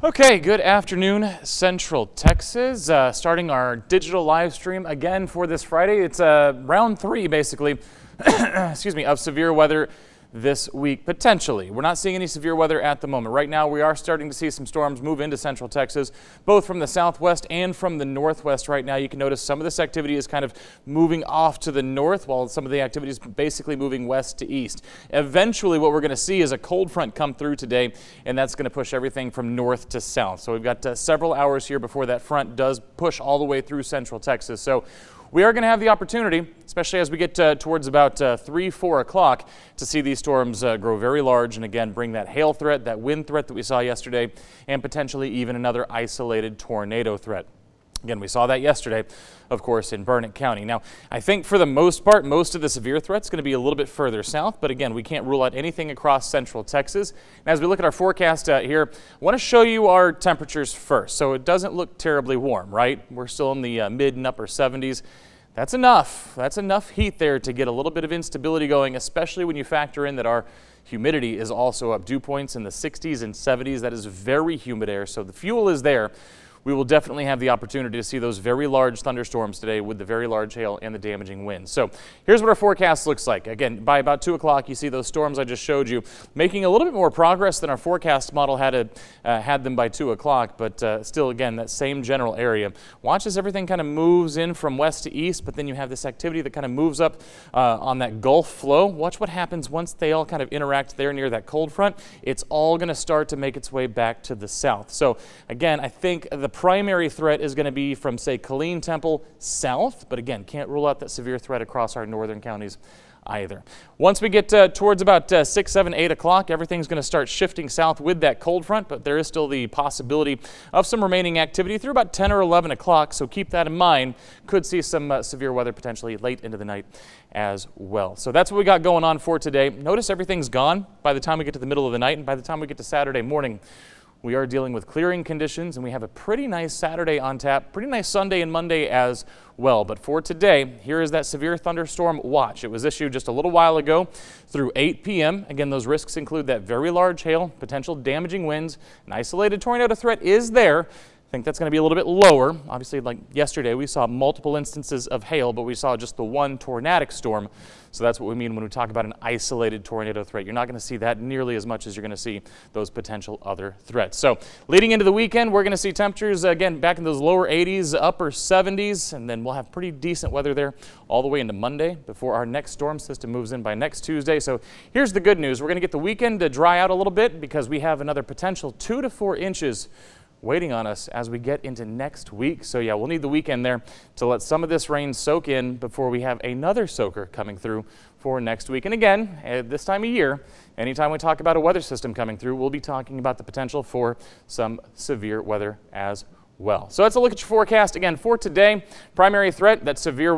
Okay, good afternoon, Central Texas. Starting our digital live stream again for this Friday. It's round 3, basically, excuse me, of severe weather this week, potentially. We're not seeing any severe weather at the moment. Right now, we are starting to see some storms move into Central Texas, both from the southwest and from the northwest. Right now, you can notice some of this activity is kind of moving off to the north, while some of the activity is basically moving west to east. Eventually, what we're going to see is a cold front come through today, and that's going to push everything from north to south. So we've got several hours here before that front does push all the way through Central Texas. So we are going to have the opportunity, especially as we get towards about 3, 4 o'clock, to see these storms grow very large and again bring that hail threat, that wind threat that we saw yesterday, and potentially even another isolated tornado threat. Again, we saw that yesterday, of course, in Burnett County. Now, I think for the most part, most of the severe threat's going to be a little bit further south, but again, we can't rule out anything across Central Texas. And as we look at our forecast here, I want to show you our temperatures first. So it doesn't look terribly warm, right? We're still in the mid and upper 70s. That's enough. That's enough heat there to get a little bit of instability going, especially when you factor in that our humidity is also up. Dew points in the 60s and 70s. That is very humid air, so the fuel is there. We will definitely have the opportunity to see those very large thunderstorms today with the very large hail and the damaging winds. So here's what our forecast looks like. Again, by about 2 o'clock, you see those storms I just showed you making a little bit more progress than our forecast model had them by 2 o'clock, but still, again, that same general area. Watch as everything kind of moves in from west to east, but then you have this activity that kind of moves up on that Gulf flow. Watch what happens once they all kind of interact there near that cold front. It's all going to start to make its way back to the south. So again, I think the primary threat is going to be from, say, Killeen, Temple south, but again, can't rule out that severe threat across our northern counties either. Once we get towards about 6, 7, 8 o'clock, everything's going to start shifting south with that cold front, but there is still the possibility of some remaining activity through about 10 or 11 o'clock, so keep that in mind. Could see some severe weather potentially late into the night as well. So that's what we got going on for today. Notice everything's gone by the time we get to the middle of the night, and by the time we get to Saturday morning, we are dealing with clearing conditions, and we have a pretty nice Saturday on tap, pretty nice Sunday and Monday as well. But for today, here is that severe thunderstorm watch. It was issued just a little while ago through 8 p.m. Again, those risks include that very large hail, potential damaging winds. An isolated tornado threat is there. I think that's going to be a little bit lower. Obviously, like yesterday, we saw multiple instances of hail, but we saw just the one tornadic storm. So that's what we mean when we talk about an isolated tornado threat. You're not going to see that nearly as much as you're going to see those potential other threats. So leading into the weekend, we're going to see temperatures, again, back in those lower 80s, upper 70s, and then we'll have pretty decent weather there all the way into Monday before our next storm system moves in by next Tuesday. So here's the good news. We're going to get the weekend to dry out a little bit because we have another potential 2 to 4 inches waiting on us as we get into next week. So yeah, we'll need the weekend there to let some of this rain soak in before we have another soaker coming through for next week. And again, at this time of year, anytime we talk about a weather system coming through, we'll be talking about the potential for some severe weather as well. So let's look at your forecast again for today. Primary threat, that severe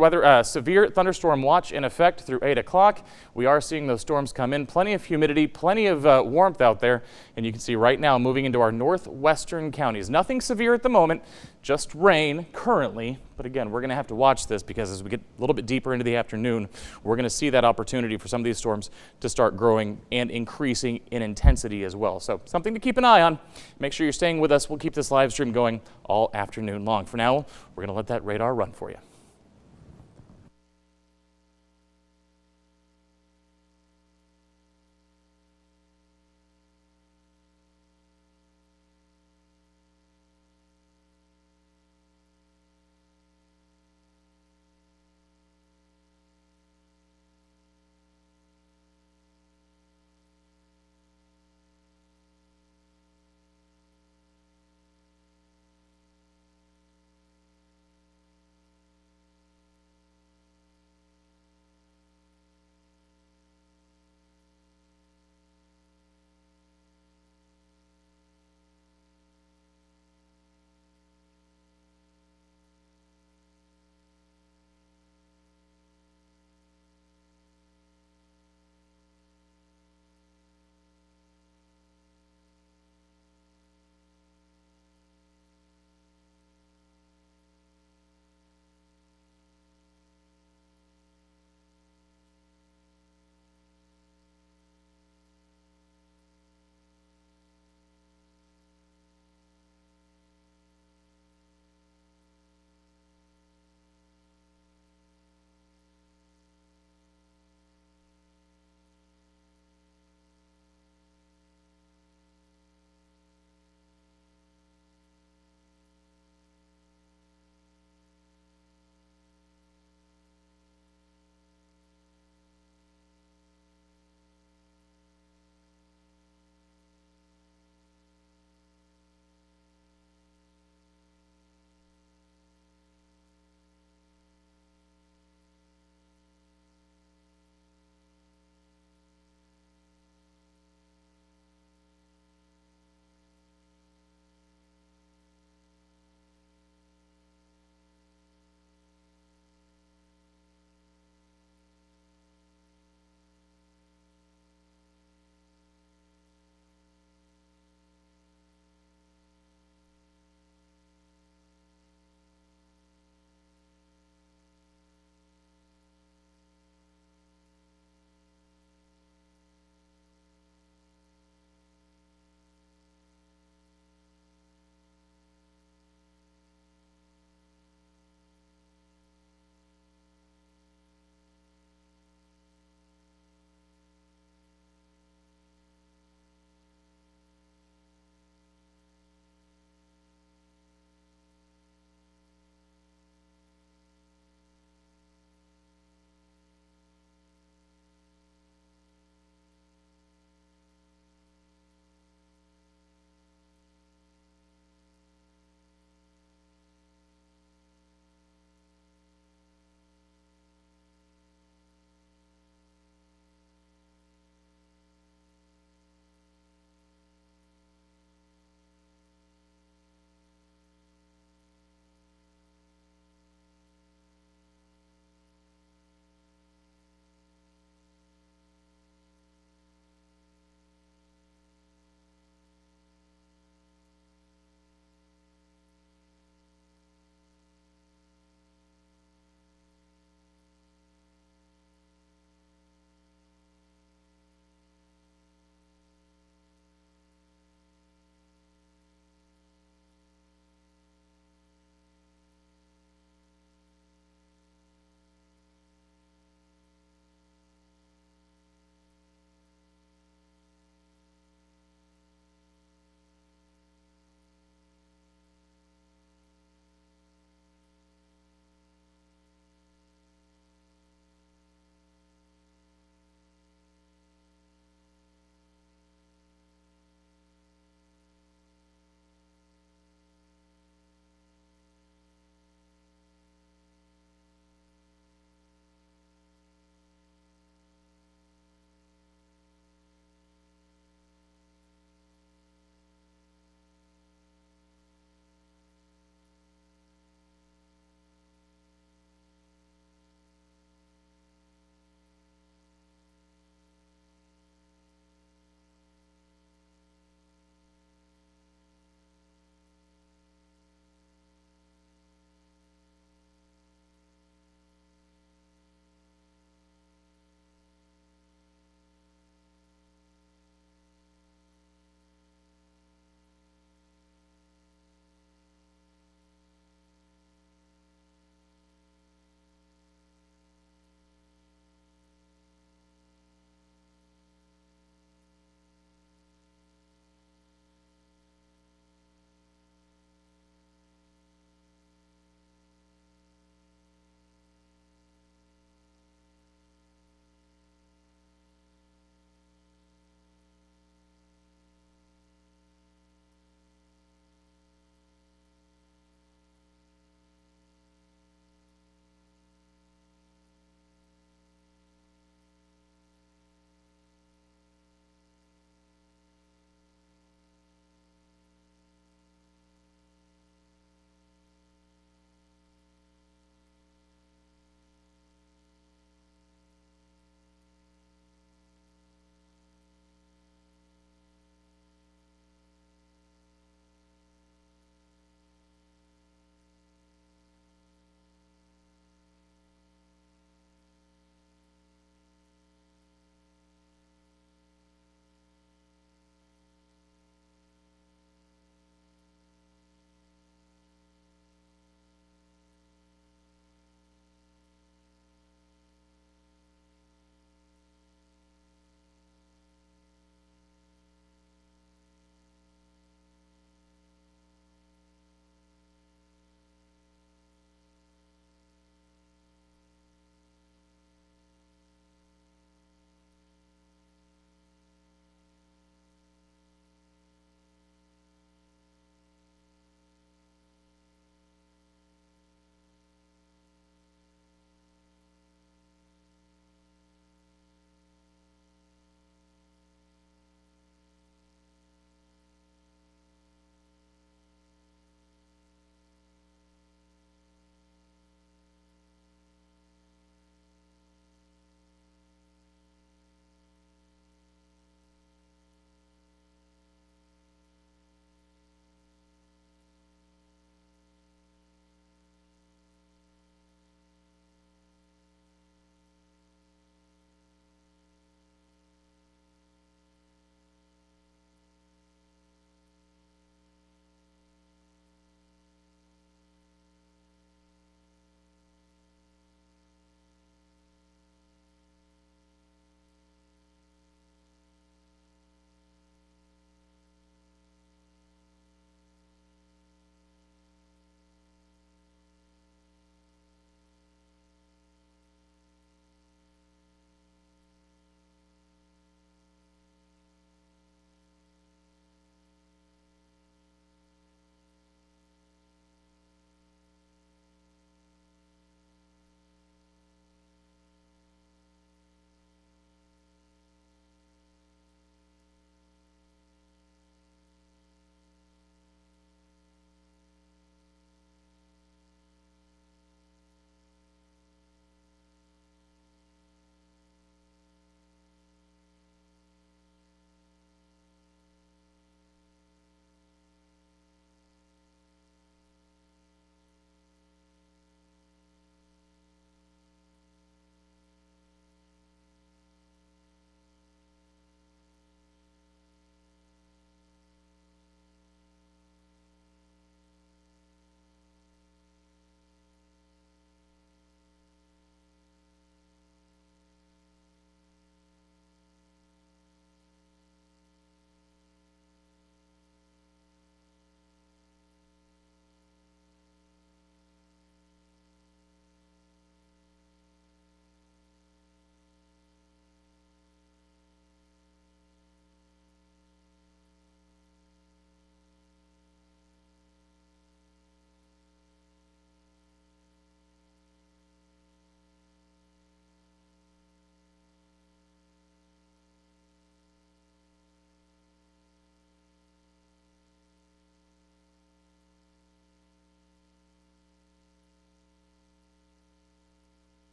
thunderstorm watch in effect through 8 o'clock. We are seeing those storms come in. Plenty of humidity, plenty of warmth out there. And you can see right now moving into our northwestern counties. Nothing severe at the moment, just rain currently. But again, we're going to have to watch this because as we get a little bit deeper into the afternoon, we're going to see that opportunity for some of these storms to start growing and increasing in intensity as well. So something to keep an eye on. Make sure you're staying with us. We'll keep this live stream going all afternoon long. For now, we're going to let that radar run for you.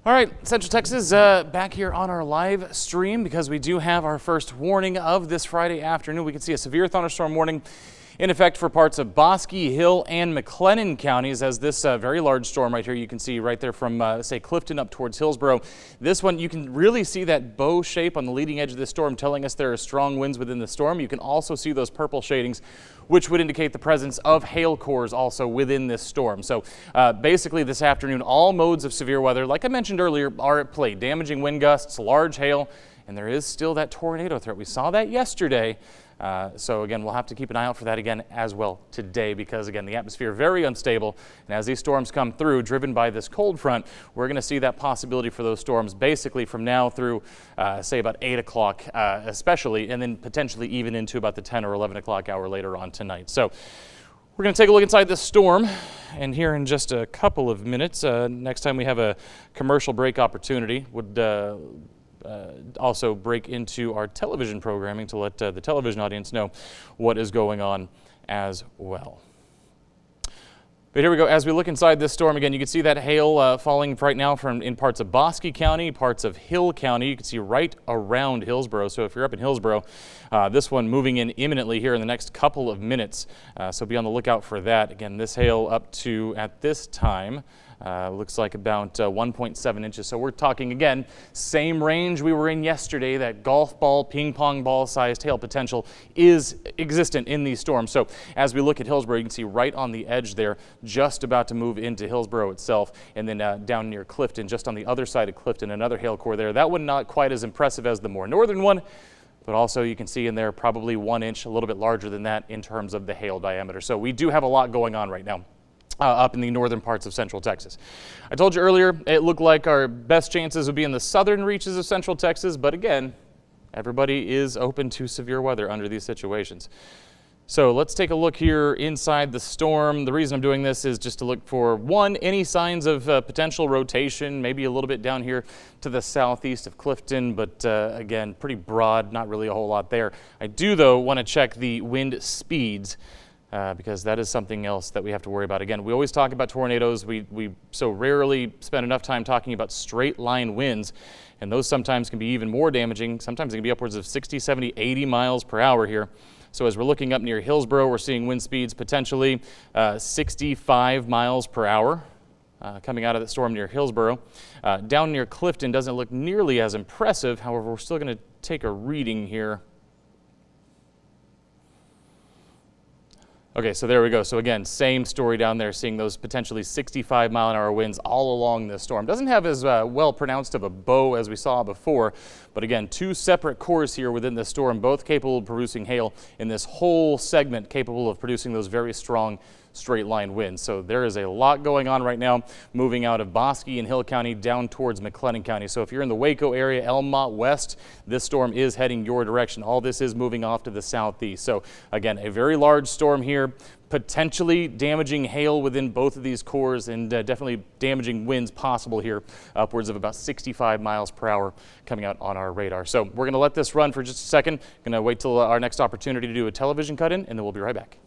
All right, Central Texas, back here on our live stream because we do have our first warning of this Friday afternoon. We can see a severe thunderstorm warning in effect for parts of Bosque, Hill, and McLennan counties as this very large storm right here you can see right there from, say, Clifton up towards Hillsborough. This one, you can really see that bow shape on the leading edge of this storm telling us there are strong winds within the storm. You can also see those purple shadings, which would indicate the presence of hail cores also within this storm. So basically this afternoon, all modes of severe weather, like I mentioned earlier, are at play. Damaging wind gusts, large hail, and there is still that tornado threat. We saw that yesterday. So again, we'll have to keep an eye out for that again as well today because again, the atmosphere very unstable. And as these storms come through, driven by this cold front, we're going to see that possibility for those storms basically from now through, say about 8 o'clock, especially, and then potentially even into about the 10 or 11 o'clock hour later on tonight. So we're going to take a look inside this storm, and here in just a couple of minutes, next time we have a commercial break opportunity, would also break into our television programming to let the television audience know what is going on as well. But here we go. As we look inside this storm again, you can see that hail falling right now from in parts of Bosque County, parts of Hill County. You can see right around Hillsborough. So if you're up in Hillsborough, this one moving in imminently here in the next couple of minutes. So be on the lookout for that. Again, this hail up to, at this time, looks like about 1.7 inches. So we're talking again, same range we were in yesterday. That golf ball, ping pong ball sized hail potential is existent in these storms. So as we look at Hillsborough, you can see right on the edge there, just about to move into Hillsborough itself. And then down near Clifton, just on the other side of Clifton, another hail core there. That one not quite as impressive as the more northern one, but also you can see in there probably 1 inch, a little bit larger than that in terms of the hail diameter. So we do have a lot going on right now. Up in the northern parts of Central Texas. I told you earlier it looked like our best chances would be in the southern reaches of Central Texas, but again, everybody is open to severe weather under these situations. So let's take a look here inside the storm. The reason I'm doing this is just to look for, one, any signs of potential rotation, maybe a little bit down here to the southeast of Clifton, but again, pretty broad, not really a whole lot there. I do, though, want to check the wind speeds. Because that is something else that we have to worry about. Again, we always talk about tornadoes. We so rarely spend enough time talking about straight line winds, and those sometimes can be even more damaging. Sometimes they can be upwards of 60, 70, 80 miles per hour here. So as we're looking up near Hillsborough, we're seeing wind speeds potentially 65 miles per hour coming out of the storm near Hillsborough. Down near Clifton doesn't look nearly as impressive. However, we're still going to take a reading here. Okay, so there we go. So again, same story down there, seeing those potentially 65 mile an hour winds all along this storm. Doesn't have as well pronounced of a bow as we saw before, but again, two separate cores here within the storm, both capable of producing hail in this whole segment, capable of producing those very strong straight line winds. So there is a lot going on right now, moving out of Bosque and Hill County down towards McLennan County. So if you're in the Waco area, Elmont West, this storm is heading your direction. All this is moving off to the southeast. So again, a very large storm here, potentially damaging hail within both of these cores and definitely damaging winds possible here, upwards of about 65 miles per hour coming out on our radar. So we're going to let this run for just a second. Going to wait till our next opportunity to do a television cut-in, and then we'll be right back.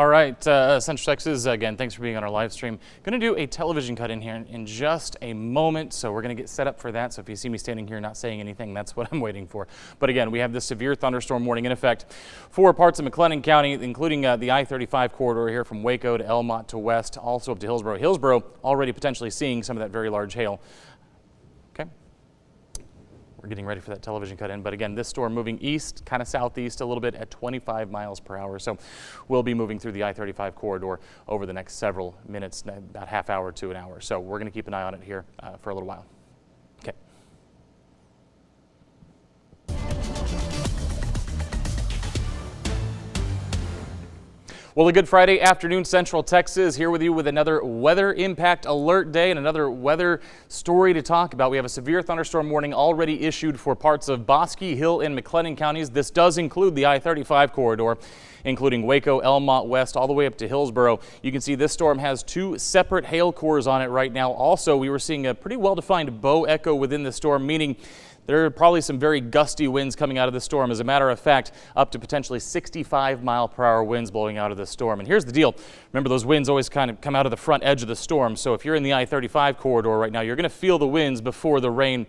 All right, Central Texas, again, thanks for being on our live stream. Going to do a television cut in here in just a moment, so we're going to get set up for that. So if you see me standing here not saying anything, that's what I'm waiting for. But again, we have this severe thunderstorm warning in effect for parts of McLennan County, including the I-35 corridor here from Waco to Elmont to west, also up to Hillsboro. Hillsboro already potentially seeing some of that very large hail. Okay. We're getting ready for that television cut in, but again, this storm moving east, kind of southeast a little bit at 25 miles per hour. So we'll be moving through the I-35 corridor over the next several minutes, about half hour to an hour. So we're going to keep an eye on it here for a little while. Okay. Well, a good Friday afternoon, Central Texas, here with you with another weather impact alert day and another weather story to talk about. We have a severe thunderstorm warning already issued for parts of Bosque, Hill, and McLennan counties. This does include the I-35 corridor, including Waco, Elmont West, all the way up to Hillsboro. You can see this storm has two separate hail cores on it right now. Also, we were seeing a pretty well-defined bow echo within the storm, meaning there are probably some very gusty winds coming out of the storm. As a matter of fact, up to potentially 65-mile-per-hour winds blowing out of the storm. And here's the deal. Remember, those winds always kind of come out of the front edge of the storm. So if you're in the I-35 corridor right now, you're going to feel the winds before the rain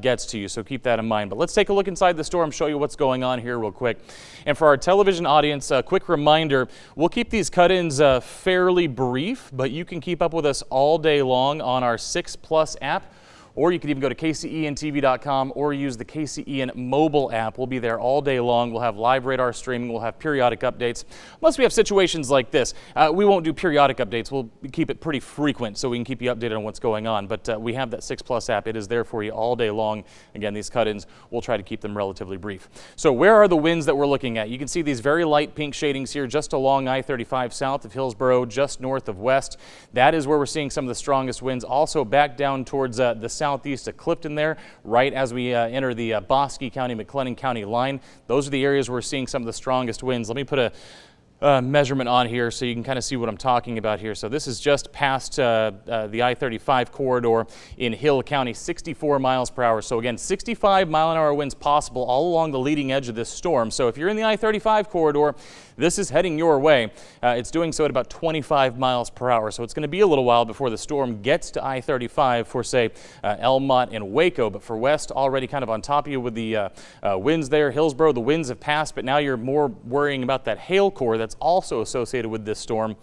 gets to you. So keep that in mind. But let's take a look inside the storm, show you what's going on here real quick. And for our television audience, a quick reminder, we'll keep these cut-ins fairly brief, but you can keep up with us all day long on our 6 Plus app. Or you can even go to kcentv.com or use the KCEN mobile app. We'll be there all day long. We'll have live radar streaming. We'll have periodic updates. Unless we have situations like this, we won't do periodic updates. We'll keep it pretty frequent so we can keep you updated on what's going on. But we have that 6 Plus app. It is there for you all day long. Again, these cut-ins, we'll try to keep them relatively brief. So where are the winds that we're looking at? You can see these very light pink shadings here just along I-35 south of Hillsboro, just north of West. That is where we're seeing some of the strongest winds. Also back down towards the southeast of Clifton there, right as we enter the Bosque County, McLennan County line. Those are the areas where we're seeing some of the strongest winds. Let me put a measurement on here so you can kind of see what I'm talking about here. So this is just past the I-35 corridor in Hill County, 64 miles per hour. So again, 65-mile-an-hour winds possible all along the leading edge of this storm. So if you're in the I-35 corridor, this is heading your way. It's doing so at about 25 miles per hour. So it's going to be a little while before the storm gets to I-35 for, say, Elmont and Waco. But for West, already kind of on top of you with the winds there. Hillsboro, the winds have passed, but now you're more worrying about that hail core that's also associated with this storm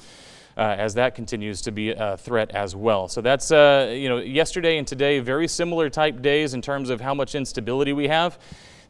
as that continues to be a threat as well. So that's, yesterday and today, very similar type days in terms of how much instability we have.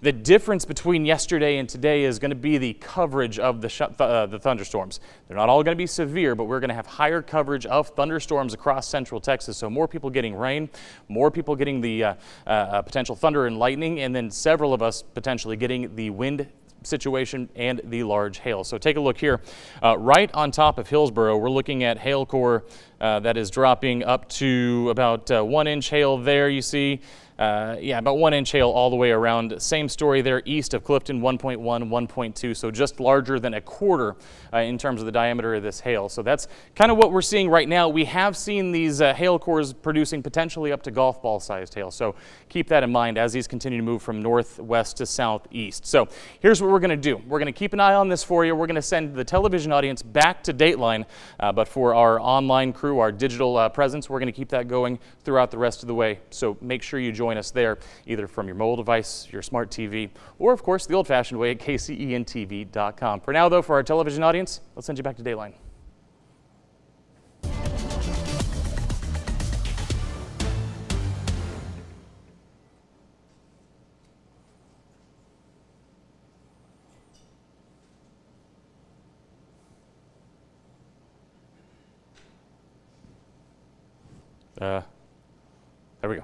The difference between yesterday and today is going to be the coverage of the thunderstorms. They're not all going to be severe, but we're going to have higher coverage of thunderstorms across Central Texas. So more people getting rain, more people getting the potential thunder and lightning, and then several of us potentially getting the wind situation and the large hail. So take a look here. Right on top of Hillsboro, we're looking at hail core that is dropping up to about 1-inch hail there, you see. About 1-inch hail all the way around. Same story there east of Clifton, 1.1, 1.2, so just larger than a quarter in terms of the diameter of this hail. So that's kind of what we're seeing right now. We have seen these hail cores producing potentially up to golf ball sized hail. So keep that in mind as these continue to move from northwest to southeast. So here's what we're going to do. We're going to keep an eye on this for you. We're going to send the television audience back to Dateline, but for our online crew, our digital presence, we're going to keep that going throughout the rest of the way. So make sure you join us there, either from your mobile device, your smart TV, or of course the old-fashioned way at kcentv.com. For now though, for our television audience, let's send you back to Dateline. There we go.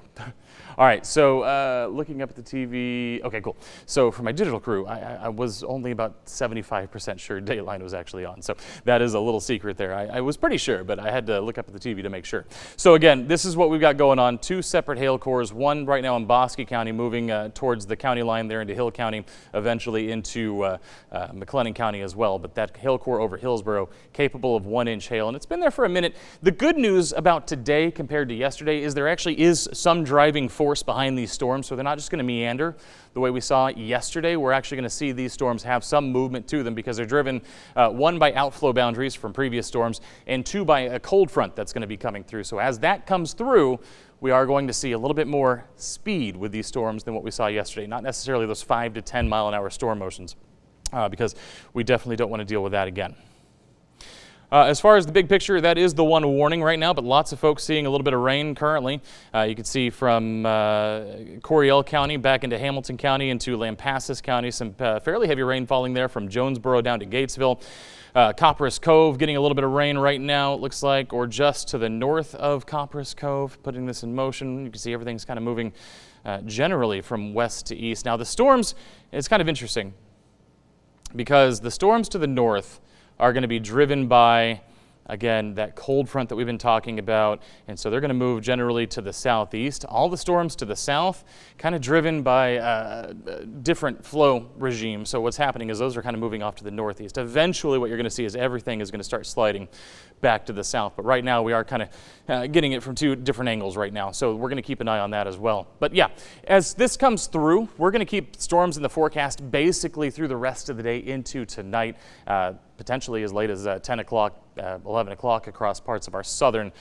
All right, so looking up at the TV, okay, cool. So for my digital crew, I was only about 75% sure Dateline was actually on. So that is a little secret there. I was pretty sure, but I had to look up at the TV to make sure. So again, this is what we've got going on. Two separate hail cores, one right now in Bosque County, moving towards the county line there into Hill County, eventually into McLennan County as well. But that hail core over Hillsboro, capable of 1-inch hail, and it's been there for a minute. The good news about today compared to yesterday is there actually is some driving driving force behind these storms, so they're not just going to meander the way we saw yesterday. We're actually going to see these storms have some movement to them because they're driven, one, by outflow boundaries from previous storms, and two, by a cold front that's going to be coming through. So as that comes through, we are going to see a little bit more speed with these storms than what we saw yesterday. Not necessarily those 5 to 10 mile an hour storm motions, because we definitely don't want to deal with that again. As far as the big picture, that is the one warning right now, but lots of folks seeing a little bit of rain currently. You can see from Coryell County back into Hamilton County into Lampasas County, some fairly heavy rain falling there from Jonesboro down to Gatesville. Copperas Cove getting a little bit of rain right now, it looks like, or just to the north of Copperas Cove. Putting this in motion, you can see everything's kind of moving generally from west to east. Now the storms, it's kind of interesting because the storms to the north are going to be driven by, again, that cold front that we've been talking about, and so they're going to move generally to the southeast. All the storms to the south kind of driven by a different flow regime. So what's happening is those are kind of moving off to the northeast. Eventually what you're going to see is everything is going to start sliding back to the south, but right now we are kind of getting it from two different angles right now, so we're going to keep an eye on that as well. But yeah, as this comes through, we're going to keep storms in the forecast basically through the rest of the day into tonight, potentially as late as 10 o'clock, 11 o'clock across parts of our southern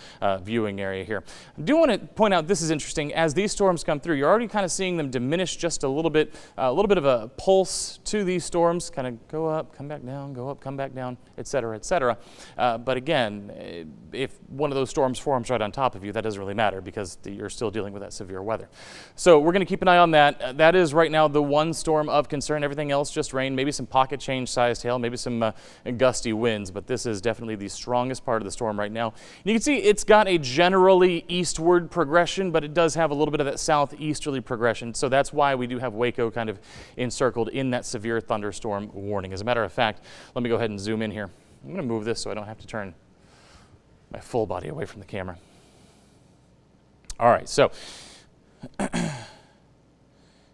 viewing area here. I do want to point out, this is interesting, as these storms come through, you're already kind of seeing them diminish just a little bit of a pulse to these storms, kind of go up, come back down, go up, come back down, et cetera, et cetera. But again, if one of those storms forms right on top of you, that doesn't really matter because you're still dealing with that severe weather. So we're going to keep an eye on that. That is right now the one storm of concern. Everything else just rain, maybe some pocket change sized hail, maybe some gusty winds, but this is definitely the strongest part of the storm right now. And you can see it's got a generally eastward progression, but it does have a little bit of that southeasterly progression. So that's why we do have Waco kind of encircled in that severe thunderstorm warning. As a matter of fact, let me go ahead and zoom in here. I'm going to move this so I don't have to turn my full body away from the camera. All right, so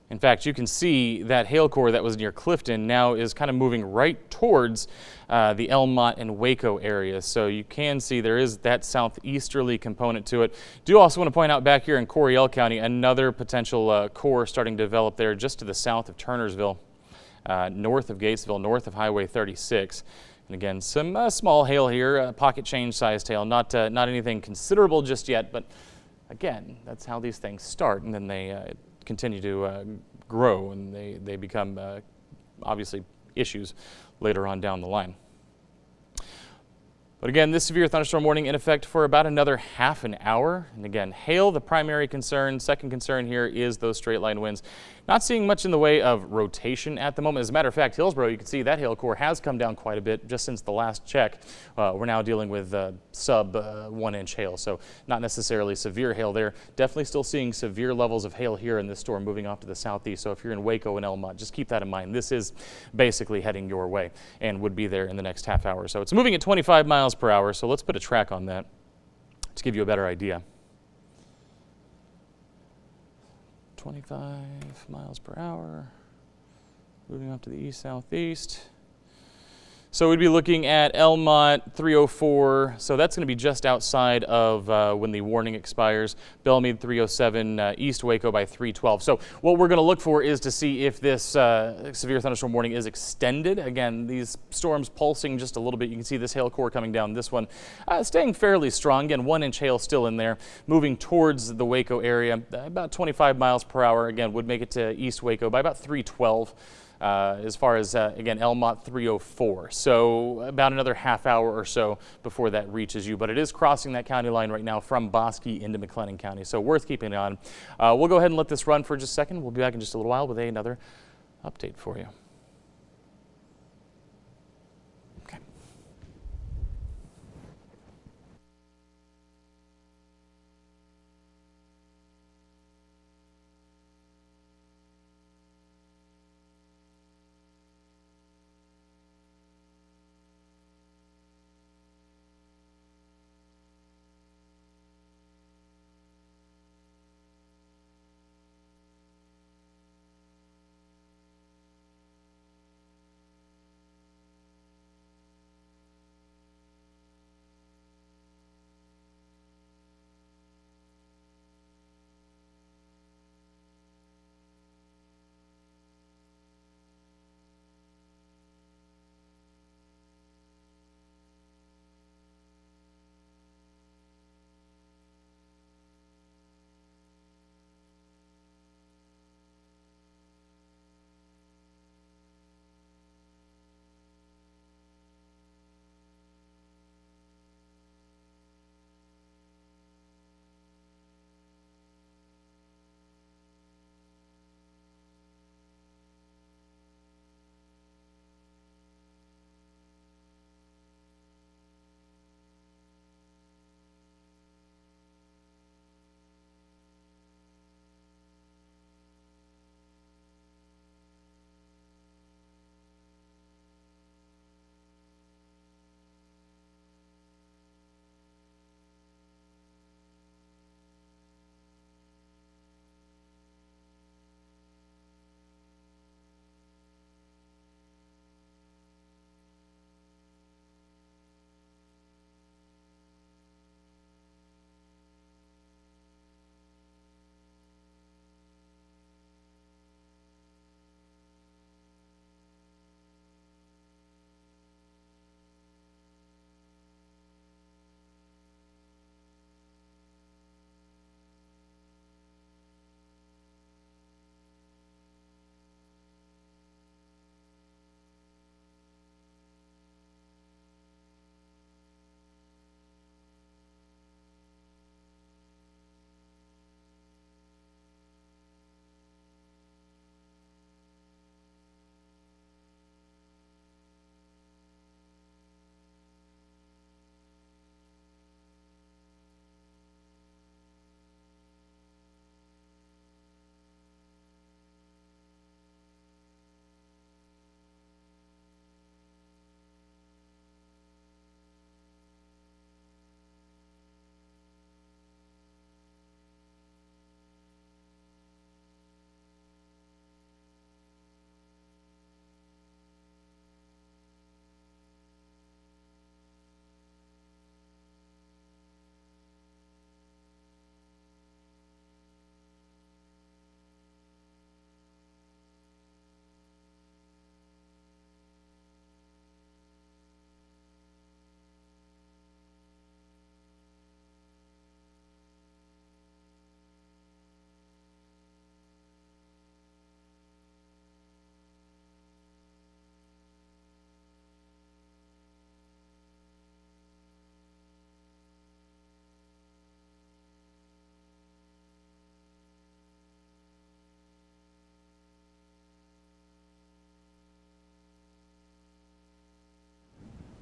in fact, you can see that hail core that was near Clifton now is kind of moving right towards the Elmont and Waco areas. So you can see there is that southeasterly component to it. Do also want to point out back here in Coryell County, another potential core starting to develop there just to the south of Turnersville, north of Gatesville, north of Highway 36. And again, some small hail here, pocket change sized hail, not anything considerable just yet, but again, that's how these things start, and then they continue to grow, and they become obviously issues later on down the line. But again, this severe thunderstorm warning in effect for about another half an hour. And again, hail, the primary concern. Second concern here is those straight line winds. Not seeing much in the way of rotation at the moment. As a matter of fact, Hillsboro, you can see that hail core has come down quite a bit just since the last check. We're now dealing with sub 1 inch hail, so not necessarily severe hail there. Definitely still seeing severe levels of hail here in this storm moving off to the southeast. So if you're in Waco and Elmont, just keep that in mind. This is basically heading your way and would be there in the next half hour. So it's moving at 25 miles per hour. So let's put a track on that to give you a better idea. 25 miles per hour, moving up to the east-southeast. So we'd be looking at Elmont 304, so that's going to be just outside of when the warning expires. Belmead 307, East Waco by 312. So what we're going to look for is to see if this severe thunderstorm warning is extended. Again, these storms pulsing just a little bit. You can see this hail core coming down. This one staying fairly strong. Again, 1 inch hail still in there, moving towards the Waco area. About 25 miles per hour. Again, would make it to East Waco by about 312. As far as, again, Elmont 304. So about another half hour or so before that reaches you. But it is crossing that county line right now from Bosque into McLennan County. So worth keeping an eye on. We'll go ahead and let this run for just a second. We'll be back in just a little while with another update for you.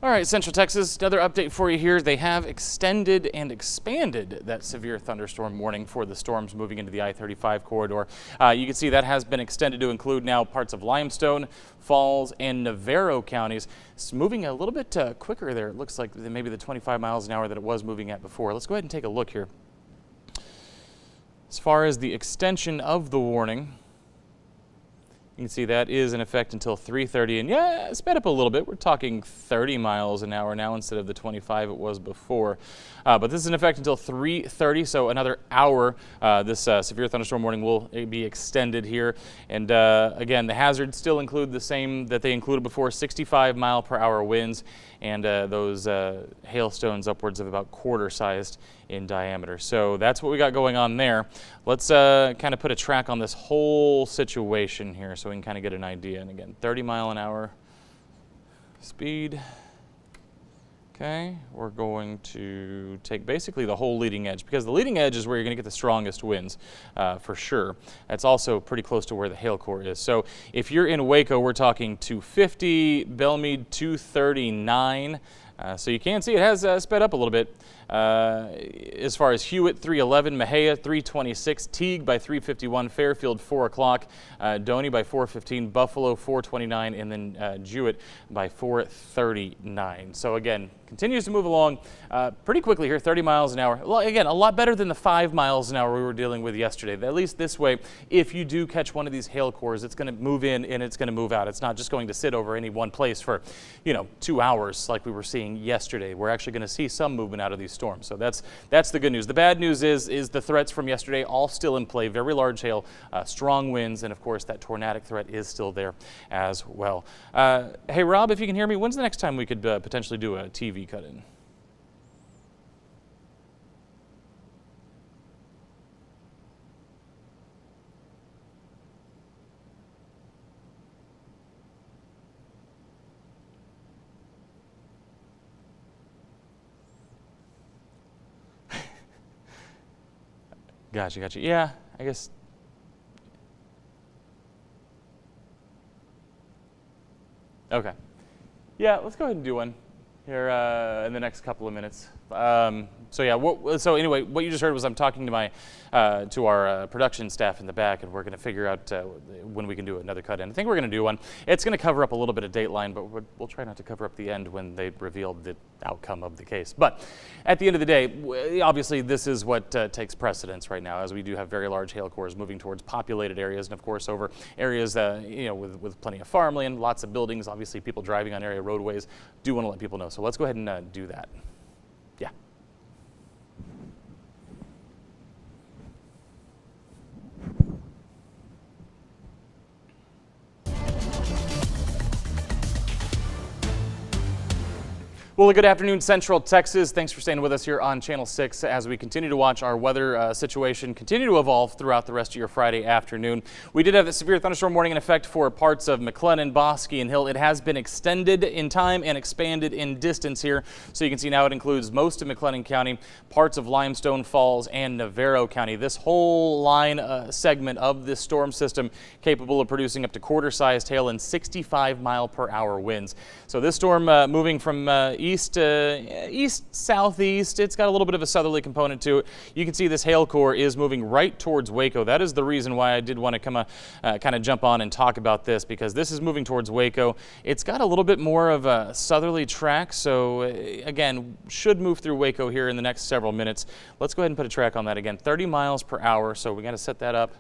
All right, Central Texas, another update for you here. They have extended and expanded that severe thunderstorm warning for the storms moving into the I-35 corridor. You can see that has been extended to include now parts of Limestone, Falls, and Navarro counties. It's moving a little bit quicker there. It looks like maybe the 25 miles an hour that it was moving at before. Let's go ahead and take a look here. As far as the extension of the warning, you can see that is in effect until 3:30, and yeah, sped up a little bit. We're talking 30 miles an hour now instead of the 25 it was before. But this is in effect until 3:30, so another hour. This severe thunderstorm warning will be extended here. And again, the hazards still include the same that they included before: 65-mile-per-hour winds, and those hailstones upwards of about quarter-sized in diameter. So that's what we got going on there. Let's kind of put a track on this whole situation here so we can kind of get an idea. And again, 30-mile-an-hour speed. Okay, we're going to take basically the whole leading edge, because the leading edge is where you're going to get the strongest winds for sure. That's also pretty close to where the hail core is. So if you're in Waco, we're talking 250, Belmead 239. So you can see it has sped up a little bit. As far as Hewitt 311, Mejia 326, Teague by 351, Fairfield 4 o'clock, Doney by 415, Buffalo 429, and then Jewett by 439. So again, continues to move along pretty quickly here, 30 miles an hour. Well, again, a lot better than the 5 miles an hour we were dealing with yesterday. At least this way, if you do catch one of these hail cores, it's going to move in and it's going to move out. It's not just going to sit over any one place for, 2 hours like we were seeing yesterday. We're actually going to see some movement out of these storms. So that's the good news. The bad news is the threats from yesterday all still in play. Very large hail, strong winds, and of course that tornadic threat is still there as well. Hey Rob, if you can hear me, when's the next time we could potentially do a TV cut-in? Gotcha. Yeah, I guess. Okay. Yeah, let's go ahead and do one here in the next couple of minutes. So yeah, so anyway, what you just heard was I'm talking to our production staff in the back, and we're going to figure out when we can do another cut-in. I think we're going to do one. It's going to cover up a little bit of Dateline, but we'll try not to cover up the end when they revealed the outcome of the case. But at the end of the day, obviously this is what takes precedence right now, as we do have very large hail cores moving towards populated areas, and of course over areas with plenty of farmland, lots of buildings. Obviously, people driving on area roadways do want to let people know. So let's go ahead and do that. Yeah. Well, good afternoon, Central Texas. Thanks for staying with us here on Channel 6 as we continue to watch our weather situation continue to evolve throughout the rest of your Friday afternoon. We did have the severe thunderstorm warning in effect for parts of McLennan, Bosque, and Hill. It has been extended in time and expanded in distance here. So you can see now it includes most of McLennan County, parts of Limestone, Falls, and Navarro County. This whole line segment of this storm system capable of producing up to quarter-sized hail and 65-mile-per-hour winds. So this storm moving from east-southeast. It's got a little bit of a southerly component to it. You can see this hail core is moving right towards Waco. That is the reason why I did want to kind of jump on and talk about this, because this is moving towards Waco. It's got a little bit more of a southerly track, so again, should move through Waco here in the next several minutes. Let's go ahead and put a track on that again. 30 miles per hour, so we got to set that up.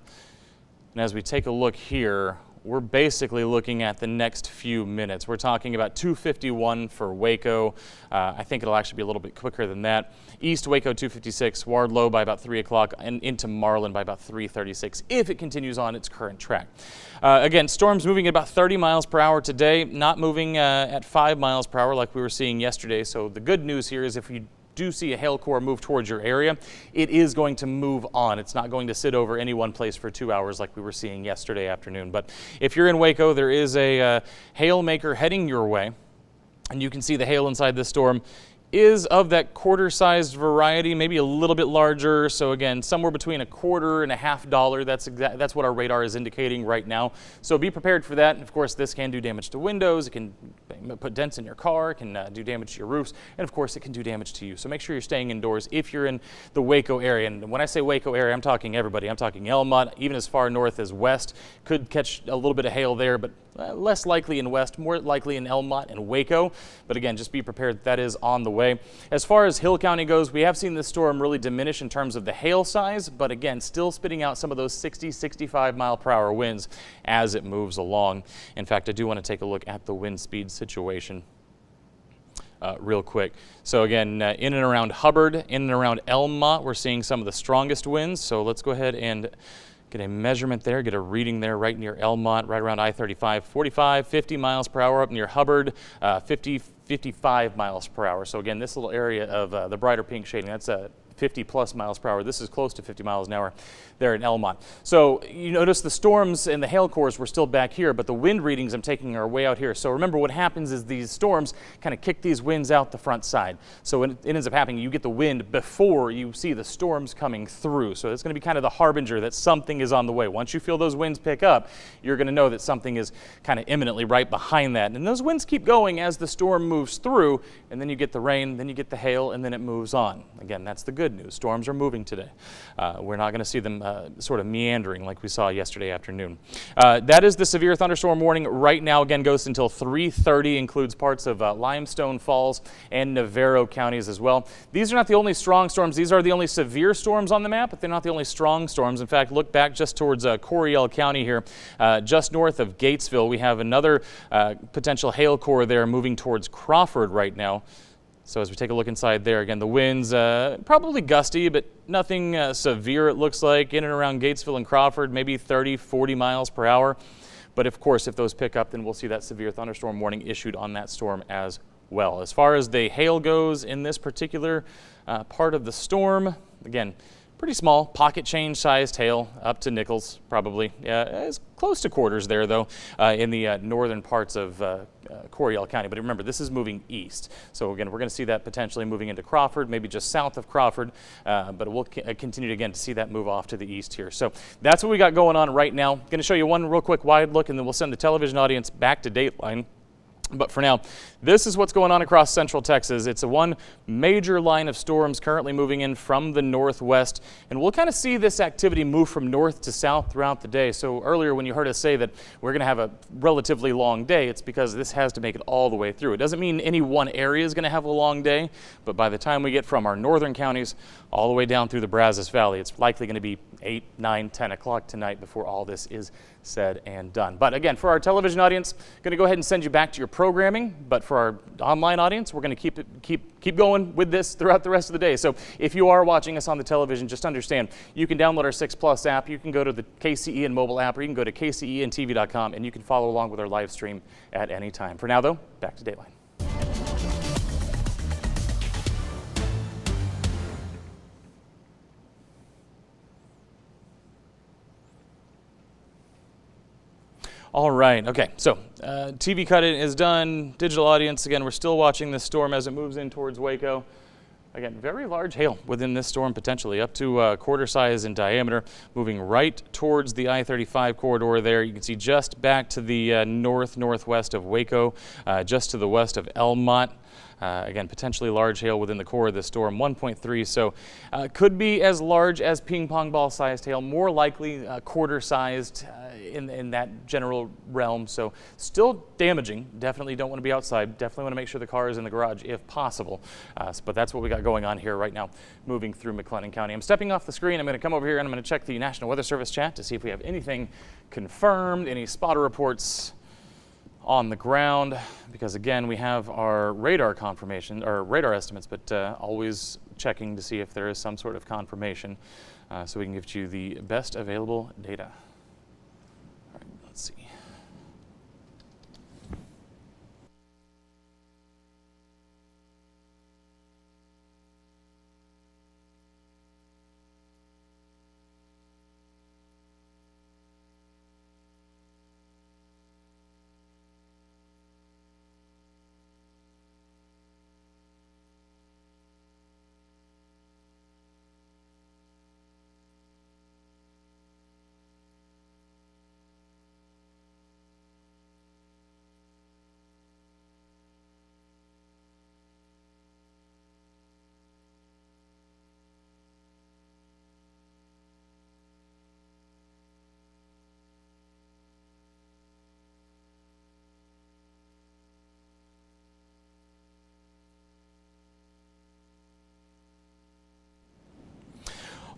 And as we take a look here, we're basically looking at the next few minutes. We're talking about 251 for Waco. I think it'll actually be a little bit quicker than that. East Waco 256, Wardlow by about 3 o'clock, and into Marlin by about 3:36 if it continues on its current track. Again, storms moving at about 30 miles per hour today, not moving at 5 miles per hour like we were seeing yesterday. So the good news here is if you do see a hail core move towards your area, it is going to move on. It's not going to sit over any one place for 2 hours like we were seeing yesterday afternoon. But if you're in Waco, there is a hail maker heading your way, and you can see the hail inside this storm is of that quarter-sized variety, maybe a little bit larger. So again, somewhere between $1.25 and $1/2. That's what our radar is indicating right now. So be prepared for that. And of course, this can do damage to windows. It can put dents in your car, can do damage to your roofs, and of course it can do damage to you. So make sure you're staying indoors if you're in the Waco area. And when I say Waco area, I'm talking everybody. I'm talking Elmont, even as far north as west. Could catch a little bit of hail there, but less likely in west, more likely in Elmont and Waco. But again, just be prepared that is on the way. As far as Hill County goes, we have seen this storm really diminish in terms of the hail size, but again, still spitting out some of those 60, 65 mile per hour winds as it moves along. In fact, I do want to take a look at the wind speed situation real quick. So again, in and around Hubbard, in and around Elmont, we're seeing some of the strongest winds. So let's go ahead and get a measurement there, get a reading there right near Elmont, right around I-35, 45, 50 miles per hour. Up near Hubbard, 50, 55 miles per hour. So again, this little area of the brighter pink shading, that's 50 plus miles per hour. This is close to 50 miles an hour there in Elmont. So you notice the storms and the hail cores were still back here, but the wind readings I'm taking are way out here. So remember, what happens is these storms kind of kick these winds out the front side. So it ends up happening, you get the wind before you see the storms coming through. So it's going to be kind of the harbinger that something is on the way. Once you feel those winds pick up, you're going to know that something is kind of imminently right behind that. And those winds keep going as the storm moves through, and then you get the rain, then you get the hail, and then it moves on. Again, that's the good news. Storms are moving today. We're not going to see them sort of meandering like we saw yesterday afternoon. That is the severe thunderstorm warning right now. Again, goes until 3:30, includes parts of Limestone Falls and Navarro counties as well. These are not the only strong storms. These are the only severe storms on the map, but they're not the only strong storms. In fact, look back just towards Coryell County here, just north of Gatesville. We have another potential hail core there moving towards Crawford right now. So as we take a look inside there, again, the winds probably gusty, but nothing severe, it looks like. In and around Gatesville and Crawford, maybe 30, 40 miles per hour. But of course, if those pick up, then we'll see that severe thunderstorm warning issued on that storm as well. As far as the hail goes in this particular part of the storm, again, pretty small, pocket change sized hail, up to nickels probably. It's close to quarters there though, in the northern parts of Coryell County. But remember, this is moving east. So again, we're going to see that potentially moving into Crawford, maybe just south of Crawford, but we'll continue again to see that move off to the east here. So that's what we got going on right now. Going to show you one real quick wide look, and then we'll send the television audience back to Dateline. But for now, this is what's going on across central Texas. It's one major line of storms currently moving in from the northwest, and we'll kind of see this activity move from north to south throughout the day. So earlier when you heard us say that we're going to have a relatively long day, it's because this has to make it all the way through. It doesn't mean any one area is going to have a long day, but by the time we get from our northern counties all the way down through the Brazos Valley, it's likely going to be 8, 9, 10 o'clock tonight before all this is said and done. But again, for our television audience, going to go ahead and send you back to your programming. But for our online audience, we're going to keep going with this throughout the rest of the day. So if you are watching us on the television, just understand you can download our 6 Plus app. You can go to the KCEN mobile app, or you can go to kcentv.com, and you can follow along with our live stream at any time. For now, though, back to Dateline. All right, okay, so TV cut-in is done. Digital audience, again, we're still watching this storm as it moves in towards Waco. Again, very large hail within this storm, potentially up to quarter size in diameter, moving right towards the I-35 corridor there. You can see just back to the northwest of Waco, just to the west of Elmont. Again, potentially large hail within the core of the storm, 1.3, so could be as large as ping pong ball sized hail, more likely quarter sized in that general realm. So still damaging. Definitely don't want to be outside. Definitely want to make sure the car is in the garage if possible. But that's what we got going on here right now, moving through McLennan County. I'm stepping off the screen. I'm going to come over here and I'm going to check the National Weather Service chat to see if we have anything confirmed, any spotter reports on the ground, because again, we have our radar confirmation or radar estimates, but always checking to see if there is some sort of confirmation so we can give you the best available data. All right, let's see.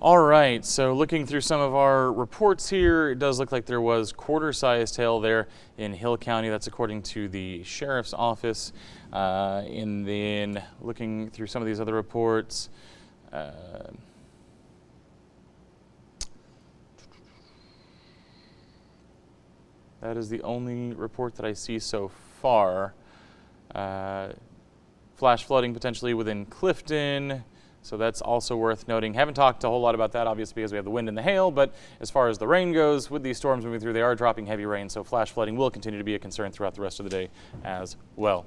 All right, so looking through some of our reports here, it does look like there was quarter-sized hail there in Hill County. That's according to the sheriff's office. And then looking through some of these other reports, that is the only report that I see so far. Flash flooding potentially within Clifton. So that's also worth noting. Haven't talked a whole lot about that, obviously, because we have the wind and the hail, but as far as the rain goes, with these storms moving through, they are dropping heavy rain, so flash flooding will continue to be a concern throughout the rest of the day as well.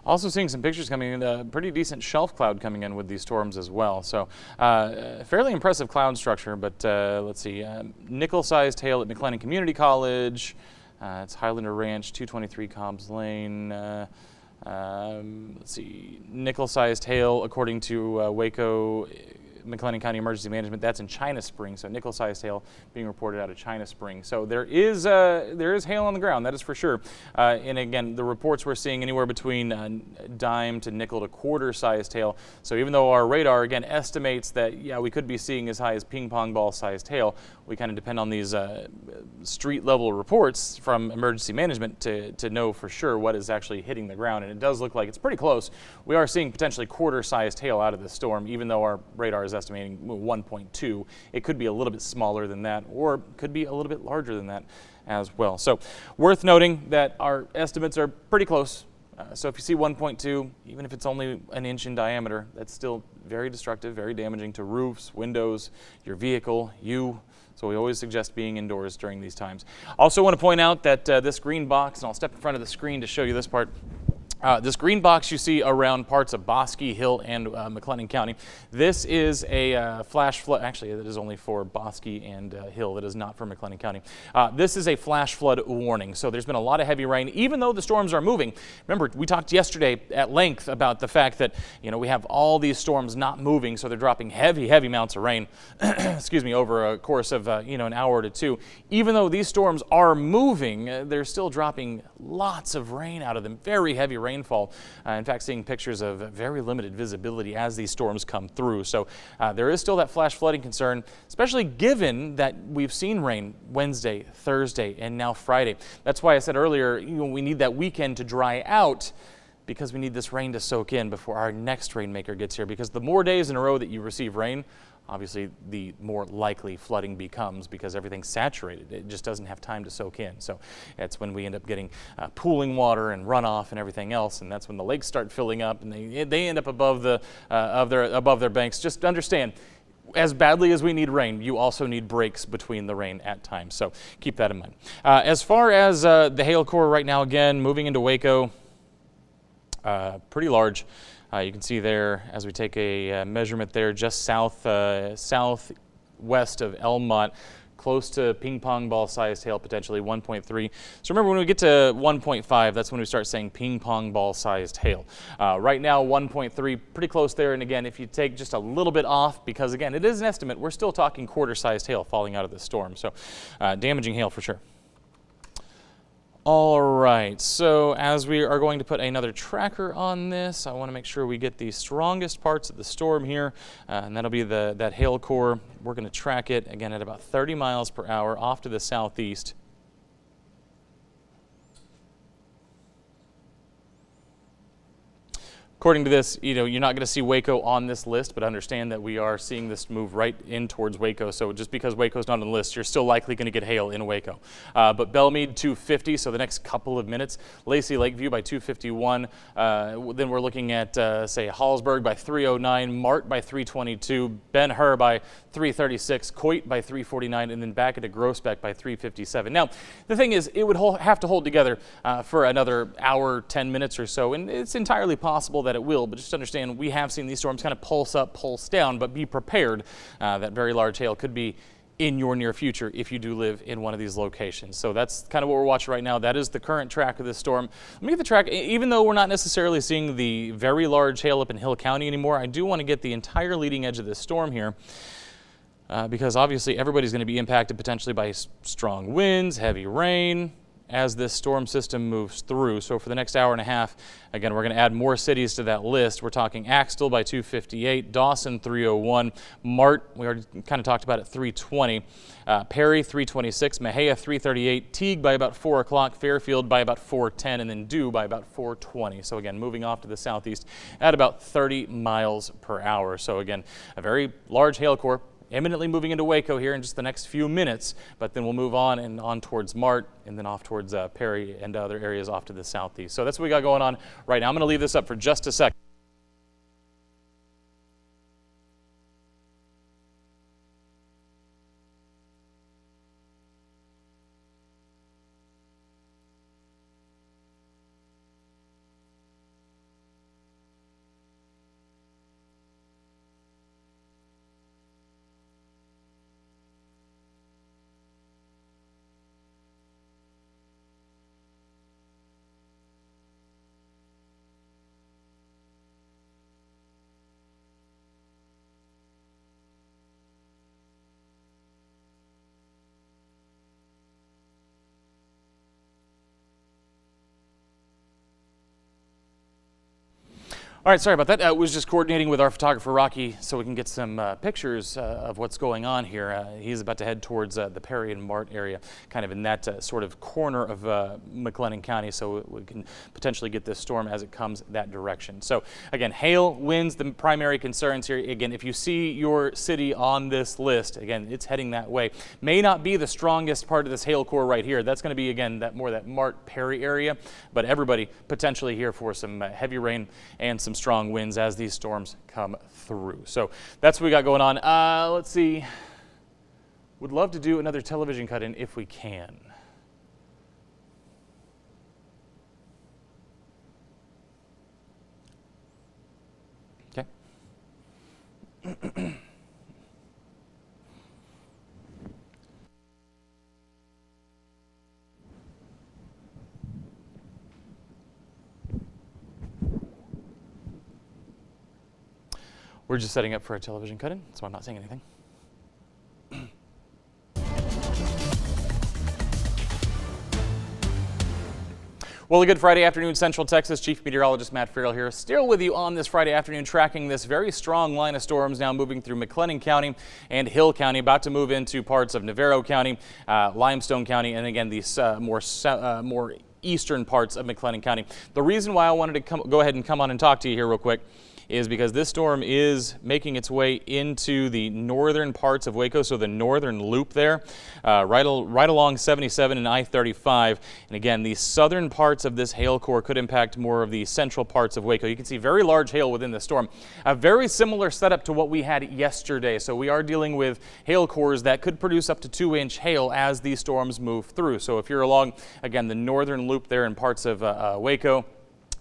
Also seeing some pictures coming in, a pretty decent shelf cloud coming in with these storms as well. So fairly impressive cloud structure, but let's see, nickel-sized hail at McLennan Community College. It's Highlander Ranch, 223 Cobbs Lane. Let's see, nickel-sized hail according to Waco McLennan County Emergency Management. That's in China Spring, so nickel-sized hail being reported out of China Spring. So there is hail on the ground, that is for sure. And again, the reports we're seeing anywhere between dime to nickel to quarter-sized hail. So even though our radar again estimates that we could be seeing as high as ping pong ball-sized hail, we kind of depend on these street-level reports from emergency management to know for sure what is actually hitting the ground. And it does look like it's pretty close. We are seeing potentially quarter-sized hail out of this storm, even though our radar is estimating 1.2. It could be a little bit smaller than that, or could be a little bit larger than that as well. So worth noting that our estimates are pretty close. So if you see 1.2, even if it's only an inch in diameter, that's still very destructive, very damaging to roofs, windows, your vehicle, you. So we always suggest being indoors during these times. Also want to point out that this green box, and I'll step in front of the screen to show you this part. This green box you see around parts of Bosque, Hill, and McLennan County. This is a flash flood. Actually, it is only for Bosque and Hill. It is not for McLennan County. This is a flash flood warning. So there's been a lot of heavy rain, even though the storms are moving. Remember, we talked yesterday at length about the fact that we have all these storms not moving, so they're dropping heavy amounts of rain. excuse me, over a course of an hour to two. Even though these storms are moving, they're still dropping lots of rain out of them. Very heavy rainfall. In fact, seeing pictures of very limited visibility as these storms come through. So there is still that flash flooding concern, especially given that we've seen rain Wednesday, Thursday, and now Friday. That's why I said earlier, we need that weekend to dry out, because we need this rain to soak in before our next rainmaker gets here. Because the more days in a row that you receive rain, obviously the more likely flooding becomes, because everything's saturated. It just doesn't have time to soak in. So that's when we end up getting pooling water and runoff and everything else, and that's when the lakes start filling up and they end up above their banks. Just understand, as badly as we need rain, you also need breaks between the rain at times. So keep that in mind. As far as the hail core right now, again, moving into Waco, pretty large. You can see there, as we take a measurement there, just southwest of Elmont, close to ping pong ball sized hail, potentially 1.3. So remember, when we get to 1.5, that's when we start saying ping pong ball sized hail. Right now, 1.3, pretty close there. And again, if you take just a little bit off, because again, it is an estimate, we're still talking quarter sized hail falling out of the storm. So damaging hail for sure. All right, so as we are going to put another tracker on this, I want to make sure we get the strongest parts of the storm here, and that'll be that hail core. We're going to track it, again, at about 30 miles per hour off to the southeast. according to this, you're not going to see Waco on this list, but understand that we are seeing this move right in towards Waco. So just because Waco's not on the list, you're still likely going to get hail in Waco. But Belmead 250, so the next couple of minutes. Lacey Lakeview by 251. Then we're looking at, say, Hallsburg by 309, Mart by 322, Ben-Hur by 336, Coit by 349, and then back into Groesbeck by 357. Now, the thing is, it would have to hold together for another hour, 10 minutes or so, and it's entirely possible that it will, but just understand we have seen these storms kind of pulse up, pulse down, but be prepared that very large hail could be in your near future if you do live in one of these locations. So that's kind of what we're watching right now. That is the current track of this storm. Let me get the track. Even though we're not necessarily seeing the very large hail up in Hill County anymore, I do want to get the entire leading edge of this storm here. Because obviously everybody's going to be impacted potentially by strong winds, heavy rain as this storm system moves through. So for the next hour and a half, again, we're going to add more cities to that list. We're talking Axtell by 258, Dawson 301, Mart, we already kind of talked about it, 320, Perry 326, Mejia 338, Teague by about 4 o'clock, Fairfield by about 4:10, and then Dew by about 4:20. So again, moving off to the southeast at about 30 miles per hour. So again, a very large hail core imminently moving into Waco here in just the next few minutes, but then we'll move on and on towards Mart and then off towards Perry and other areas off to the southeast. So that's what we got going on right now. I'm going to leave this up for just a second. All right, sorry about that. I was just coordinating with our photographer, Rocky, so we can get some pictures of what's going on here. He's about to head towards the Perry and Mart area, kind of in that sort of corner of McLennan County, so we can potentially get this storm as it comes that direction. So again, hail, winds, the primary concerns here. Again, if you see your city on this list, again, it's heading that way. May not be the strongest part of this hail core right here. That's going to be, again, that Mart, Perry area, but everybody potentially here for some heavy rain and some strong winds as these storms come through. So that's what we got going on. Let's see. Would love to do another television cut-in if we can. Okay. We're just setting up for a television cut-in, so I'm not saying anything. Well, a good Friday afternoon, Central Texas. Chief Meteorologist Matt Farrell here, still with you on this Friday afternoon, tracking this very strong line of storms now moving through McLennan County and Hill County, about to move into parts of Navarro County, Limestone County, and again, these more eastern parts of McLennan County. The reason why I wanted to go ahead and come on and talk to you here real quick is because this storm is making its way into the northern parts of Waco, so the northern loop there, right along 77 and I-35. And again, the southern parts of this hail core could impact more of the central parts of Waco. You can see very large hail within the storm. A very similar setup to what we had yesterday. So we are dealing with hail cores that could produce up to 2-inch hail as these storms move through. So if you're along, again, the northern loop there in parts of Waco,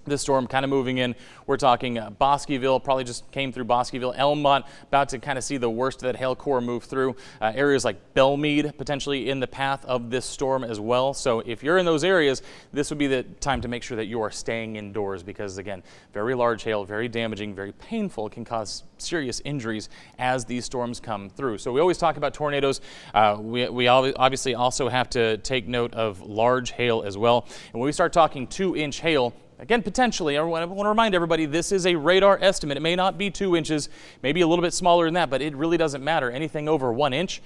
this storm kind of moving in. We're talking Bosqueville, probably just came through Bosqueville. Elmont, about to kind of see the worst of that hail core move through. Areas like Belmead, potentially in the path of this storm as well. So if you're in those areas, this would be the time to make sure that you are staying indoors because, again, very large hail, very damaging, very painful. It can cause serious injuries as these storms come through. So we always talk about tornadoes. We obviously also have to take note of large hail as well. And when we start talking 2-inch hail, again, potentially, I want to remind everybody, this is a radar estimate. It may not be 2 inches, maybe a little bit smaller than that, but it really doesn't matter. Anything over 1 inch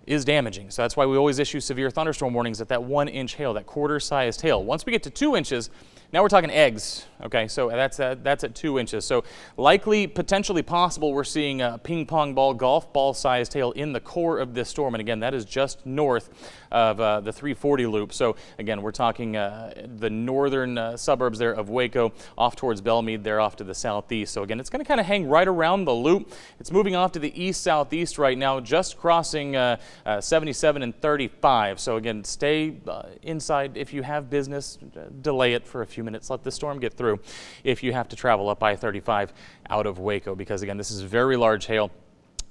is damaging. So that's why we always issue severe thunderstorm warnings at that 1-inch hail, that quarter-sized hail. Once we get to 2 inches, Now we're talking eggs. Okay, so that's at 2 inches. So likely, potentially possible, we're seeing a ping pong ball, golf ball sized hail in the core of this storm. And again, that is just north of the 340 loop. So again, we're talking the northern suburbs there of Waco, off towards Belmead, there off to the southeast. So again, it's going to kind of hang right around the loop. It's moving off to the east-southeast right now, just crossing 77 and 35. So again, stay inside. If you have business, delay it for a few minutes. Let the storm get through if you have to travel up I-35 out of Waco, because again, this is very large hail.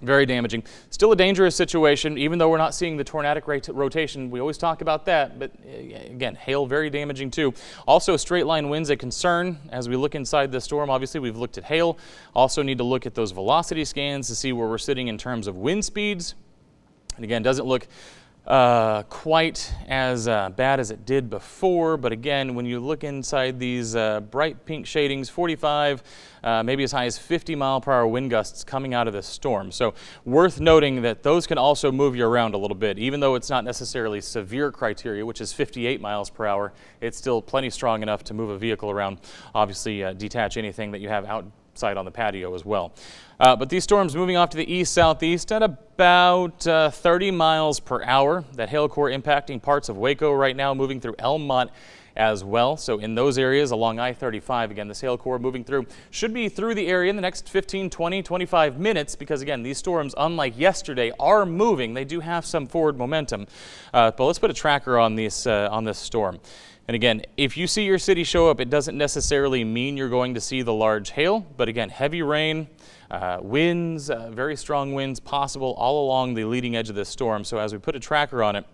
Very damaging. Still a dangerous situation, even though we're not seeing the tornadic rotation. We always talk about that, but again, hail very damaging too. Also, straight line winds a concern as we look inside the storm. Obviously, we've looked at hail. Also need to look at those velocity scans to see where we're sitting in terms of wind speeds. And again, doesn't look quite as bad as it did before, but again, when you look inside these bright pink shadings, 45, maybe as high as 50-mile-per-hour wind gusts coming out of this storm. So worth noting that those can also move you around a little bit. Even though it's not necessarily severe criteria, which is 58 miles per hour, it's still plenty strong enough to move a vehicle around. Obviously, detach anything that you have outside on the patio as well. But these storms moving off to the east-southeast at about 30 miles per hour. That hail core impacting parts of Waco right now, moving through Elmont as well. So in those areas along I-35, again, this hail core moving through should be through the area in the next 15, 20, 25 minutes, because again, these storms, unlike yesterday, are moving. They do have some forward momentum. But let's put a tracker on this storm. And again, if you see your city show up, it doesn't necessarily mean you're going to see the large hail, but again, heavy rain, winds, very strong winds possible all along the leading edge of this storm. So as we put a tracker on it,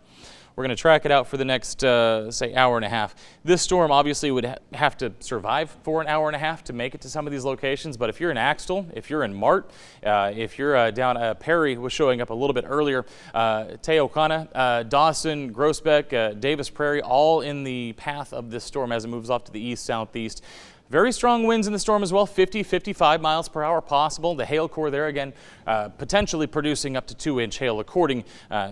we're going to track it out for the next, say, hour and a half. This storm obviously would have to survive for an hour and a half to make it to some of these locations. But if you're in Axtell, if you're in Mart, if you're down Perry was showing up a little bit earlier, Teocana, Dawson, Groesbeck, Davis Prairie, all in the path of this storm as it moves off to the east-southeast. Very strong winds in the storm as well, 50, 55 miles per hour possible. The hail core there, again, potentially producing up to 2-inch hail according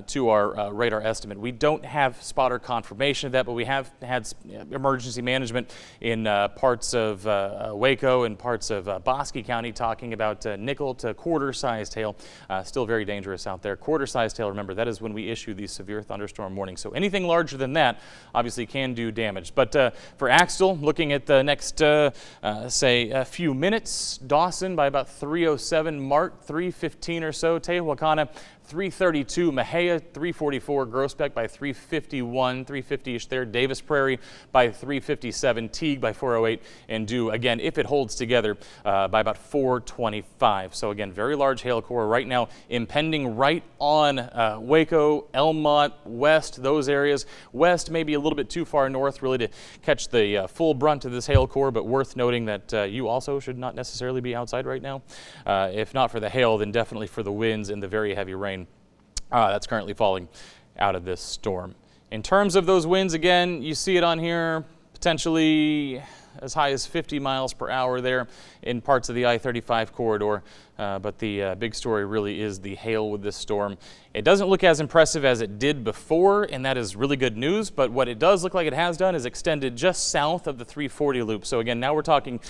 to our radar estimate. We don't have spotter confirmation of that, but we have had emergency management in parts of Waco and parts of Bosque County talking about nickel to quarter-sized hail. Still very dangerous out there. Quarter-sized hail, remember, that is when we issue these severe thunderstorm warnings. So anything larger than that obviously can do damage. But for Axtell, looking at the next say a few minutes, Dawson by about 3:07, Mart 3:15 or so, Tehuacana 3:32, Mahia 3:44, Groesbeck by 3:51, 3:50-ish there, Davis Prairie by 3:57, Teague by 4:08, and Dew, again, if it holds together, by about 4:25. So again, very large hail core right now impending right on Waco, Elmont, west, those areas. West maybe a little bit too far north really to catch the full brunt of this hail core, but worth noting that you also should not necessarily be outside right now. If not for the hail, then definitely for the winds and the very heavy rain that's currently falling out of this storm. In terms of those winds, again, you see it on here, potentially as high as 50 miles per hour there in parts of the I-35 corridor. But the big story really is the hail with this storm. It doesn't look as impressive as it did before, and that is really good news. But what it does look like it has done is extended just south of the 340 loop. So again, now we're talking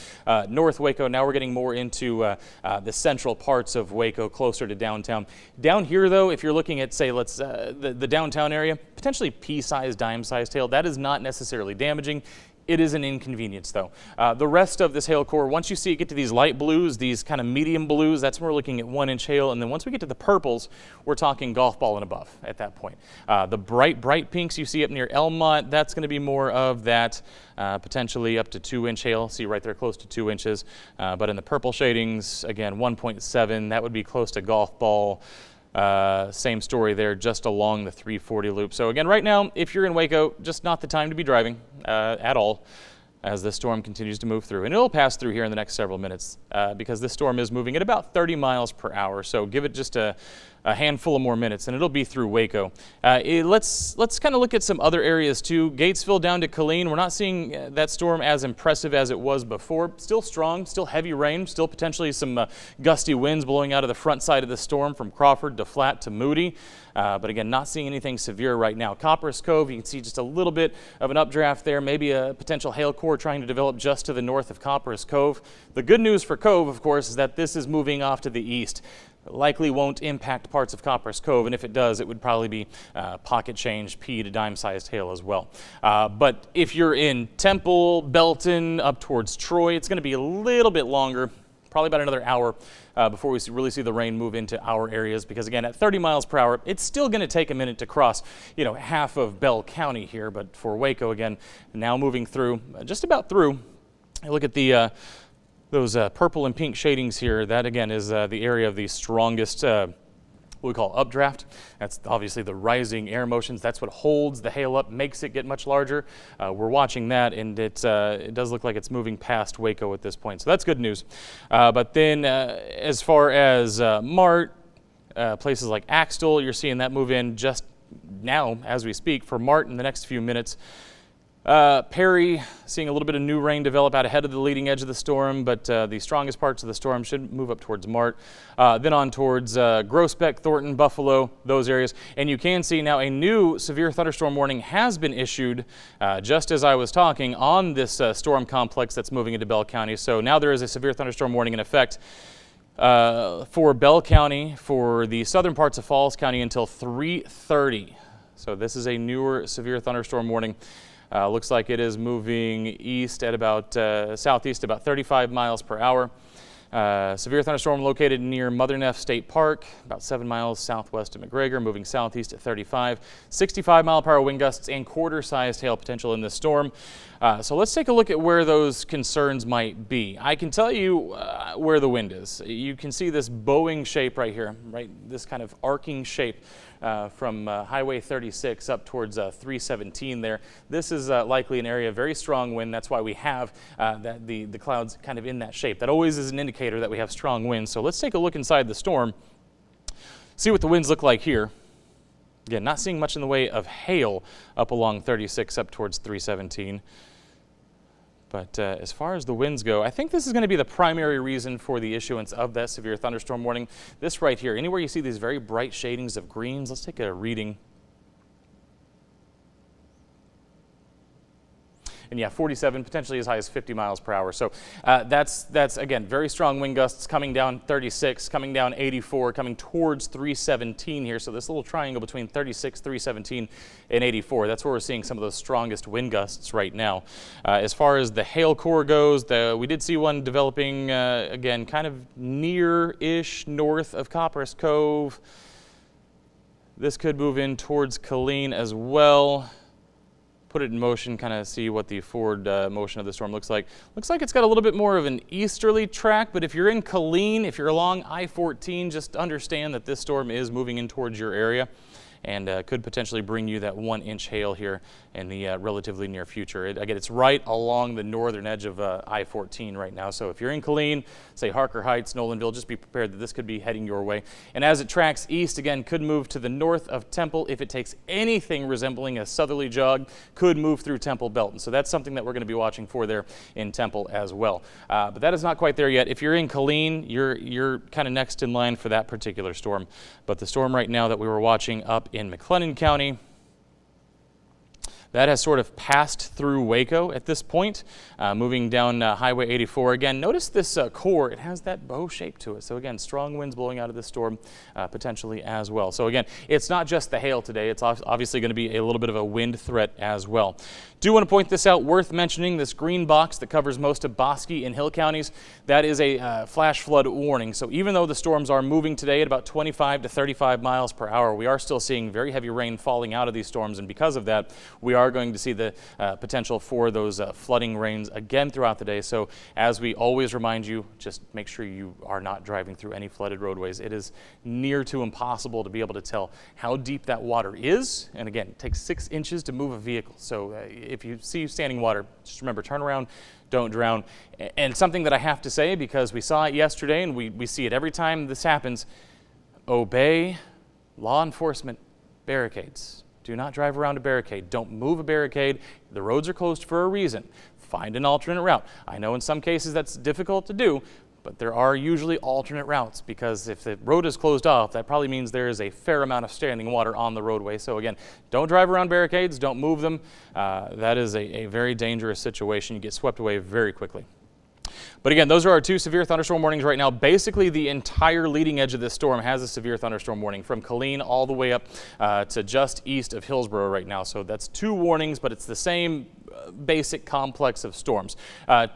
North Waco. Now we're getting more into the central parts of Waco, closer to downtown. Down here, though, if you're looking at, say, the downtown area, potentially pea-sized, dime-sized hail, that is not necessarily damaging. It is an inconvenience, though. The rest of this hail core, once you see it get to these light blues, these kind of medium blues, that's when we're looking at 1-inch hail. And then once we get to the purples, we're talking golf ball and above at that point. The bright pinks you see up near Elmont, that's going to be more of that, potentially up to 2-inch hail. See right there, close to 2 inches. But in the purple shadings, again, 1.7, that would be close to golf ball. Same story there, just along the 340 loop. So again, right now, if you're in Waco, just not the time to be driving at all as this storm continues to move through. And it'll pass through here in the next several minutes because this storm is moving at about 30 miles per hour. So give it just a a handful of more minutes, and it'll be through Waco. Let's kind of look at some other areas too. Gatesville down to Killeen. We're not seeing that storm as impressive as it was before. Still strong, still heavy rain, still potentially some gusty winds blowing out of the front side of the storm from Crawford to Flat to Moody. But again, not seeing anything severe right now. Copperas Cove, you can see just a little bit of an updraft there, maybe a potential hail core trying to develop just to the north of Copperas Cove. The good news for Cove, of course, is that this is moving off to the east. Likely won't impact parts of Copperas Cove, and if it does, it would probably be pocket change, pea to dime-sized hail as well. But if you're in Temple, Belton, up towards Troy, it's going to be a little bit longer, probably about another hour before we really see the rain move into our areas, because again, at 30 miles per hour, it's still going to take a minute to cross, half of Bell County here. But for Waco, again, now moving through, just about through. Look at the those purple and pink shadings here. That again is the area of the strongest what we call updraft. That's obviously the rising air motions. That's what holds the hail up, makes it get much larger. We're watching that, and it does look like it's moving past Waco at this point. So that's good news. But then as far as Mart, places like Axtell, you're seeing that move in just now as we speak. For Mart in the next few minutes. Perry, seeing a little bit of new rain develop out ahead of the leading edge of the storm, but the strongest parts of the storm should move up towards Mart, then on towards Groesbeck, Thornton, Buffalo, those areas. And you can see now a new severe thunderstorm warning has been issued just as I was talking on this storm complex that's moving into Bell County. So now there is a severe thunderstorm warning in effect for Bell County, for the southern parts of Falls County until 3:30. So this is a newer severe thunderstorm warning. Looks like it is moving east at about southeast about 35 miles per hour. Severe thunderstorm located near Mother Neff State Park, about 7 miles southwest of McGregor, moving southeast at 35. 65-mile-per-hour wind gusts and quarter-sized hail potential in this storm. So let's take a look at where those concerns might be. I can tell you where the wind is. You can see this bowing shape right here, right? This kind of arcing shape from Highway 36 up towards 317 there. This is likely an area of very strong wind. That's why we have the clouds kind of in that shape. That always is an indicator that we have strong winds. So let's take a look inside the storm, see what the winds look like here. Again, not seeing much in the way of hail up along 36 up towards 317. But as far as the winds go, I think this is going to be the primary reason for the issuance of that severe thunderstorm warning. This right here, anywhere you see these very bright shadings of greens, let's take a reading. And yeah, 47, potentially as high as 50 miles per hour. So that's again, very strong wind gusts coming down 36, coming down 84, coming towards 317 here. So this little triangle between 36, 317, and 84, that's where we're seeing some of those strongest wind gusts right now. As far as the hail core goes, we did see one developing, again, kind of near-ish north of Copperas Cove. This could move in towards Killeen as well. Put it in motion, kind of see what the forward motion of the storm looks like. Looks like it's got a little bit more of an easterly track, but if you're in Killeen, if you're along I-14, just understand that this storm is moving in towards your area and could potentially bring you that 1-inch hail here in the relatively near future. Again, it's right along the northern edge of I-14 right now. So if you're in Killeen, say Harker Heights, Nolanville, just be prepared that this could be heading your way. And as it tracks east, again, could move to the north of Temple. If it takes anything resembling a southerly jog, could move through Temple Belton. So that's something that we're going to be watching for there in Temple as well. But that is not quite there yet. If you're in Killeen, you're kind of next in line for that particular storm. But the storm right now that we were watching up in McLennan County, that has sort of passed through Waco at this point, moving down Highway 84. Again, notice this core, it has that bow shape to it. So again, strong winds blowing out of this storm potentially as well. So again, it's not just the hail today, it's obviously going to be a little bit of a wind threat as well. Do want to point this out, worth mentioning, this green box that covers most of Bosque and Hill counties, that is a flash flood warning. So even though the storms are moving today at about 25 to 35 miles per hour, we are still seeing very heavy rain falling out of these storms, and because of that, we are going to see the potential for those flooding rains again throughout the day. So as we always remind you, just make sure you are not driving through any flooded roadways. It is near to impossible to be able to tell how deep that water is. And again, it takes 6 inches to move a vehicle. So if you see standing water, just remember, turn around, don't drown. And something that I have to say, because we saw it yesterday and we see it every time this happens, obey law enforcement, barricades. Do not drive around a barricade. Don't move a barricade. The roads are closed for a reason. Find an alternate route. I know in some cases that's difficult to do, but there are usually alternate routes, because if the road is closed off, that probably means there is a fair amount of standing water on the roadway. So again, don't drive around barricades, don't move them. That is a very dangerous situation. You get swept away very quickly. But again, those are our 2 severe thunderstorm warnings right now. Basically, the entire leading edge of this storm has a severe thunderstorm warning from Killeen all the way up to just east of Hillsborough right now. So that's 2 warnings, but it's the same basic complex of storms.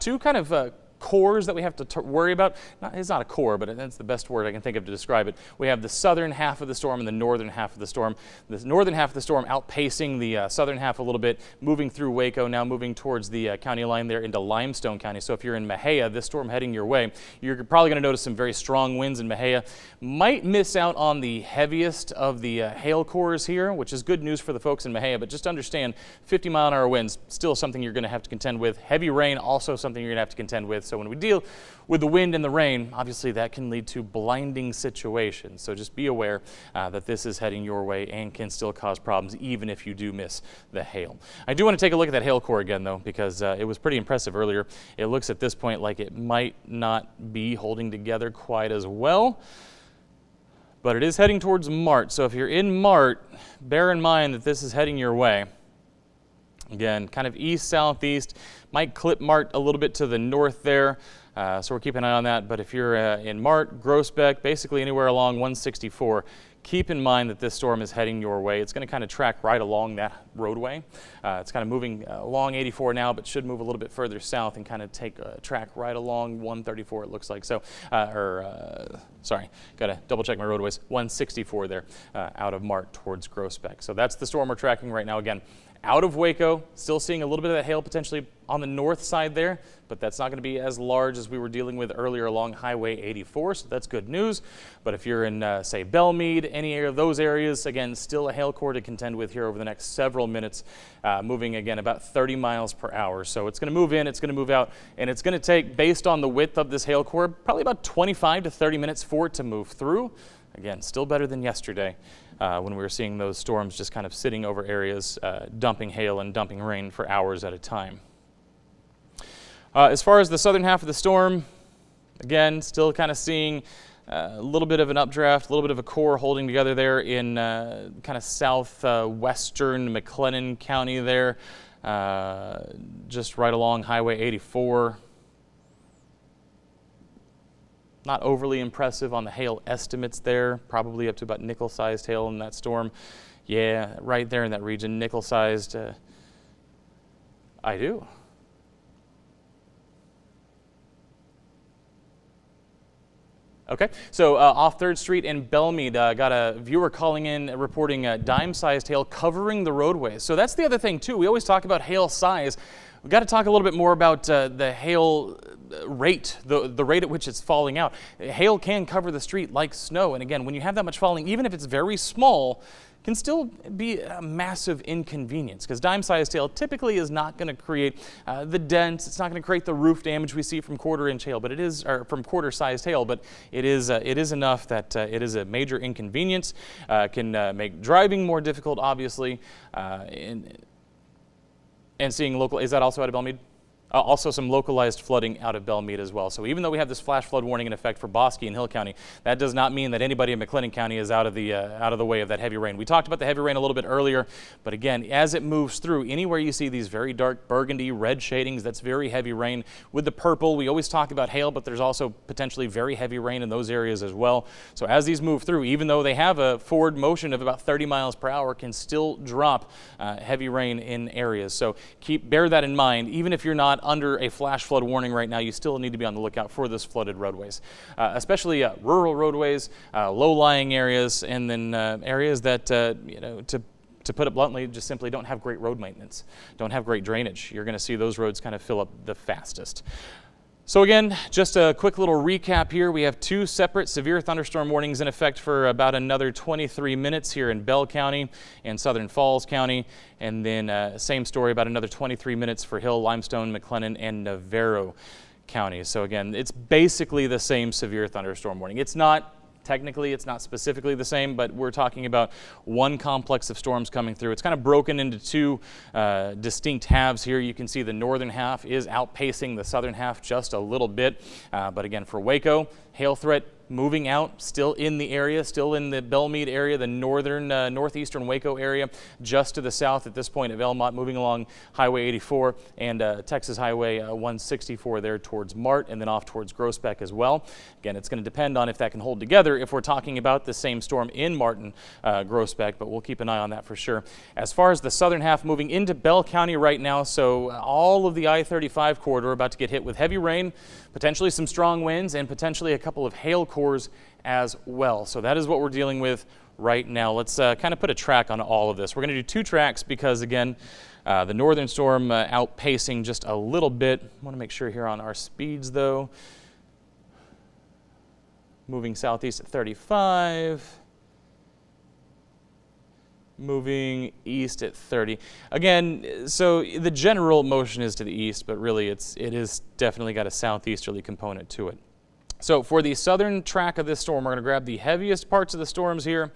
2 kind of cores that we have to worry about. It's not a core, but that's the best word I can think of to describe it. We have the southern half of the storm and the northern half of the storm. The northern half of the storm outpacing the southern half a little bit, moving through Waco, now moving towards the county line there into Limestone County. So if you're in Mexia, this storm heading your way, you're probably going to notice some very strong winds in Mexia. Might miss out on the heaviest of the hail cores here, which is good news for the folks in Mexia, but just understand 50-mile-an-hour winds, still something you're going to have to contend with. Heavy rain, also something you're going to have to contend with. So when we deal with the wind and the rain, obviously that can lead to blinding situations. So just be aware that this is heading your way and can still cause problems even if you do miss the hail. I do want to take a look at that hail core again, though, because it was pretty impressive earlier. It looks at this point like it might not be holding together quite as well, but it is heading towards Mart. So if you're in Mart, bear in mind that this is heading your way. Again, kind of east-southeast, might clip Mart a little bit to the north there, so we're keeping an eye on that. But if you're in Mart, Groesbeck, basically anywhere along 164, keep in mind that this storm is heading your way. It's going to kind of track right along that roadway. It's kind of moving along 84 now, but should move a little bit further south and kind of take a track right along 134, it looks like. So, sorry, got to double check my roadways. 164 there, out of Mart towards Groesbeck. So that's the storm we're tracking right now. Again, out of Waco, still seeing a little bit of that hail potentially on the north side there, but that's not going to be as large as we were dealing with earlier along Highway 84, so that's good news. But if you're in, say, Belmead, any of those areas, again, still a hail core to contend with here over the next several minutes, moving again about 30 miles per hour. So it's going to move in, it's going to move out, and it's going to take, based on the width of this hail core, probably about 25 to 30 minutes for it to move through. Again, still better than yesterday when we were seeing those storms just kind of sitting over areas, dumping hail and dumping rain for hours at a time. As far as the southern half of the storm, again, still kind of seeing a little bit of an updraft, a little bit of a core holding together there in kind of southwestern McLennan County there, just right along Highway 84. Not overly impressive on the hail estimates there, probably up to about nickel-sized hail in that storm. Yeah, right there in that region, nickel-sized. I do. Okay, so off 3rd Street in Belmead, got a viewer calling in reporting dime-sized hail covering the roadways. So that's the other thing, too. We always talk about hail size. We've got to talk a little bit more about the hail rate, the rate at which it's falling out. Hail can cover the street like snow, and again, when you have that much falling, even if it's very small, can still be a massive inconvenience, because dime-sized hail typically is not going to create the dents. It's not going to create the roof damage we see from quarter-inch hail, but it is, or from quarter-sized hail. But it is enough that it is a major inconvenience. Can make driving more difficult, obviously, and seeing local. Is that also out of Belmead? Also some localized flooding out of Belmead as well. So even though we have this flash flood warning in effect for Bosque and Hill County, that does not mean that anybody in McLennan County is out of the way of that heavy rain. We talked about the heavy rain a little bit earlier, but again, as it moves through, anywhere you see these very dark burgundy, red shadings, that's very heavy rain. With the purple, we always talk about hail, but there's also potentially very heavy rain in those areas as well. So as these move through, even though they have a forward motion of about 30 miles per hour, can still drop heavy rain in areas. So bear that in mind. Even if you're not under a flash flood warning right now, you still need to be on the lookout for those flooded roadways, especially rural roadways, low-lying areas, and then areas that, to put it bluntly, just simply don't have great road maintenance, don't have great drainage. You're going to see those roads kind of fill up the fastest. So again, just a quick little recap here. We have 2 separate severe thunderstorm warnings in effect for about another 23 minutes here in Bell County and Southern Falls County. And then same story, about another 23 minutes for Hill, Limestone, McLennan, and Navarro counties. So again, it's basically the same severe thunderstorm warning. It's not Technically, it's not specifically the same, but we're talking about one complex of storms coming through. It's kind of broken into two distinct halves here. You can see the northern half is outpacing the southern half just a little bit. But again, for Waco, hail threat moving out, still in the area, still in the Belmead area, the northern, northeastern Waco area, just to the south at this point of Elmont, moving along Highway 84 and Texas Highway 164 there towards Mart, and then off towards Groesbeck as well. Again, it's going to depend on if that can hold together if we're talking about the same storm in Martin, Groesbeck, but we'll keep an eye on that for sure. As far as the southern half moving into Bell County right now, so all of the I-35 corridor about to get hit with heavy rain, potentially some strong winds, and potentially a couple of hail cores as well. So that is what we're dealing with right now. Let's kind of put a track on all of this. We're going to do two tracks because, again, the northern storm outpacing just a little bit. I want to make sure here on our speeds, though. Moving southeast at 35. Moving east at 30. Again, so the general motion is to the east, but really it is definitely got a southeasterly component to it. So for the southern track of this storm, we're going to grab the heaviest parts of the storms here,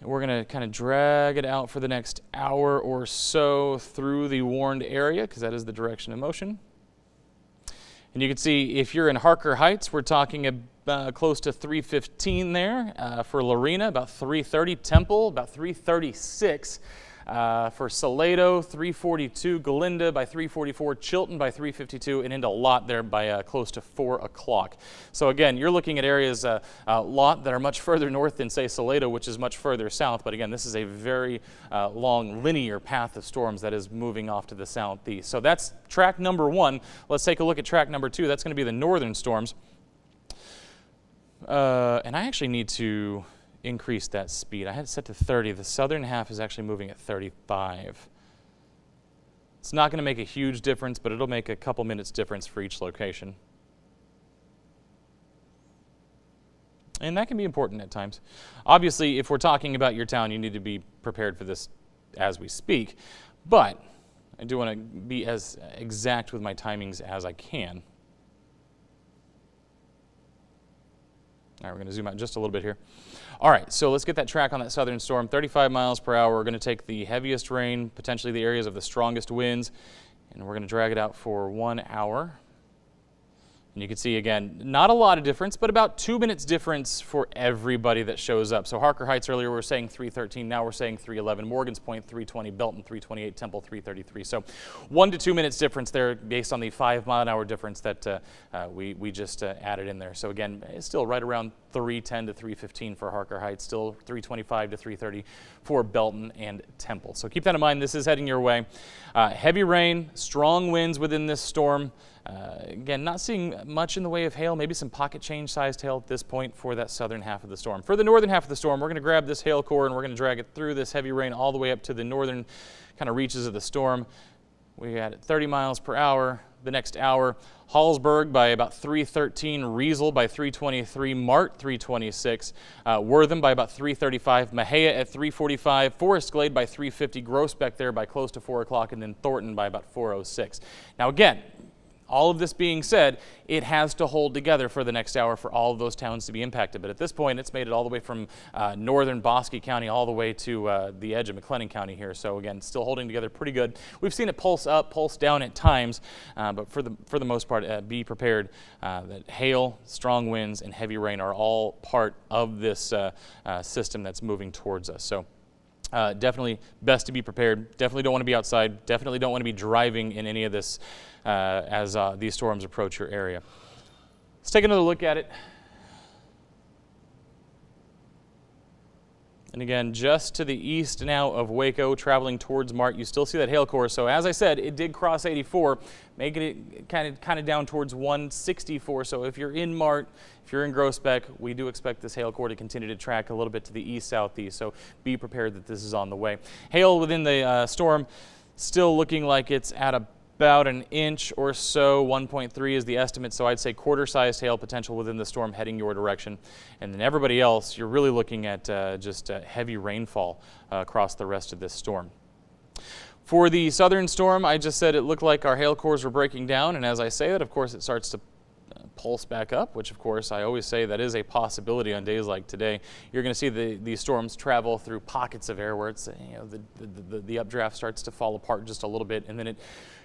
and we're going to kind of drag it out for the next hour or so through the warned area, because that is the direction of motion. And you can see if you're in Harker Heights, we're talking about close to 315 there. For Lorena, about 330. Temple, about 336. For Salado, 342. Galinda by 344. Chilton by 352. And into Lott there by close to 4 o'clock. So again, you're looking at areas, Lott, that are much further north than, say, Salado, which is much further south. But again, this is a very long linear path of storms that is moving off to the southeast. So that's track number one. Let's take a look at track number two. That's going to be the northern storms. And I actually need to increase that speed. I had it set to 30. The southern half is actually moving at 35. It's not going to make a huge difference, but it'll make a couple minutes difference for each location. And that can be important at times. Obviously, if we're talking about your town, you need to be prepared for this as we speak. But I do want to be as exact with my timings as I can. All right, we're going to zoom out just a little bit here. All right, so let's get that track on that southern storm. 35 miles per hour. We're going to take the heaviest rain, potentially the areas of the strongest winds, and we're going to drag it out for 1 hour. And you can see, again, not a lot of difference, but about 2 minutes difference for everybody that shows up. So Harker Heights earlier, we were saying 313. Now we're saying 311. Morgan's Point, 320. Belton, 328. Temple, 333. So 1 to 2 minutes difference there based on the 5 mile an hour difference that we just added in there. So again, it's still right around 310 to 315 for Harker Heights, still 325 to 330 for Belton and Temple. So keep that in mind. This is heading your way. Heavy rain, strong winds within this storm. Again, not seeing much in the way of hail, maybe some pocket change sized hail at this point for that southern half of the storm. For the northern half of the storm, we're going to grab this hail core and we're going to drag it through this heavy rain all the way up to the northern kind of reaches of the storm. We had 30 miles per hour. The next hour, Hallsburg by about 313, Riesel by 323, Mart 326, Wortham by about 335, Mahia at 345, Forest Glade by 350, Groesbeck there by close to 4 o'clock, and then Thornton by about 4:06. Now again, all of this being said, it has to hold together for the next hour for all of those towns to be impacted. But at this point, it's made it all the way from northern Bosque County all the way to the edge of McLennan County here. So again, still holding together pretty good. We've seen it pulse up, pulse down at times, but for the most part, be prepared that hail, strong winds, and heavy rain are all part of this system that's moving towards us. So definitely best to be prepared. Definitely don't want to be outside. Definitely don't want to be driving in any of this as these storms approach your area. Let's take another look at it. And again, just to the east now of Waco, traveling towards Mart, you still see that hail core. So as I said, it did cross 84, making it kind of down towards 164. So if you're in Mart, if you're in Groesbeck, we do expect this hail core to continue to track a little bit to the east-southeast. So be prepared that this is on the way. Hail within the storm still looking like it's at about an inch or so. 1.3 is the estimate, so I'd say quarter-sized hail potential within the storm heading your direction. And then everybody else, you're really looking at just heavy rainfall across the rest of this storm. For the southern storm, I just said it looked like our hail cores were breaking down, and as I say that, of course, it starts to pulse back up, which of course I always say that is a possibility on days like today. You're going to see these storms travel through pockets of air where it's, the updraft starts to fall apart just a little bit, and then it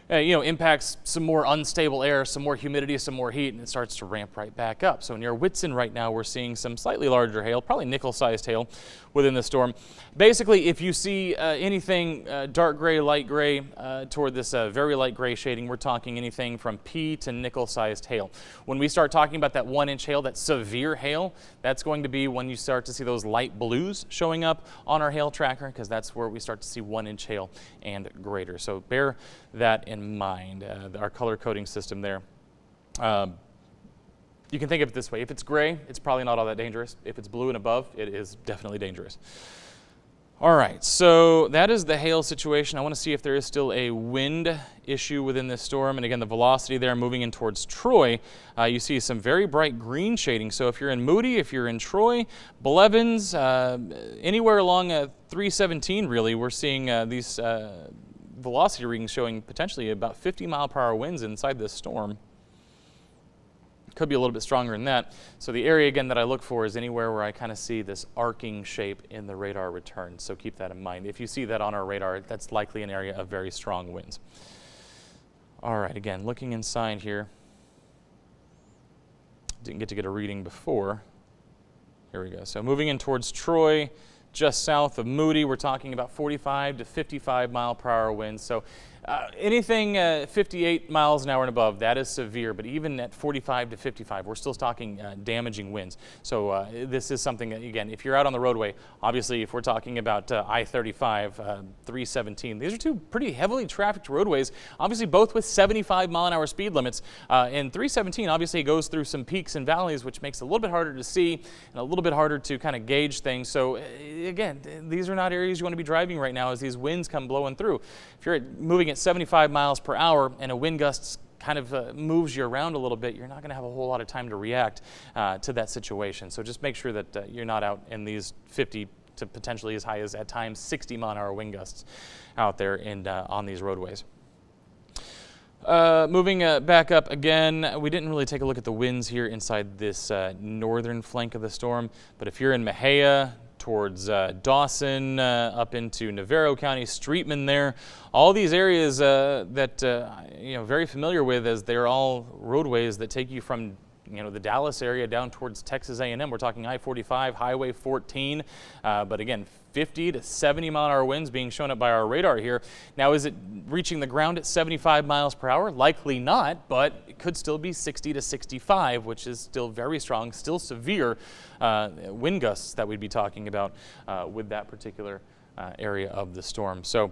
impacts some more unstable air, some more humidity, some more heat, and it starts to ramp right back up. So near Whitson right now, we're seeing some slightly larger hail, probably nickel-sized hail within the storm. Basically, if you see anything dark gray, light gray, toward this very light gray shading, we're talking anything from P to nickel-sized hail. When we start talking about that 1-inch hail, that severe hail, that's going to be when you start to see those light blues showing up on our hail tracker, because that's where we start to see 1-inch hail and greater. So bear that in mind, our color coding system there. You can think of it this way. If it's gray, it's probably not all that dangerous. If it's blue and above, it is definitely dangerous. All right, so that is the hail situation. I want to see if there is still a wind issue within this storm. And again, the velocity there moving in towards Troy, you see some very bright green shading. So if you're in Moody, if you're in Troy, Blevins, anywhere along 317 really, we're seeing these velocity readings showing potentially about 50-mile-per-hour winds inside this storm. Could be a little bit stronger than that. So the area again that I look for is anywhere where I kind of see this arcing shape in the radar return. So keep that in mind. If you see that on our radar, that's likely an area of very strong winds. All right, again, looking inside here. Didn't get to get a reading before. Here we go. So moving in towards Troy, just south of Moody, we're talking about 45 to 55 mile per hour winds. So anything 58 miles an hour and above, that is severe. But even at 45 to 55, we're still talking damaging winds. So this is something that, again, if you're out on the roadway, obviously if we're talking about I-35, 317, these are two pretty heavily trafficked roadways, obviously both with 75 mile an hour speed limits. And 317 obviously goes through some peaks and valleys, which makes it a little bit harder to see and a little bit harder to kind of gauge things. So again, these are not areas you want to be driving right now as these winds come blowing through. If you're moving at 75 miles per hour and a wind gust kind of moves you around a little bit, you're not going to have a whole lot of time to react to that situation. So just make sure that you're not out in these 50 to potentially as high as at times 60 mile an hour wind gusts out there on these roadways. Moving back up again, we didn't really take a look at the winds here inside this northern flank of the storm, but if you're in Mejia, towards Dawson, up into Navarro County, Streetman there. All these areas that very familiar with, as they're all roadways that take you from the Dallas area down towards Texas A&M. We're talking I-45, Highway 14, but again, 50 to 70 mile an hour winds being shown up by our radar here. Now, is it reaching the ground at 75 miles per hour? Likely not, but it could still be 60 to 65, which is still very strong, still severe wind gusts that we'd be talking about with that particular area of the storm. So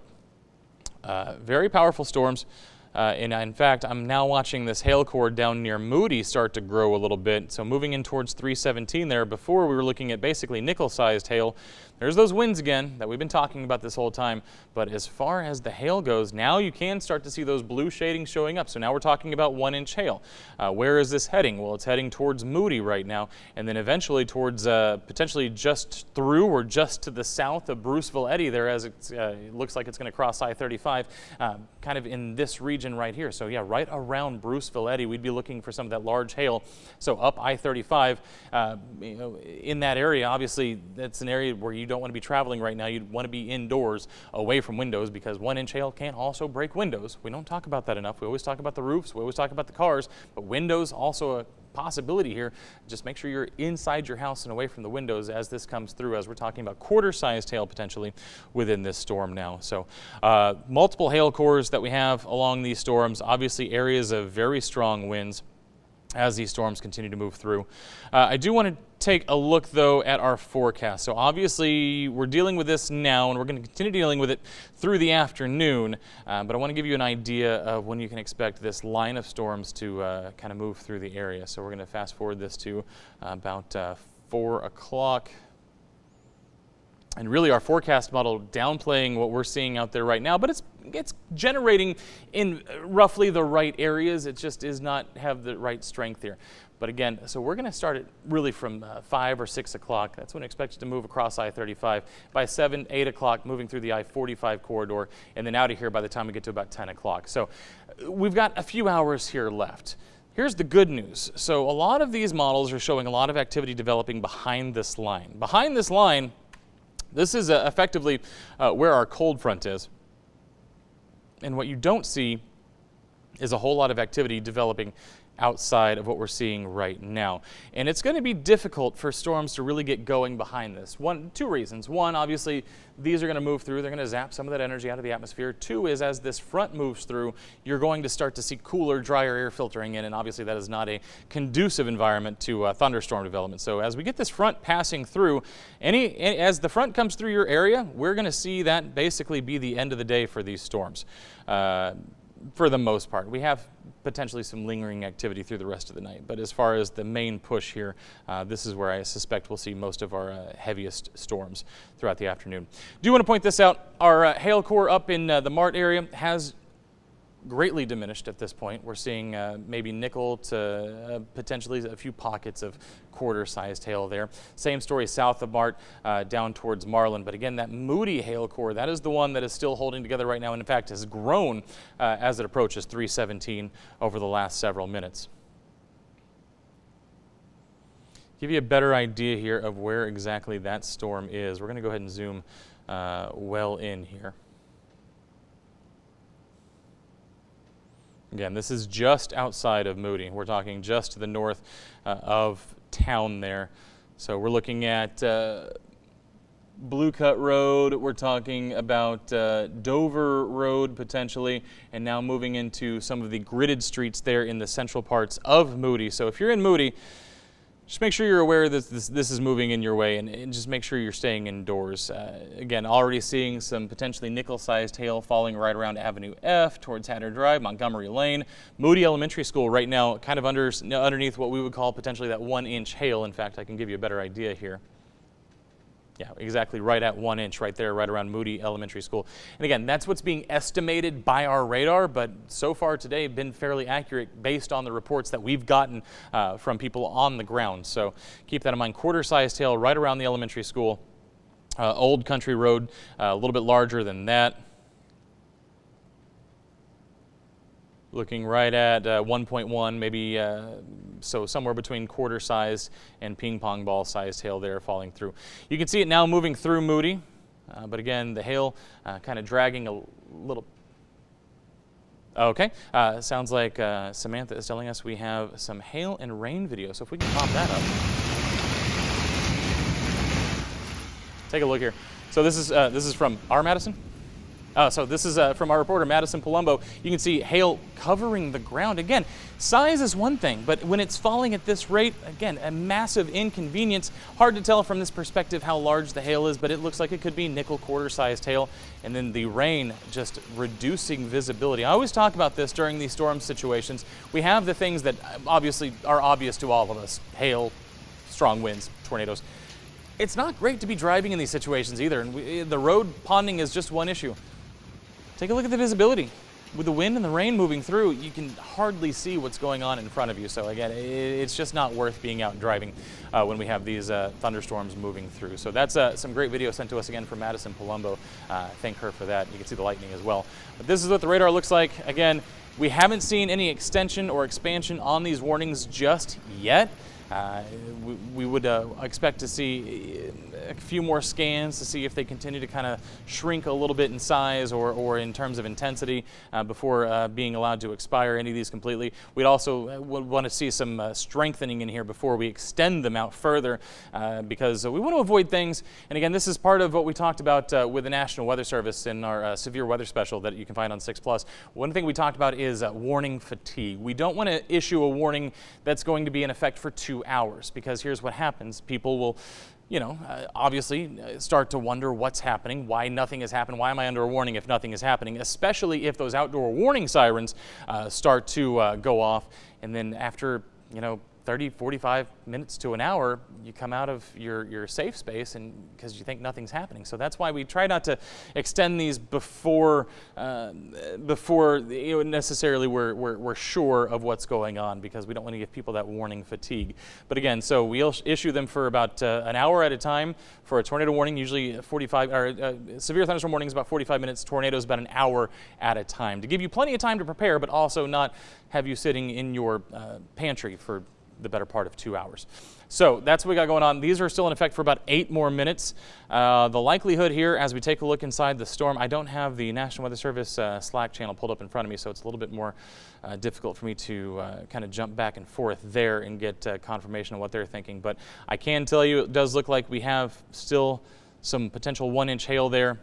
very powerful storms. And in fact, I'm now watching this hail core down near Moody start to grow a little bit. So moving in towards 317 there, before we were looking at basically nickel-sized hail. There's those winds again that we've been talking about this whole time. But as far as the hail goes, now you can start to see those blue shadings showing up. So now we're talking about 1-inch hail. Where is this heading? Well, it's heading towards Moody right now, and then eventually towards potentially just through or just to the south of Bruceville Eddy there, as it looks like it's going to cross I-35, kind of in this region right here. So yeah, right around Bruceville Eddy, we'd be looking for some of that large hail. So up I-35, in that area, obviously that's an area where you don't want to be traveling right now. You'd want to be indoors away from windows, because 1-inch hail can also break windows. We don't talk about that enough. We always talk about the roofs, we always talk about the cars, but windows also a possibility here. Just make sure you're inside your house and away from the windows as this comes through, as we're talking about quarter-sized hail potentially within this storm now. So multiple hail cores that we have along these storms, obviously areas of very strong winds as these storms continue to move through. I do want to take a look though at our forecast. So obviously we're dealing with this now, and we're going to continue dealing with it through the afternoon, but I want to give you an idea of when you can expect this line of storms to kind of move through the area. So we're going to fast forward this to about 4 o'clock. And really our forecast model downplaying what we're seeing out there right now, but it's generating in roughly the right areas. It just does not have the right strength here. But again, so we're going to start it really from 5 or 6 o'clock. That's when expected to move across I-35. By 7, 8 o'clock, moving through the I-45 corridor, and then out of here by the time we get to about 10 o'clock. So we've got a few hours here left. Here's the good news. So a lot of these models are showing a lot of activity developing behind this line. Behind this line, this is effectively where our cold front is. And what you don't see is a whole lot of activity developing outside of what we're seeing right now. And it's going to be difficult for storms to really get going behind this. Two reasons. One, obviously, these are going to move through. They're going to zap some of that energy out of the atmosphere. Two is, as this front moves through, you're going to start to see cooler, drier air filtering in, and obviously that is not a conducive environment to thunderstorm development. So as we get this front passing through, as the front comes through your area, we're going to see that basically be the end of the day for these storms. For the most part. We have potentially some lingering activity through the rest of the night, but as far as the main push here, this is where I suspect we'll see most of our heaviest storms throughout the afternoon. Do want to point this out. Our hail core up in the Mart area has greatly diminished at this point. We're seeing maybe nickel to potentially a few pockets of quarter-sized hail there. Same story south of Mart, down towards Marlin. But again, that Moody hail core, that is the one that is still holding together right now, and in fact has grown as it approaches 317 over the last several minutes. Give you a better idea here of where exactly that storm is. We're going to go ahead and zoom well in here. Again, this is just outside of Moody. We're talking just to the north of town there. So we're looking at Blue Cut Road. We're talking about Dover Road potentially, and now moving into some of the gridded streets there in the central parts of Moody. So if you're in Moody, just make sure you're aware that this is moving in your way, and just make sure you're staying indoors. Again, already seeing some potentially nickel-sized hail falling right around Avenue F towards Hatter Drive, Montgomery Lane. Moody Elementary School right now kind of underneath what we would call potentially that 1-inch hail. In fact, I can give you a better idea here. Yeah, exactly right at 1 inch right there, right around Moody Elementary School. And again, that's what's being estimated by our radar, but so far today been fairly accurate based on the reports that we've gotten from people on the ground. So keep that in mind. Quarter-sized hail right around the elementary school. Old Country Road, a little bit larger than that. Looking right at 1.1, maybe so somewhere between quarter-sized and ping-pong ball-sized hail there falling through. You can see it now moving through Moody, but again, the hail kind of dragging a little. Okay, sounds like Samantha is telling us we have some hail and rain video, so if we can pop that up. Take a look here. So this is from our Madison. So this is from our reporter, Madison Palumbo. You can see hail covering the ground. Again, size is one thing, but when it's falling at this rate, again, a massive inconvenience. Hard to tell from this perspective how large the hail is, but it looks like it could be nickel quarter-sized hail. And then the rain just reducing visibility. I always talk about this during these storm situations. We have the things that obviously are obvious to all of us. Hail, strong winds, tornadoes. It's not great to be driving in these situations either, and the road ponding is just one issue. Take a look at the visibility. With the wind and the rain moving through, you can hardly see what's going on in front of you. So again, it's just not worth being out and driving when we have these thunderstorms moving through. So that's some great video sent to us again from Madison Palumbo. Thank her for that. You can see the lightning as well. But this is what the radar looks like. Again, we haven't seen any extension or expansion on these warnings just yet. We would expect to see a few more scans to see if they continue to kind of shrink a little bit in size or in terms of intensity before being allowed to expire any of these completely. We'd also want to see some strengthening in here before we extend them out further because we want to avoid things. And again, this is part of what we talked about with the National Weather Service in our severe weather special that you can find on 6+. One thing we talked about is warning fatigue. We don't want to issue a warning that's going to be in effect for 2 hours because here's what happens. People will obviously start to wonder what's happening, why nothing has happened, why am I under a warning if nothing is happening, especially if those outdoor warning sirens start to go off. And then after, 30, 45 minutes to an hour, you come out of your safe space and because you think nothing's happening. So that's why we try not to extend these before necessarily we're sure of what's going on, because we don't want to give people that warning fatigue. But again, so we'll issue them for about an hour at a time for a tornado warning, usually 45, or severe thunderstorm warning is about 45 minutes, tornadoes about an hour at a time, to give you plenty of time to prepare, but also not have you sitting in your pantry for the better part of 2 hours. So that's what we got going on. These are still in effect for about 8 more minutes. The likelihood here, as we take a look inside the storm, I don't have the National Weather Service Slack channel pulled up in front of me, so it's a little bit more difficult for me to kind of jump back and forth there and get confirmation of what they're thinking. But I can tell you it does look like we have still some potential 1-inch hail there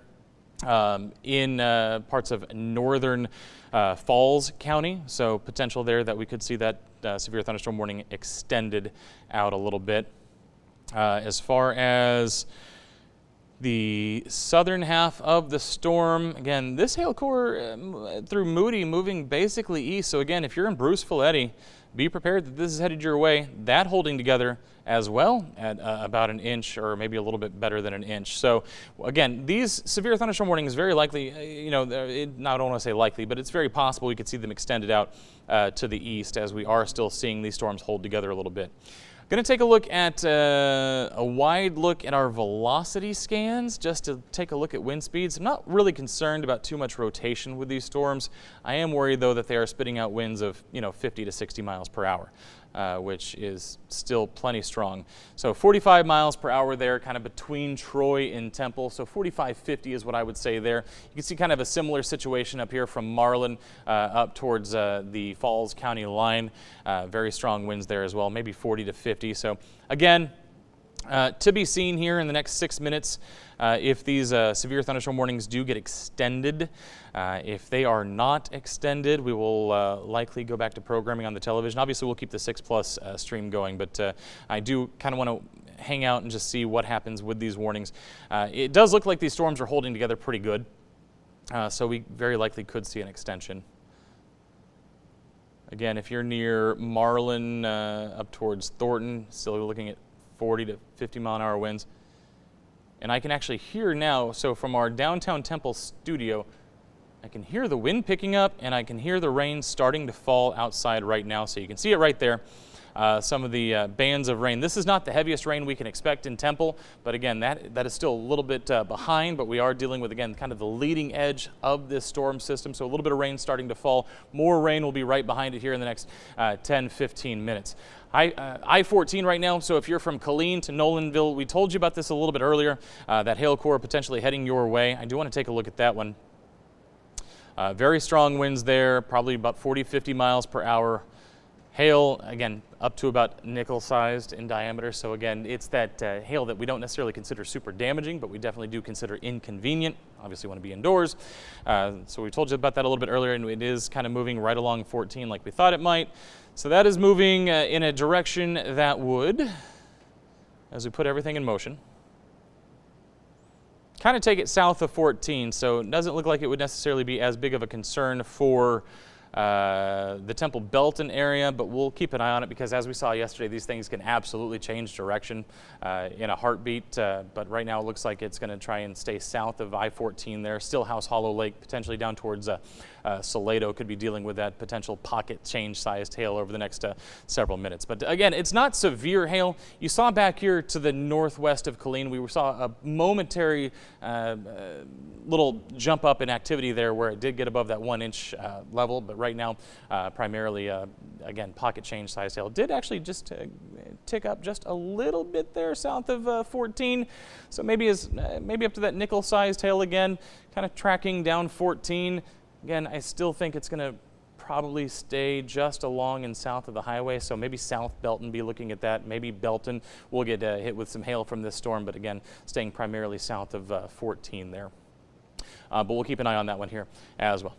in parts of northern Falls County, so potential there that we could see that severe thunderstorm warning extended out a little bit. As far as the southern half of the storm, again, this hail core through Moody moving basically east. So again, if you're in Bruce Folletti, be prepared that this is headed your way. That holding together as well at about 1 inch, or maybe a little bit better than 1 inch. So again, these severe thunderstorm warnings very likely, I don't want to say likely, but it's very possible we could see them extended out to the east, as we are still seeing these storms hold together a little bit. Going to take a look at a wide look at our velocity scans, just to take a look at wind speeds. I'm not really concerned about too much rotation with these storms. I am worried, though, that they are spitting out winds of 50 to 60 miles per hour, which is still plenty strong. So 45 miles per hour there, kind of between Troy and Temple. So 45, 50 is what I would say there. You can see kind of a similar situation up here from Marlin up towards the Falls County line. Very strong winds there as well, maybe 40 to 50. So again, to be seen here in the next 6 minutes if these severe thunderstorm warnings do get extended. If they are not extended, we will likely go back to programming on the television. Obviously, we'll keep the 6+ stream going, but I do kind of want to hang out and just see what happens with these warnings. It does look like these storms are holding together pretty good, so we very likely could see an extension. Again, if you're near Marlin up towards Thornton, still looking at 40 to 50 mile an hour winds. And I can actually hear now, so from our downtown Temple studio, I can hear the wind picking up and I can hear the rain starting to fall outside right now. So you can see it right there. Some of the bands of rain. This is not the heaviest rain we can expect in Temple, but again, that is still a little bit behind, but we are dealing with, again, kind of the leading edge of this storm system. So a little bit of rain starting to fall. More rain will be right behind it here in the next 10, 15 minutes. I-14 right now, so if you're from Killeen to Nolanville, we told you about this a little bit earlier, that hail core potentially heading your way. I do want to take a look at that one. Very strong winds there, probably about 40, 50 miles per hour. Hail, again, up to about nickel-sized in diameter. So again, it's that hail that we don't necessarily consider super damaging, but we definitely do consider inconvenient. Obviously want to be indoors. So we told you about that a little bit earlier, and it is kind of moving right along 14 like we thought it might. So that is moving in a direction that would, as we put everything in motion, kind of take it south of 14. So it doesn't look like it would necessarily be as big of a concern for the Temple Belton area, but we'll keep an eye on it, because as we saw yesterday, these things can absolutely change direction in a heartbeat. But right now it looks like it's going to try and stay south of I-14 there. Still House Hollow Lake, potentially down towards Salado, could be dealing with that potential pocket change sized hail over the next several minutes. But again, it's not severe hail. You saw back here to the northwest of Killeen, we saw a momentary little jump up in activity there where it did get above that 1-inch level, but right now primarily again, pocket change sized hail. Did actually just tick up just a little bit there south of 14, so maybe up to that nickel sized hail again, kind of tracking down 14. Again, I still think it's going to probably stay just along and south of the highway, so maybe South Belton, be looking at that. Maybe Belton will get hit with some hail from this storm, but again, staying primarily south of 14 there. But we'll keep an eye on that one here as well.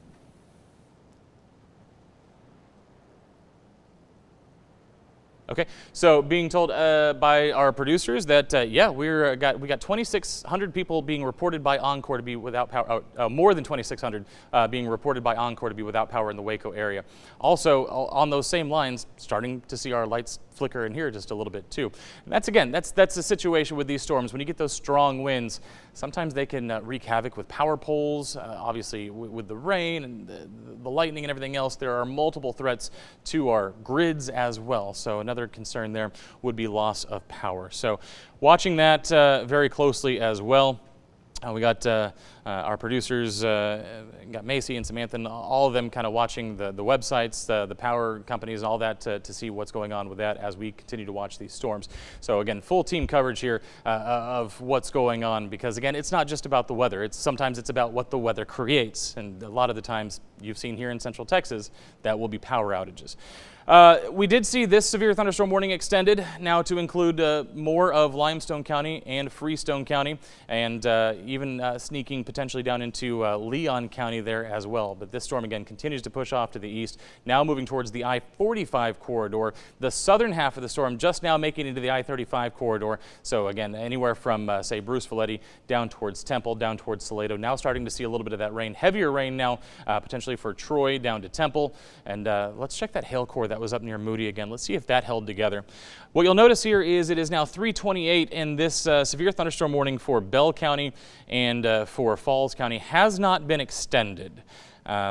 Okay, so being told by our producers that yeah, we got 2,600 people being reported by Encore to be without power. More than 2,600 being reported by Encore to be without power in the Waco area. Also, on those same lines, starting to see our lights flicker in here just a little bit too. And that's the situation with these storms. When you get those strong winds, sometimes they can wreak havoc with power poles. Obviously, with the rain and the lightning and everything else, there are multiple threats to our grids as well. So another concern there would be loss of power. So watching that very closely as well. We got our producers, got Macy and Samantha, and all of them kind of watching the websites, the power companies, and all that to see what's going on with that as we continue to watch these storms. So again, full team coverage here of what's going on, because again, it's not just about the weather. Sometimes it's about what the weather creates, and a lot of the times you've seen here in Central Texas that will be power outages. We did see this severe thunderstorm warning extended now to include more of Limestone County and Freestone County, and even sneaking potentially down into Leon County there as well. But this storm again continues to push off to the east, now moving towards the I-45 corridor. The southern half of the storm just now making it into the I-35 corridor. So again, anywhere from say Bruce Valetti down towards Temple, down towards Salado. Now starting to see a little bit of that rain, heavier rain now potentially for Troy down to Temple. And let's check that hail core that was up near Moody again. Let's see if that held together. What you'll notice here is it is now 3:28, and this severe thunderstorm warning for Bell County and for Falls County has not been extended.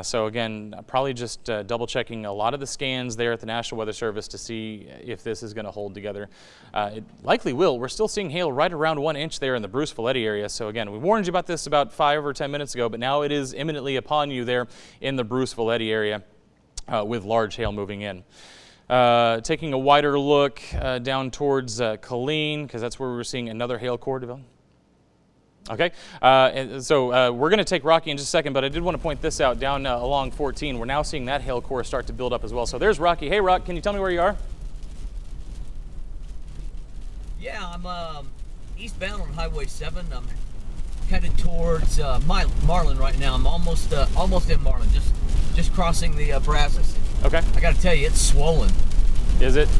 So again, probably just double checking a lot of the scans there at the National Weather Service to see if this is going to hold together. It likely will. We're still seeing hail right around 1 inch there in the Bruce Valetti area. So again, we warned you about this about 5 or 10 minutes ago, but now it is imminently upon you there in the Bruce Valetti area with large hail moving in. Taking a wider look down towards Killeen, because that's where we were seeing another hail core develop. Okay, and so we're going to take Rocky in just a second, but I did want to point this out down along 14. We're now seeing that hail core start to build up as well. So there's Rocky. Hey, Rock, can you tell me where you are? Yeah, I'm eastbound on Highway 7. I'm headed towards Marlin right now. I'm almost in Marlin, just crossing the Brazos. Okay. I got to tell you, it's swollen. Is it?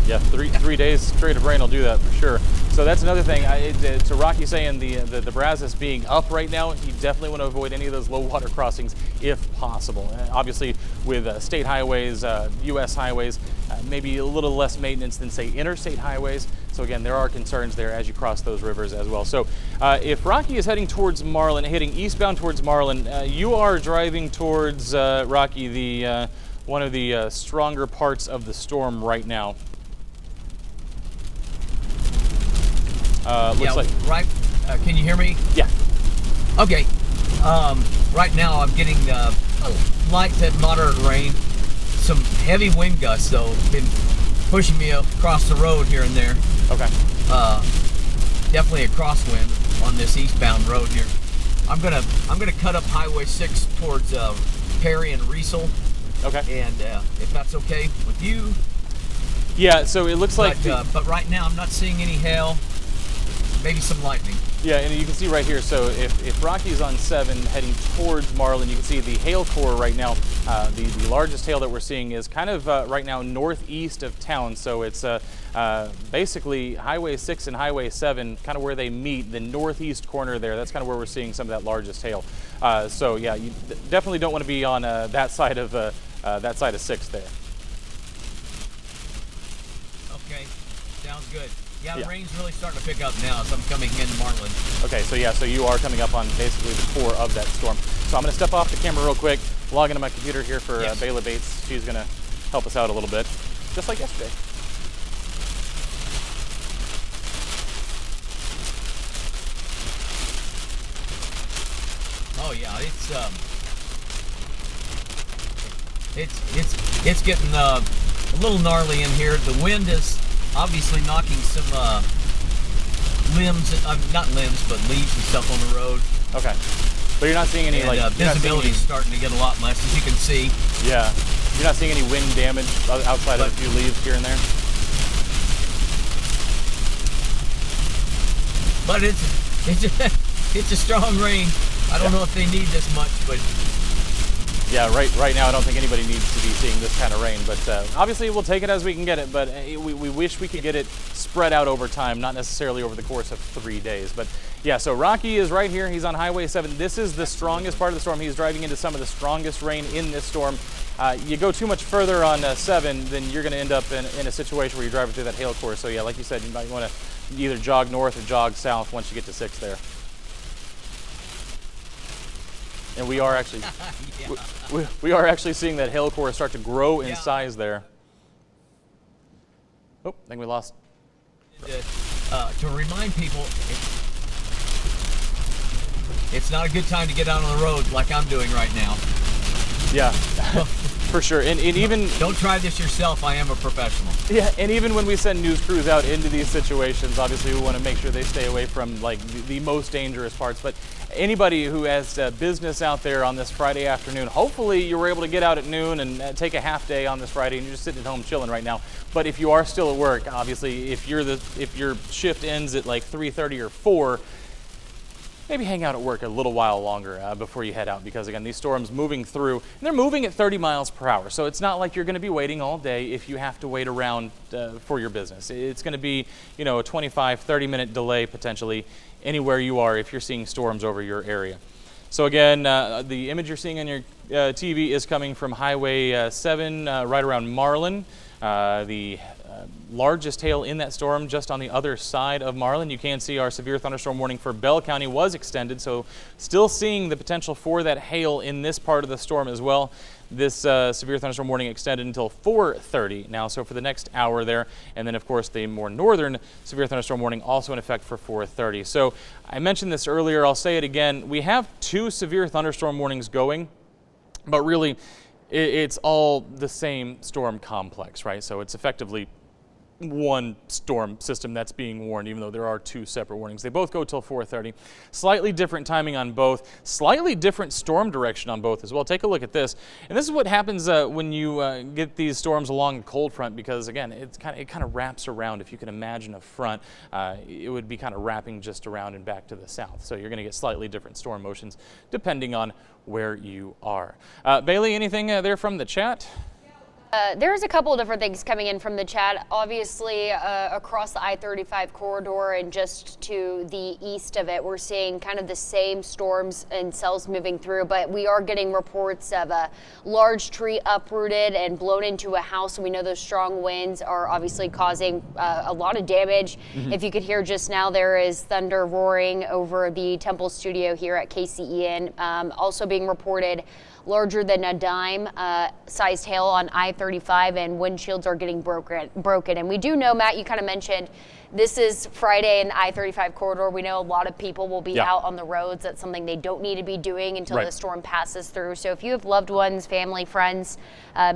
Yeah, three days straight of rain will do that for sure. So that's another thing. To Rocky saying the Brazos being up right now, you definitely want to avoid any of those low water crossings if possible. Obviously, with state highways, U.S. highways, maybe a little less maintenance than say interstate highways. So again, there are concerns there as you cross those rivers as well. So if Rocky is heading towards Marlin, heading eastbound towards Marlin, you are driving towards Rocky, the one of the stronger parts of the storm right now. Looks like right. Can you hear me? Yeah. Okay. Right now I'm getting light to moderate rain. Some heavy wind gusts though, been pushing me across the road here and there. Okay. Definitely a crosswind on this eastbound road here. I'm gonna cut up Highway 6 towards Perry and Riesel. Okay. And if that's okay with you. Yeah. So it looks like. But right now I'm not seeing any hail. Maybe some lightning. Yeah, and you can see right here, so if Rocky's on 7 heading towards Marlin, you can see the hail core right now. The largest hail that we're seeing is kind of right now northeast of town. So it's basically Highway 6 and Highway 7, kind of where they meet, the northeast corner there. That's kind of where we're seeing some of that largest hail. So yeah, you definitely don't want to be on that side of 6 there. Okay, sounds good. Yeah, the rain's really starting to pick up now as I'm coming into Marlin. Okay, so yeah, so you are coming up on basically the core of that storm. So I'm going to step off the camera real quick, log into my computer here for Bayla Bates. She's going to help us out a little bit, just like yesterday. Oh yeah, it's getting a little gnarly in here. The wind is obviously knocking some limbs, not limbs, but leaves and stuff on the road. Okay. But you're not seeing any visibility is starting to get a lot less, as you can see. Yeah. You're not seeing any wind damage outside of a few leaves here and there? But it's a strong rain. I don't know if they need this much, but yeah, right now I don't think anybody needs to be seeing this kind of rain, but obviously we'll take it as we can get it, but we wish we could get it spread out over time, not necessarily over the course of 3 days. But yeah, so Rocky is right here. He's on Highway 7. This is the strongest part of the storm. He's driving into some of the strongest rain in this storm. You go too much further on 7, then you're going to end up in a situation where you're driving through that hail course. So yeah, like you said, you might want to either jog north or jog south once you get to 6 there. And we are actually we are actually seeing that hail core start to grow in size there. Oh, I think we lost. To remind people, it's not a good time to get out on the road like I'm doing right now. Yeah, for sure. And even don't try this yourself. I am a professional. Yeah, and even when we send news crews out into these situations, obviously we want to make sure they stay away from like the most dangerous parts. But anybody who has business out there on this Friday afternoon, hopefully you were able to get out at noon and take a half day on this Friday, and you're just sitting at home chilling right now. But if you are still at work, obviously, if your shift ends at like 3:30 or 4. Maybe hang out at work a little while longer before you head out, because again, these storms moving through, and they're moving at 30 miles per hour. So it's not like you're going to be waiting all day if you have to wait around for your business. It's going to be, a 25, 30-minute delay potentially anywhere you are if you're seeing storms over your area. So again, the image you're seeing on your TV is coming from Highway 7 right around Marlin. The largest hail in that storm just on the other side of Marlin. You can see our severe thunderstorm warning for Bell County was extended, so still seeing the potential for that hail in this part of the storm as well. This severe thunderstorm warning extended until 4:30 now, so for the next hour there. And then of course the more northern severe thunderstorm warning also in effect for 4:30. So I mentioned this earlier, I'll say it again. We have 2 severe thunderstorm warnings going, but really it's all the same storm complex, right? So it's effectively one storm system that's being warned, even though there are 2 separate warnings. They both go till 4:30. Slightly different timing on both, slightly different storm direction on both as well. Take a look at this. And this is what happens when you get these storms along a cold front, because again, it kind of wraps around. If you can imagine a front, it would be kind of wrapping just around and back to the south. So you're going to get slightly different storm motions depending on where you are. Bailey, anything there from the chat? There's a couple of different things coming in from the chat. Obviously, across the I-35 corridor and just to the east of it, we're seeing kind of the same storms and cells moving through, but we are getting reports of a large tree uprooted and blown into a house. We know those strong winds are obviously causing a lot of damage. If you could hear just now, there is thunder roaring over the Temple studio here at KCEN. Also being reported larger than a dime sized hail on I-35, and windshields are getting broken. And we do know, Matt, you kind of mentioned this is Friday in the I-35 corridor. We know a lot of people will be out on the roads. That's something they don't need to be doing until the storm passes through. So if you have loved ones, family, friends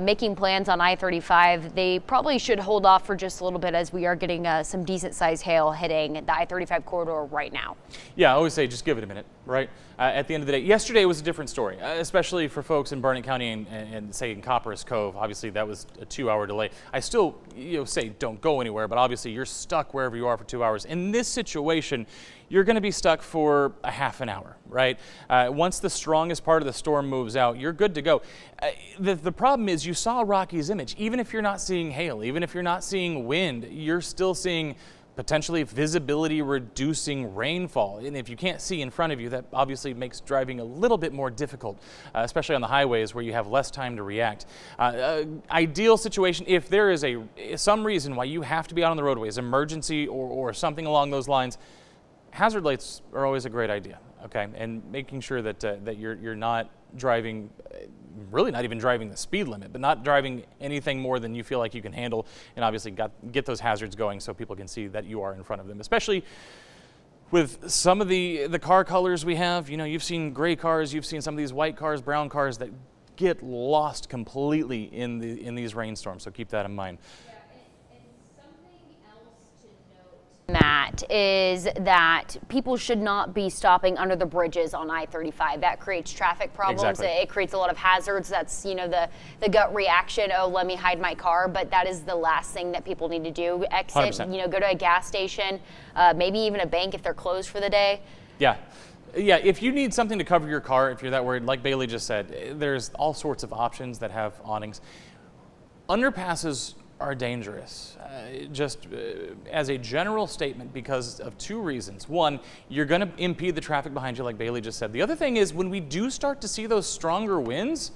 making plans on I-35, they probably should hold off for just a little bit, as we are getting some decent sized hail hitting the I-35 corridor right now. Yeah, I always say just give it a minute, right? At the end of the day, yesterday was a different story, especially for folks in Barnett County and say in Copperas Cove. Obviously, that was a 2-hour delay. I still say don't go anywhere, but obviously you're stuck wherever you are for 2 hours. In this situation, you're going to be stuck for a half an hour, right? Once the strongest part of the storm moves out, you're good to go. The problem is, you saw Rocky's image. Even if you're not seeing hail, even if you're not seeing wind, you're still seeing potentially visibility reducing rainfall. And if you can't see in front of you, that obviously makes driving a little bit more difficult, especially on the highways where you have less time to react. Ideal situation, if there is some reason why you have to be out on the roadways, emergency or something along those lines, hazard lights are always a great idea, okay? And making sure that you're not driving, really not even driving the speed limit, but not driving anything more than you feel like you can handle, and obviously get those hazards going so people can see that you are in front of them. Especially with some of the car colors we have, you've seen gray cars, you've seen some of these white cars, brown cars that get lost completely in these rainstorms, so keep that in mind. Matt, is that people should not be stopping under the bridges on I-35. That creates traffic problems. Exactly. It creates a lot of hazards. That's, the gut reaction, oh, let me hide my car. But that is the last thing that people need to do. Exit, 100%. Go to a gas station, maybe even a bank if they're closed for the day. Yeah, if you need something to cover your car, if you're that worried, like Bailey just said, there's all sorts of options that have awnings. Underpasses are dangerous, just as a general statement, because of 2 reasons. One, you're going to impede the traffic behind you, like Bailey just said. The other thing is, when we do start to see those stronger winds,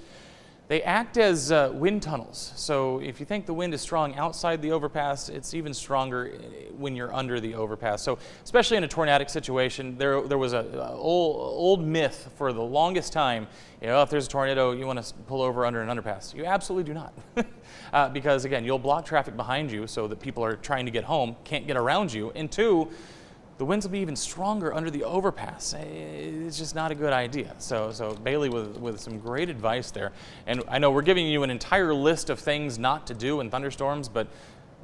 They act as wind tunnels. So if you think the wind is strong outside the overpass, it's even stronger when you're under the overpass. So especially in a tornadic situation, there was a old myth for the longest time. If there's a tornado, you want to pull over under an underpass. You absolutely do not. Because again, you'll block traffic behind you so that people are trying to get home, can't get around you. And two, the winds will be even stronger under the overpass. It's just not a good idea. So Bailey with some great advice there. And I know we're giving you an entire list of things not to do in thunderstorms, but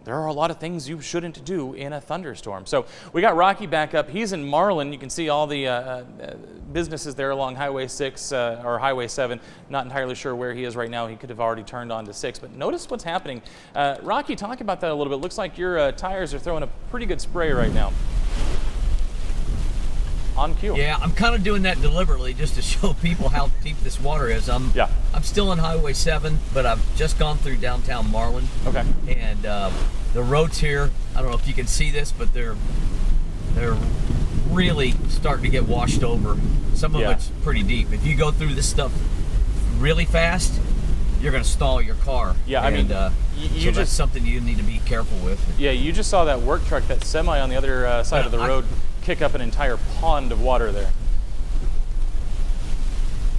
there are a lot of things you shouldn't do in a thunderstorm. So we got Rocky back up. He's in Marlin. You can see all the businesses there along Highway 6 or Highway 7. Not entirely sure where he is right now. He could have already turned on to 6, but notice what's happening. Rocky, talk about that a little bit. Looks like your tires are throwing a pretty good spray right now. On cue. Yeah, I'm kind of doing that deliberately just to show people how deep this water is. I'm still on Highway 7, but I've just gone through downtown Marlin. Okay. And the roads here, I don't know if you can see this, but they're really starting to get washed over. Some of it's pretty deep. If you go through this stuff really fast, you're going to stall your car. Yeah, and, I mean, that's something you need to be careful with. Yeah, you just saw that work truck, that semi on the other side of the road, kick up an entire pond of water there.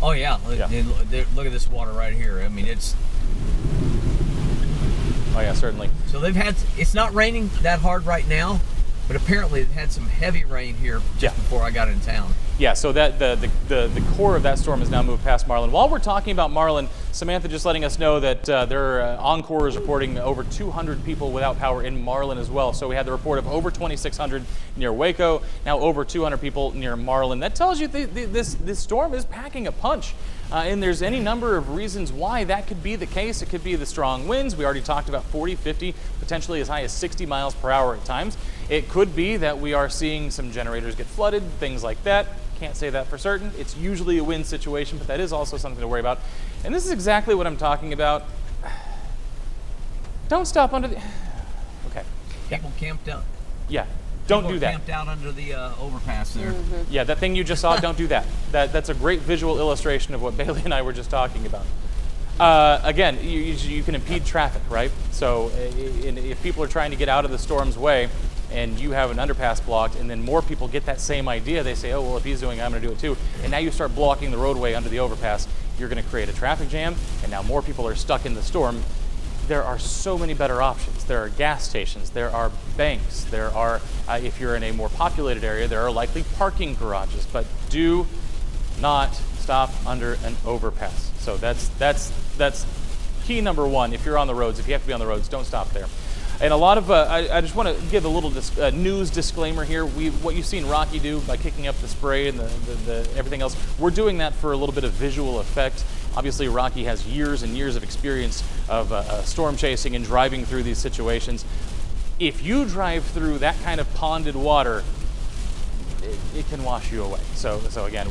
Oh yeah, look at this water right here. I mean, it's... Oh yeah, certainly. So it's not raining that hard right now, but apparently they've had some heavy rain here just before I got in town. Yeah, so that the core of that storm has now moved past Marlin. While we're talking about Marlin, Samantha just letting us know that their Encore is reporting over 200 people without power in Marlin as well. So we had the report of over 2,600 near Waco, now over 200 people near Marlin. That tells you this storm is packing a punch. And there's any number of reasons why that could be the case. It could be the strong winds. We already talked about 40, 50, potentially as high as 60 miles per hour at times. It could be that we are seeing some generators get flooded, things like that. Can't say that for certain. It's usually a wind situation, but that is also something to worry about. And this is exactly what I'm talking about. Don't stop under the... Okay. People camped out. Yeah. Don't do that. Camped out under the overpass there. Mm-hmm. Yeah, that thing you just saw, don't do that. That's a great visual illustration of what Bailey and I were just talking about. Again, you can impede traffic, right? So if people are trying to get out of the storm's way and you have an underpass blocked and then more people get that same idea, they say, oh, well, if he's doing it, I'm going to do it too. And now you start blocking the roadway under the overpass, you're going to create a traffic jam, and now more people are stuck in the storm. There are so many better options. There are gas stations, there are banks, there are, if you're in a more populated area, there are likely parking garages, but do not stop under an overpass. So that's key number one. If you're on the roads, if you have to be on the roads, don't stop there. And a lot of, I just want to give a little news disclaimer here. What you've seen Rocky do by kicking up the spray and the everything else, we're doing that for a little bit of visual effect. Obviously, Rocky has years and years of experience of storm chasing and driving through these situations. If you drive through that kind of ponded water, it can wash you away. So again,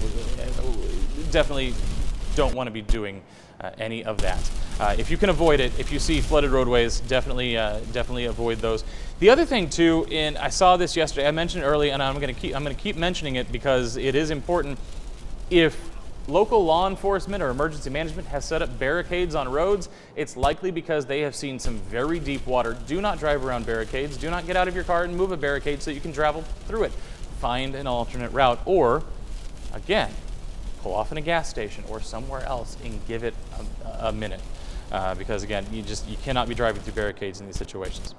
definitely don't want to be doing any of that. If you can avoid it, if you see flooded roadways, definitely avoid those. The other thing too, and I saw this yesterday, I mentioned it early, and I'm going to keep mentioning it because it is important. If local law enforcement or emergency management has set up barricades on roads, it's likely because they have seen some very deep water. Do not drive around barricades. Do not get out of your car and move a barricade so you can travel through it. Find an alternate route, or again, pull off in a gas station or somewhere else and give it a minute. Because again, you cannot be driving through barricades in these situations.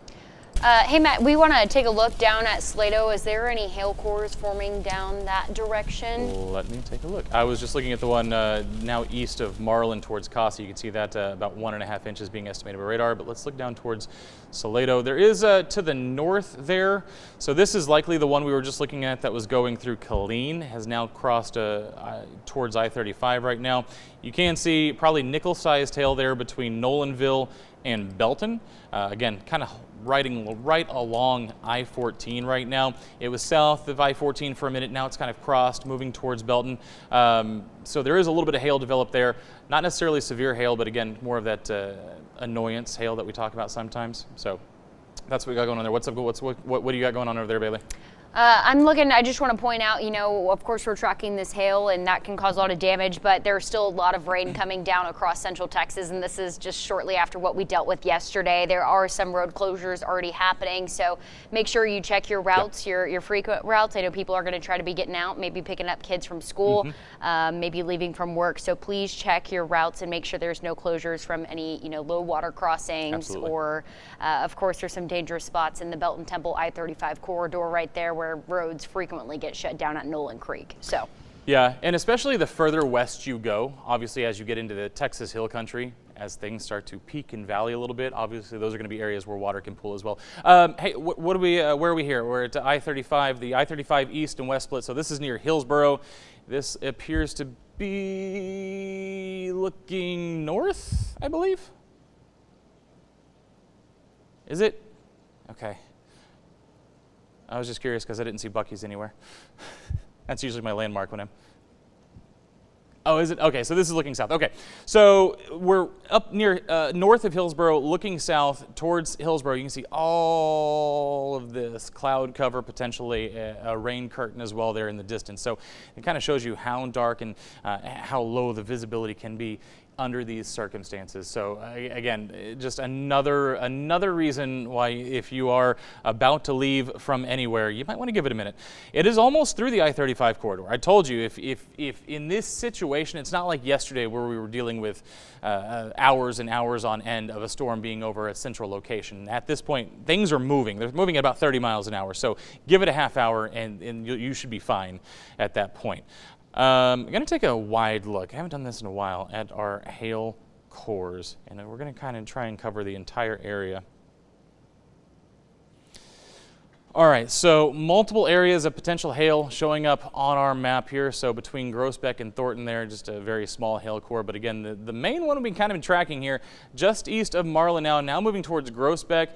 Hey Matt, we want to take a look down at Salado. Is there any hail cores forming down that direction? Let me take a look. I was just looking at the one now east of Marlin towards Casa. You can see that about 1.5 inches being estimated by radar, but let's look down towards Salado. There is to the north there. So this is likely the one we were just looking at that was going through Killeen, has now crossed towards I-35 right now. You can see probably nickel-sized hail there between Nolanville and Belton. Again, kind of riding right along I-14 right now. It was south of I-14 for a minute. Now it's kind of crossed, moving towards Belton. So there is a little bit of hail developed there. Not necessarily severe hail, but again, more of that annoyance hail that we talk about sometimes. So that's what we got going on there. What's up? What do you got going on over there, Bailey? I'm looking, I just want to point out, of course we're tracking this hail and that can cause a lot of damage, but there's still a lot of rain coming down across central Texas, and this is just shortly after what we dealt with yesterday. There are some road closures already happening, so make sure you check your routes, your frequent routes. I know people are going to try to be getting out, maybe picking up kids from school, maybe leaving from work, so please check your routes and make sure there's no closures from any, low water crossings. Absolutely. Or, of course, there's some dangerous spots in the Belton Temple I-35 corridor right there where roads frequently get shut down at Nolan Creek. So, yeah, and especially the further west you go, obviously as you get into the Texas Hill Country, as things start to peak and valley a little bit, obviously those are going to be areas where water can pool as well. Hey, what are we? Where are we here? We're at I-35, the I-35 East and West split. So this is near Hillsboro. This appears to be looking north, I believe. Is it? Okay. I was just curious because I didn't see Buc-ee's anywhere. That's usually my landmark when I'm... Oh, is it? Okay, so this is looking south. Okay, so we're up near north of Hillsboro, looking south towards Hillsboro. You can see all of this cloud cover, potentially a rain curtain as well there in the distance. So it kind of shows you how dark and how low the visibility can be under these circumstances. So again, just another reason why if you are about to leave from anywhere, you might want to give it a minute. It is almost through the I-35 corridor. I told you if in this situation, it's not like yesterday where we were dealing with hours and hours on end of a storm being over a central location. At this point, things are moving. They're moving at about 30 miles an hour. So give it a half hour and you should be fine at that point. I'm going to take a wide look. I haven't done this in a while at our hail cores, and we're going to kind of try and cover the entire area. All right, so multiple areas of potential hail showing up on our map here. So between Groesbeck and Thornton there, just a very small hail core. But again, the main one we've kind of been tracking here, just east of Marlin now moving towards Groesbeck,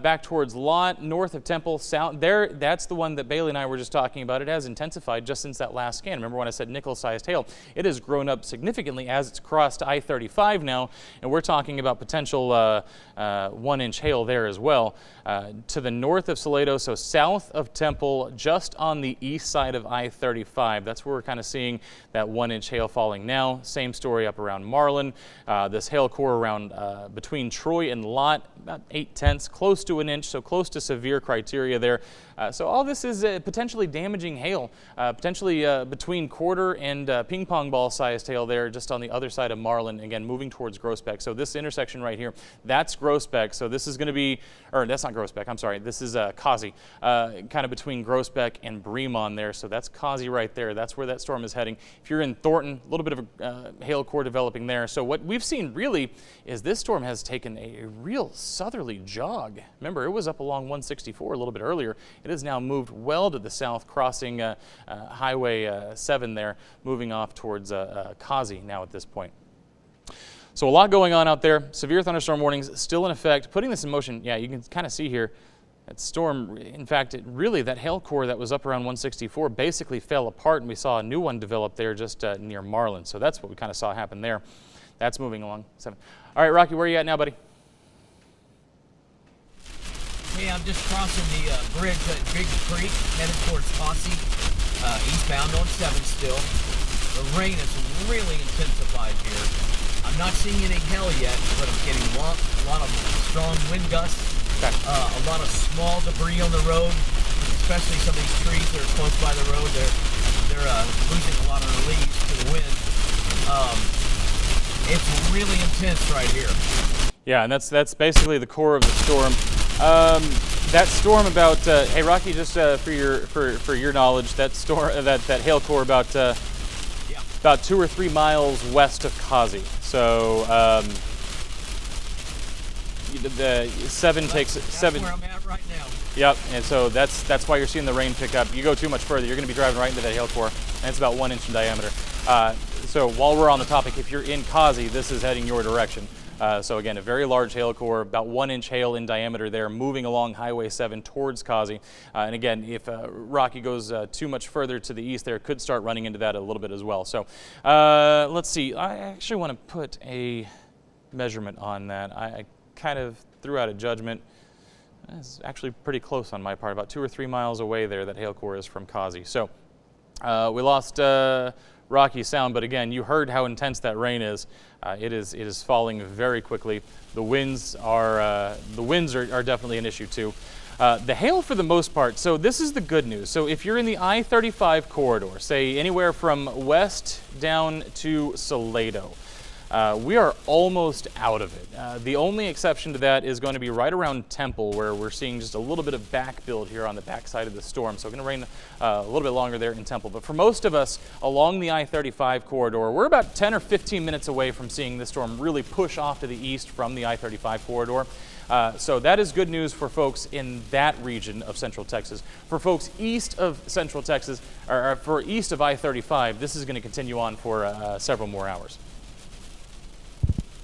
back towards Lott, north of Temple, south. There, that's the one that Bailey and I were just talking about. It has intensified just since that last scan. Remember when I said nickel-sized hail? It has grown up significantly as it's crossed I-35 now, and we're talking about potential 1-inch hail there as well. To the north of Salado, so south of Temple, just on the east side of I-35. That's where we're kind of seeing that 1-inch hail falling now. Same story up around Marlin. This hail core around between Troy and Lott, about 0.8, close to 1 inch, so close to severe criteria there. So all this is potentially damaging hail, potentially between quarter and ping pong ball sized hail there, just on the other side of Marlin, again, moving towards Groesbeck. So this intersection right here, that's Groesbeck. So this is going to be, or that's not Groesbeck, I'm sorry, this is Causey, kind of between Groesbeck and Bremond there. So that's Causey right there. That's where that storm is heading. If you're in Thornton, a little bit of a hail core developing there. So what we've seen really is this storm has taken a real southerly jog. Remember, it was up along 164 a little bit earlier. It has now moved well to the south, crossing Highway 7 there, moving off towards Causey now at this point. So a lot going on out there. Severe thunderstorm warnings still in effect. Putting this in motion, yeah, you can kind of see here that storm, in fact, that hail core that was up around 164 basically fell apart, and we saw a new one develop there just near Marlin. So that's what we kind of saw happen there. That's moving along. 7. All right, Rocky, where are you at now, buddy? Hey, I'm just crossing the bridge at Big Creek, headed towards Posse, eastbound on 7 still. The rain has really intensified here. I'm not seeing any hail yet, but I'm getting a lot of strong wind gusts, okay. A lot of small debris on the road, especially some of these trees that are close by the road. They're losing a lot of their leaves to the wind. It's really intense right here. Yeah, and that's basically the core of the storm. That storm about hey Rocky, just for your knowledge, that storm that hail core about 2 or 3 miles west of Causey. So the 7 takes 7. That's where I'm at right now. Yep, and so that's why you're seeing the rain pick up. You go too much further, you're going to be driving right into that hail core, and it's about 1 inch in diameter. So while we're on the topic, if you're in Causey, this is heading your direction. So again, a very large hail core, about 1 inch hail in diameter there, moving along Highway 7 towards Causey. And again, if Rocky goes too much further to the east there, could start running into that a little bit as well. So let's see, I actually want to put a measurement on that. I kind of threw out a judgment. It's actually pretty close on my part, about 2 or 3 miles away there, that hail core is from Kazi. So we lost Rocky Sound, but again, you heard how intense that rain is. It is falling very quickly. The winds are definitely an issue too. The hail for the most part, so this is the good news. So if you're in the I-35 corridor, say anywhere from west down to Salado, we are almost out of it. The only exception to that is going to be right around Temple, where we're seeing just a little bit of back build here on the backside of the storm. So it's going to rain a little bit longer there in Temple. But for most of us along the I-35 corridor, we're about 10 or 15 minutes away from seeing this storm really push off to the east from the I-35 corridor. So that is good news for folks in that region of Central Texas. For folks east of Central Texas, or for east of I-35, this is going to continue on for several more hours.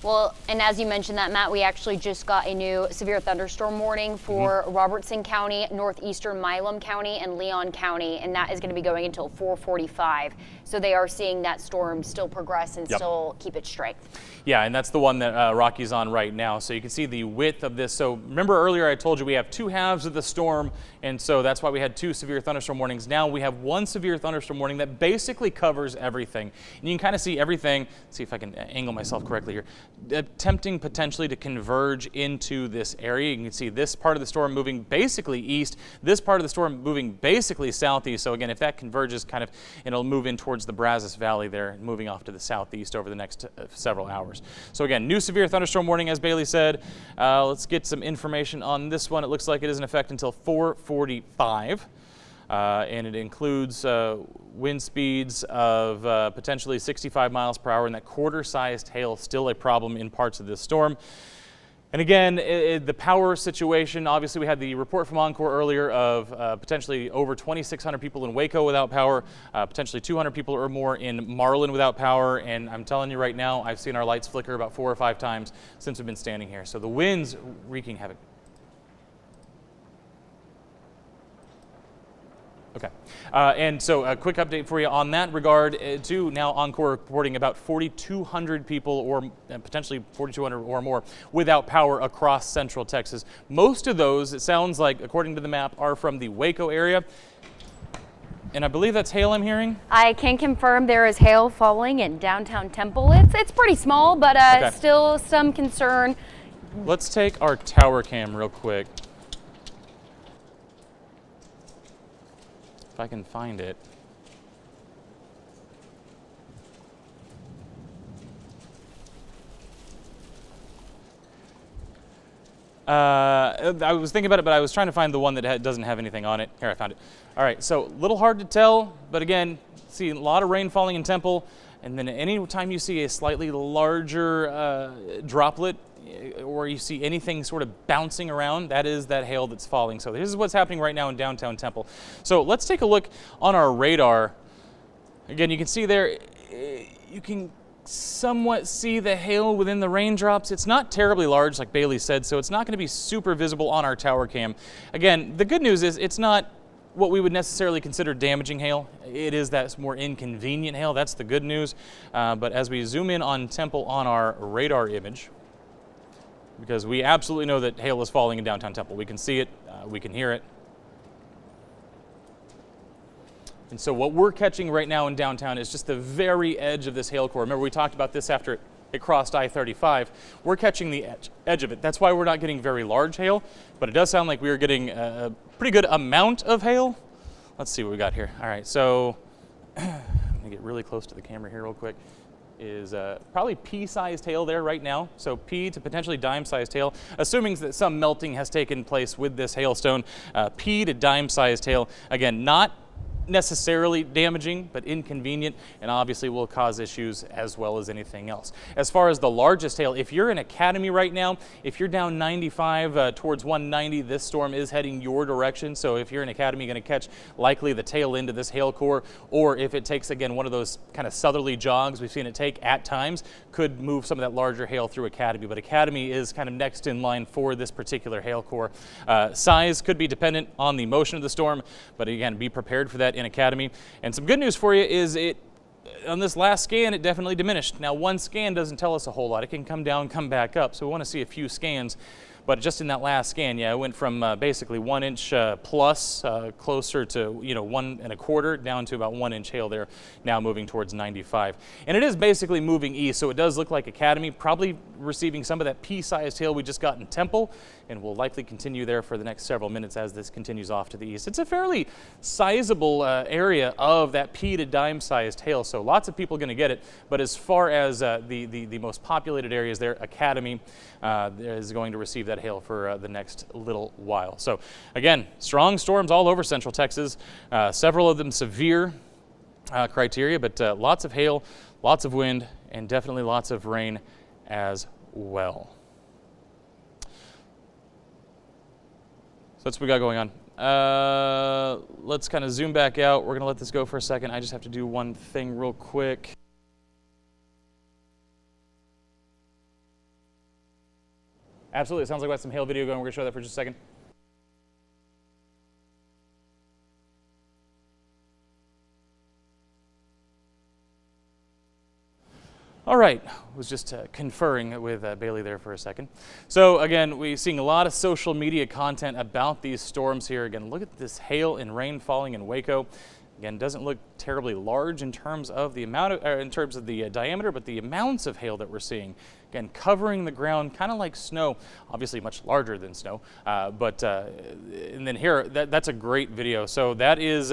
Well, and as you mentioned that, Matt, we actually just got a new severe thunderstorm warning for Robertson County, northeastern Milam County, and Leon County, and that is going to be going until 4:45. So they are seeing that storm still progress and still keep its strength. Yeah, and that's the one that Rocky's on right now. So you can see the width of this. So remember earlier I told you we have 2 halves of the storm, and so that's why we had 2 severe thunderstorm warnings. Now we have 1 severe thunderstorm warning that basically covers everything. And you can kind of see everything. Let's see if I can angle myself correctly here. Attempting potentially to converge into this area. You can see this part of the storm moving basically east, this part of the storm moving basically southeast. So again, if that converges, kind of, it'll move in towards the Brazos Valley there, moving off to the southeast over the next several hours. So again, new severe thunderstorm warning, as Bailey said. Let's get some information on this one. It looks like it is in effect until 4:45. And it includes wind speeds of potentially 65 miles per hour, and that quarter-sized hail still a problem in parts of this storm. And again, the power situation, obviously we had the report from Encore earlier of potentially over 2,600 people in Waco without power, potentially 200 people or more in Marlin without power, and I'm telling you right now, I've seen our lights flicker about 4 or 5 times since we've been standing here. So the wind's wreaking havoc. Okay, and so a quick update for you on that regard too. Now Encore reporting about 4,200 people or potentially 4,200 or more without power across Central Texas. Most of those, it sounds like, according to the map, are from the Waco area. And I believe that's hail I'm hearing? I can confirm there is hail falling in downtown Temple. It's pretty small, but still some concern. Let's take our tower cam real quick. If I can find it. I was thinking about it, but I was trying to find the one that doesn't have anything on it. Here, I found it. All right, so a little hard to tell, but again, see a lot of rain falling in Temple, and then any time you see a slightly larger droplet, or you see anything sort of bouncing around, that is that hail that's falling. So this is what's happening right now in downtown Temple. So let's take a look on our radar. Again, you can see there, you can somewhat see the hail within the raindrops. It's not terribly large, like Bailey said, so it's not going to be super visible on our tower cam. Again, the good news is it's not what we would necessarily consider damaging hail. It is that more inconvenient hail. That's the good news. But as we zoom in on Temple on our radar image, because we absolutely know that hail is falling in downtown Temple. We can see it, we can hear it. And so what we're catching right now in downtown is just the very edge of this hail core. Remember, we talked about this after it crossed I-35. We're catching the edge of it. That's why we're not getting very large hail, but it does sound like we are getting a pretty good amount of hail. Let's see what we got here. All right, so I'm gonna get really close to the camera here real quick. Is probably pea-sized hail there right now. So pea to potentially dime-sized hail, assuming that some melting has taken place with this hailstone. Pea to dime-sized hail. Again, not necessarily damaging, but inconvenient, and obviously will cause issues as well as anything else. As far as the largest hail, if you're in Academy right now, if you're down 95 towards 190, this storm is heading your direction. So if you're in Academy, you're going to catch likely the tail end of this hail core, or if it takes, again, one of those kind of southerly jogs we've seen it take at times, could move some of that larger hail through Academy. But Academy is kind of next in line for this particular hail core. Size could be dependent on the motion of the storm, but again, be prepared for that in Academy. And some good news for you is on this last scan, it definitely diminished. Now, one scan doesn't tell us a whole lot. It can come down, come back up, so we want to see a few scans. But just in that last scan, yeah, it went from basically 1 inch plus, closer to 1 1/4, down to about 1 inch hail there, now moving towards 95. And it is basically moving east, so it does look like Academy probably receiving some of that pea-sized hail we just got in Temple, and will likely continue there for the next several minutes as this continues off to the east. It's a fairly sizable area of that pea to dime-sized hail, so lots of people going to get it. But as far as the most populated areas there, Academy is going to receive that hail for the next little while. So again, strong storms all over central Texas, several of them severe criteria, but lots of hail, lots of wind, and definitely lots of rain as well. So that's what we got going on. Let's kind of zoom back out. We're going to let this go for a second. I just have to do one thing real quick. Absolutely. It sounds like we have some hail video going. We're going to show that for just a second. All right, was just conferring with Bailey there for a second. So again, we're seeing a lot of social media content about these storms here. Again, look at this hail and rain falling in Waco. Again, doesn't look terribly large in terms of the amount of, in terms of the diameter, but the amounts of hail that we're seeing, again, covering the ground, kind of like snow, obviously much larger than snow. And then here, that's a great video. So that is,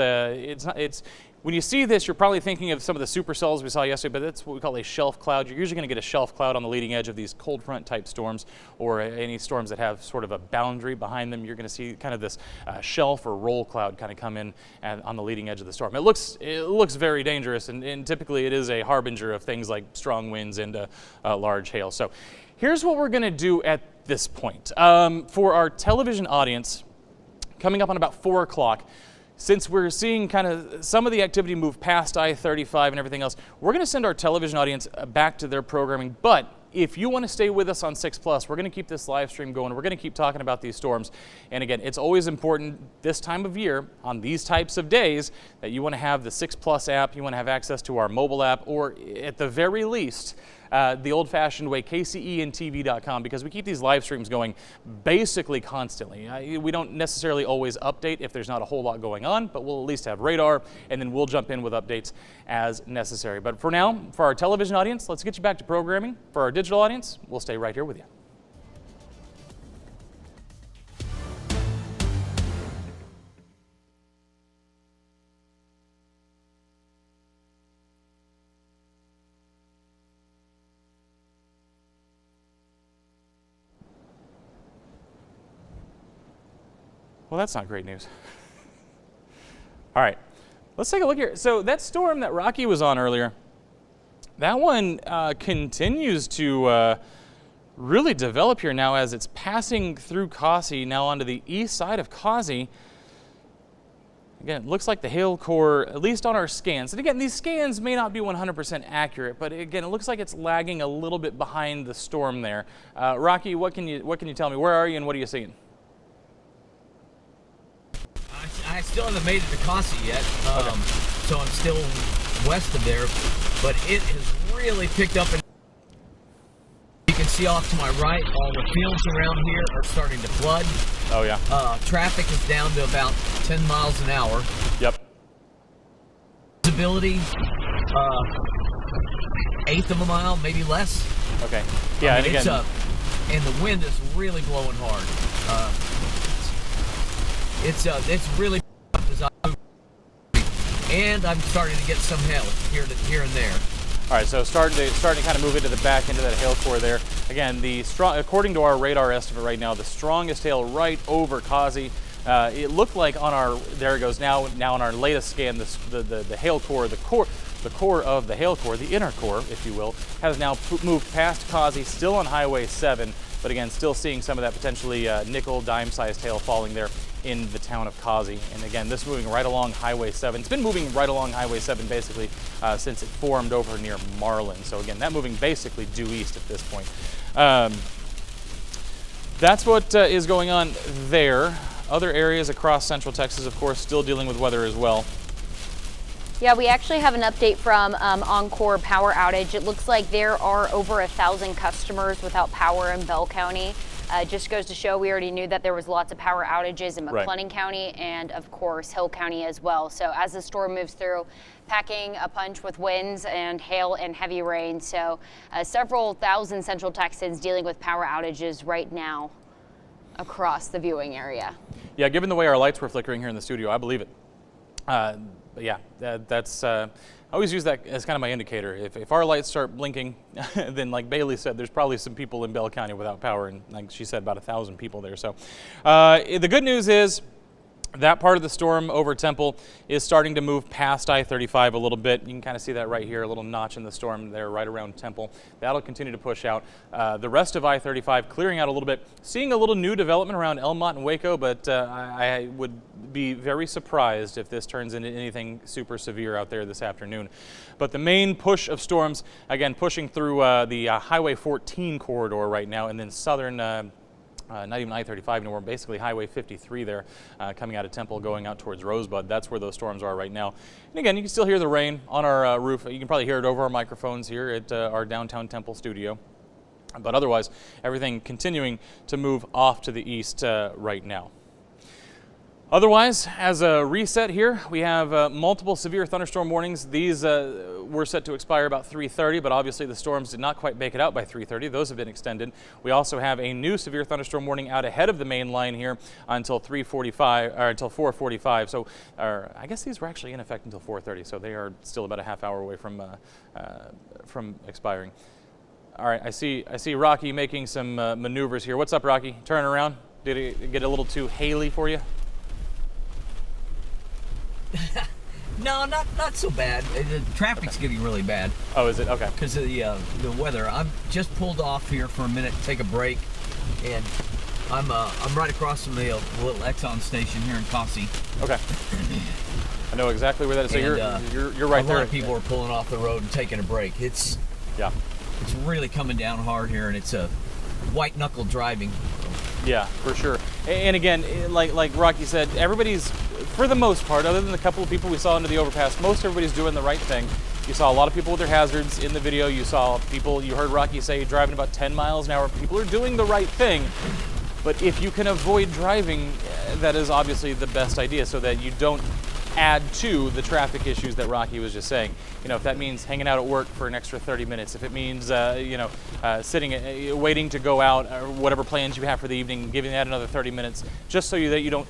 when you see this, you're probably thinking of some of the supercells we saw yesterday, but that's what we call a shelf cloud. You're usually going to get a shelf cloud on the leading edge of these cold front type storms, or any storms that have sort of a boundary behind them. You're going to see kind of this shelf or roll cloud kind of come in on the leading edge of the storm. It looks very dangerous, and typically it is a harbinger of things like strong winds and large hail. So here's what we're going to do at this point. For our television audience, coming up on about 4 o'clock, since we're seeing kind of some of the activity move past I-35 and everything else, we're going to send our television audience back to their programming. But if you want to stay with us on 6 Plus, we're going to keep this live stream going. We're going to keep talking about these storms. And again, it's always important this time of year on these types of days that you want to have the 6 Plus app, you want to have access to our mobile app, or at the very least, the old-fashioned way, kcentv.com, because we keep these live streams going basically constantly. We don't necessarily always update if there's not a whole lot going on, but we'll at least have radar, and then we'll jump in with updates as necessary. But for now, for our television audience, let's get you back to programming. For our digital audience, we'll stay right here with you. Well, that's not great news. All right, let's take a look here. So that storm that Rocky was on earlier, that one continues to really develop here now as it's passing through Caussey, now onto the east side of Caussey. Again, it looks like the hail core, at least on our scans, and again, these scans may not be 100% accurate, but again, it looks like it's lagging a little bit behind the storm there. Rocky, what can you tell me? Where are you and what are you seeing? I still haven't made it to Caussey yet, so I'm still west of there, but it has really picked up. You can see off to my right, all the fields around here are starting to flood. Oh yeah. Traffic is down to about 10 miles an hour. Yep. Visibility, eighth of a mile, maybe less. Okay. Yeah, and again, and the wind is really blowing hard. It's really up as I move, and I'm starting to get some hail here and there. All right, so starting to kind of move into the back end of that hail core there. Again, according to our radar estimate right now, the strongest hail right over Caussey. It looked like on our, there it goes now on our latest scan, the hail core, the core of the hail core, the inner core, if you will, has now moved past Caussey, still on Highway 7, but again, still seeing some of that potentially nickel dime-sized hail falling there in the town of Caussey. And again, this moving right along Highway 7. It's been moving right along Highway 7 basically since it formed over near Marlin. So again, that moving basically due east at this point. That's what is going on there. Other areas across central Texas, of course, still dealing with weather as well. Yeah, we actually have an update from Encore power outage. It looks like there are over 1,000 customers without power in Bell County. Just goes to show we already knew that there was lots of power outages in Right. McLennan County and, of course, Hill County as well. So as the storm moves through, packing a punch with winds and hail and heavy rain. So several thousand Central Texans dealing with power outages right now across the viewing area. Yeah, given the way our lights were flickering here in the studio, I believe it. But yeah, that's I always use that as kind of my indicator. If our lights start blinking, then like Bailey said, there's probably some people in Bell County without power, and like she said, about 1,000 people there. So the good news is that part of the storm over Temple is starting to move past I-35 a little bit. You can kind of see that right here, a little notch in the storm there right around Temple. That'll continue to push out. The rest of I-35 clearing out a little bit. Seeing a little new development around Elmont and Waco, but I would be very surprised if this turns into anything super severe out there this afternoon. But the main push of storms, again, pushing through the Highway 14 corridor right now, and then southern not even I-35 anymore, basically Highway 53 there, coming out of Temple, going out towards Rosebud. That's where those storms are right now. And again, you can still hear the rain on our roof. You can probably hear it over our microphones here at our downtown Temple studio. But otherwise, everything continuing to move off to the east right now. Otherwise, as a reset here, we have multiple severe thunderstorm warnings. These were set to expire about 3:30, but obviously the storms did not quite make it out by 3:30. Those have been extended. We also have a new severe thunderstorm warning out ahead of the main line here until 3:45 or until 4:45. So I guess these were actually in effect until 4:30, so they are still about a half hour away from expiring. All right, I see Rocky making some maneuvers here. What's up, Rocky? Turn around. Did it get a little too haily for you? No, not so bad. The traffic's getting really bad Oh, is it? Okay. because of the weather. I'm just pulled off here for a minute to take a break, and I'm right across from the little Exxon station here in Cossie. Okay. I know exactly where that is. So And, you're right a there. lot of people are pulling off the road and taking a break. It's really coming down hard here, and it's a white knuckle driving. Yeah, for sure. And again, like Rocky said, everybody's, for the most part, other than the couple of people we saw under the overpass, most everybody's doing the right thing. You saw a lot of people with their hazards in the video. You saw people, you heard Rocky say, driving about 10 miles an hour. People are doing the right thing. But if you can avoid driving, that is obviously the best idea, so that you don't add to the traffic issues that Rocky was just saying. You know, if that means hanging out at work for an extra 30 minutes, if it means, sitting, waiting to go out, or whatever plans you have for the evening, giving that another 30 minutes, just so that you don't,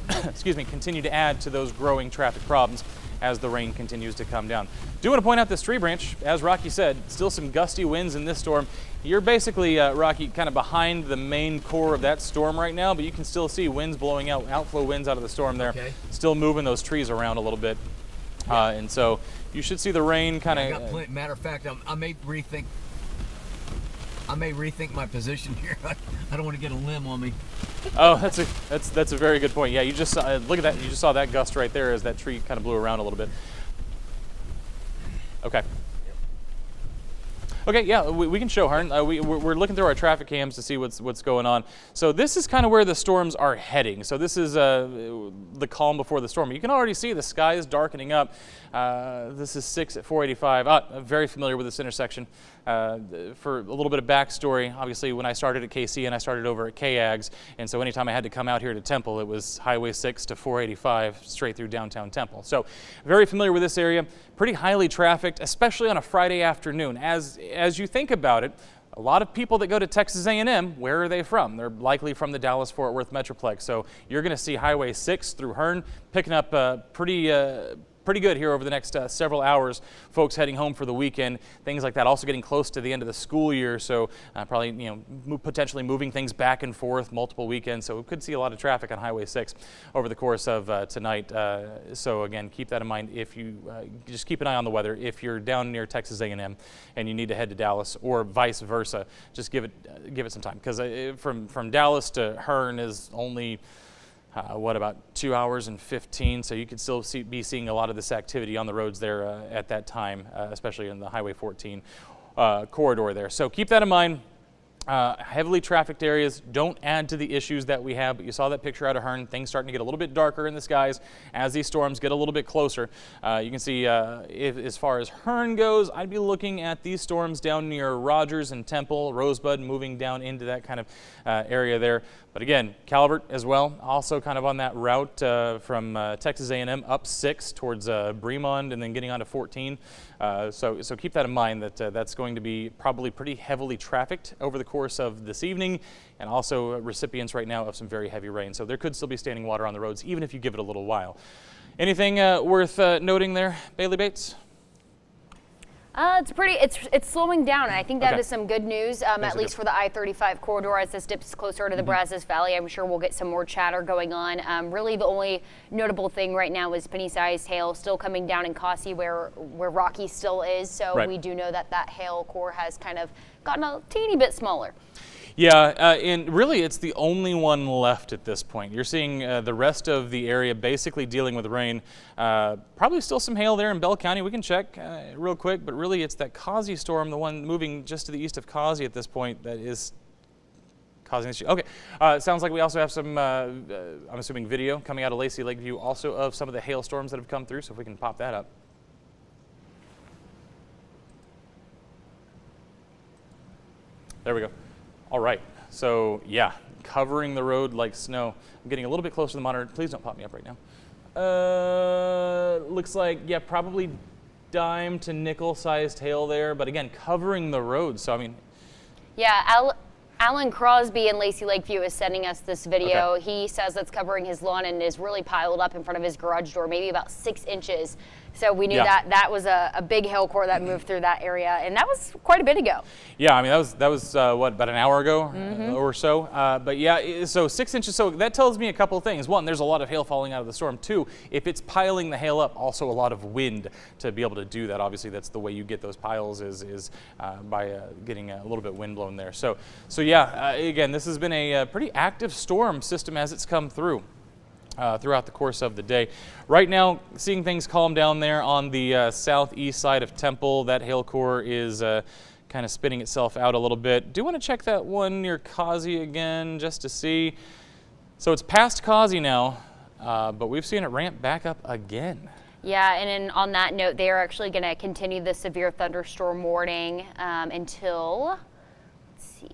continue to add to those growing traffic problems as the rain continues to come down. Do want to point out this tree branch, as Rocky said, still some gusty winds in this storm. You're basically, Rocky, kind of behind the main core of that storm right now, but you can still see winds blowing out, outflow winds out of the storm there, Okay. still moving those trees around a little bit. And so you should see the rain kind of... Matter of fact, I may rethink my position here. I don't want to get a limb on me. Oh, that's a very good point. Yeah, you just saw, look at that. You just saw that gust right there as that tree kind of blew around a little bit. Okay. Okay, yeah, we can show Harn. We're looking through our traffic cams to see what's going on. So this is kind of where the storms are heading. So this is the calm before the storm. You can already see the sky is darkening up. This is 6 at 485. I'm very familiar with this intersection. For a little bit of backstory, obviously when I started at KC and I started over at KAGS, and so anytime I had to come out here to Temple, it was Highway 6 to 485 straight through downtown Temple. So very familiar with this area. Pretty highly trafficked, especially on a Friday afternoon. As you think about it, a lot of people that go to Texas A&M, where are they from? They're likely from the Dallas-Fort Worth Metroplex. So you're going to see Highway 6 through Hearn picking up pretty good here over the next several hours. Folks heading home for the weekend, things like that. Also getting close to the end of the school year, so probably potentially moving things back and forth multiple weekends. So we could see a lot of traffic on Highway 6 over the course of tonight. So again, keep that in mind. If you just keep an eye on the weather. If you're down near Texas A&M and you need to head to Dallas, or vice versa, just give it some time, because from Dallas to Hearn is only about 2 hours and 15, so you could still be seeing a lot of this activity on the roads there at that time, especially in the Highway 14 corridor there. So keep that in mind. Heavily trafficked areas don't add to the issues that we have, but you saw that picture out of Hearn. Things starting to get a little bit darker in the skies as these storms get a little bit closer. You can see as far as Hearn goes, I'd be looking at these storms down near Rogers and Temple, Rosebud, moving down into that kind of area there. But again, Calvert as well, also kind of on that route from Texas A&M up 6 towards Bremond and then getting on to 14. So keep that in mind that that's going to be probably pretty heavily trafficked over the course of this evening, and also recipients right now of some very heavy rain. So there could still be standing water on the roads even if you give it a little while. Anything worth noting there, Bailey Bates? It's slowing down, and I think that Okay. is some good news, at least for the I-35 corridor as this dips closer to the Brazos Valley. I'm sure we'll get some more chatter going on. Really, the only notable thing right now is penny-sized hail still coming down in Cossie, where Rocky still is. So Right. we do know that that hail core has kind of gotten a teeny bit smaller. Yeah, and really it's the only one left at this point. You're seeing the rest of the area basically dealing with rain. Probably still some hail there in Bell County. We can check real quick, but really it's that Cossie storm, the one moving just to the east of Cossie at this point, that is causing this issue. Okay, sounds like we also have some, I'm assuming, video coming out of Lacey Lakeview also of some of the hailstorms that have come through, so if we can pop that up. There we go. All right, so yeah, covering the road like snow. I'm getting a little bit closer to the monitor. Please don't pop me up right now. Looks like, yeah, probably dime to nickel sized hail there, but again, covering the road. So, I mean. Yeah, Alan Crosby in Lacey Lakeview is sending us this video. Okay. He says it's covering his lawn and is really piled up in front of his garage door, maybe about 6 inches. So we knew that was a big hail core that moved through that area, and that was quite a bit ago. Yeah, I mean, that was what, about an hour ago or so? But yeah, so 6 inches, so that tells me a couple of things. One, there's a lot of hail falling out of the storm. Two, if it's piling the hail up, also a lot of wind to be able to do that. Obviously, that's the way you get those piles is by getting a little bit wind blown there. So yeah, again, this has been a pretty active storm system as it's come through. Throughout the course of the day. Right now, seeing things calm down there on the southeast side of Temple. That hail core is kind of spinning itself out a little bit. Do want to check that one near Cossie again just to see. So it's past Cossie now, but we've seen it ramp back up again. Yeah, and then on that note, they are actually going to continue the severe thunderstorm warning until, let's see,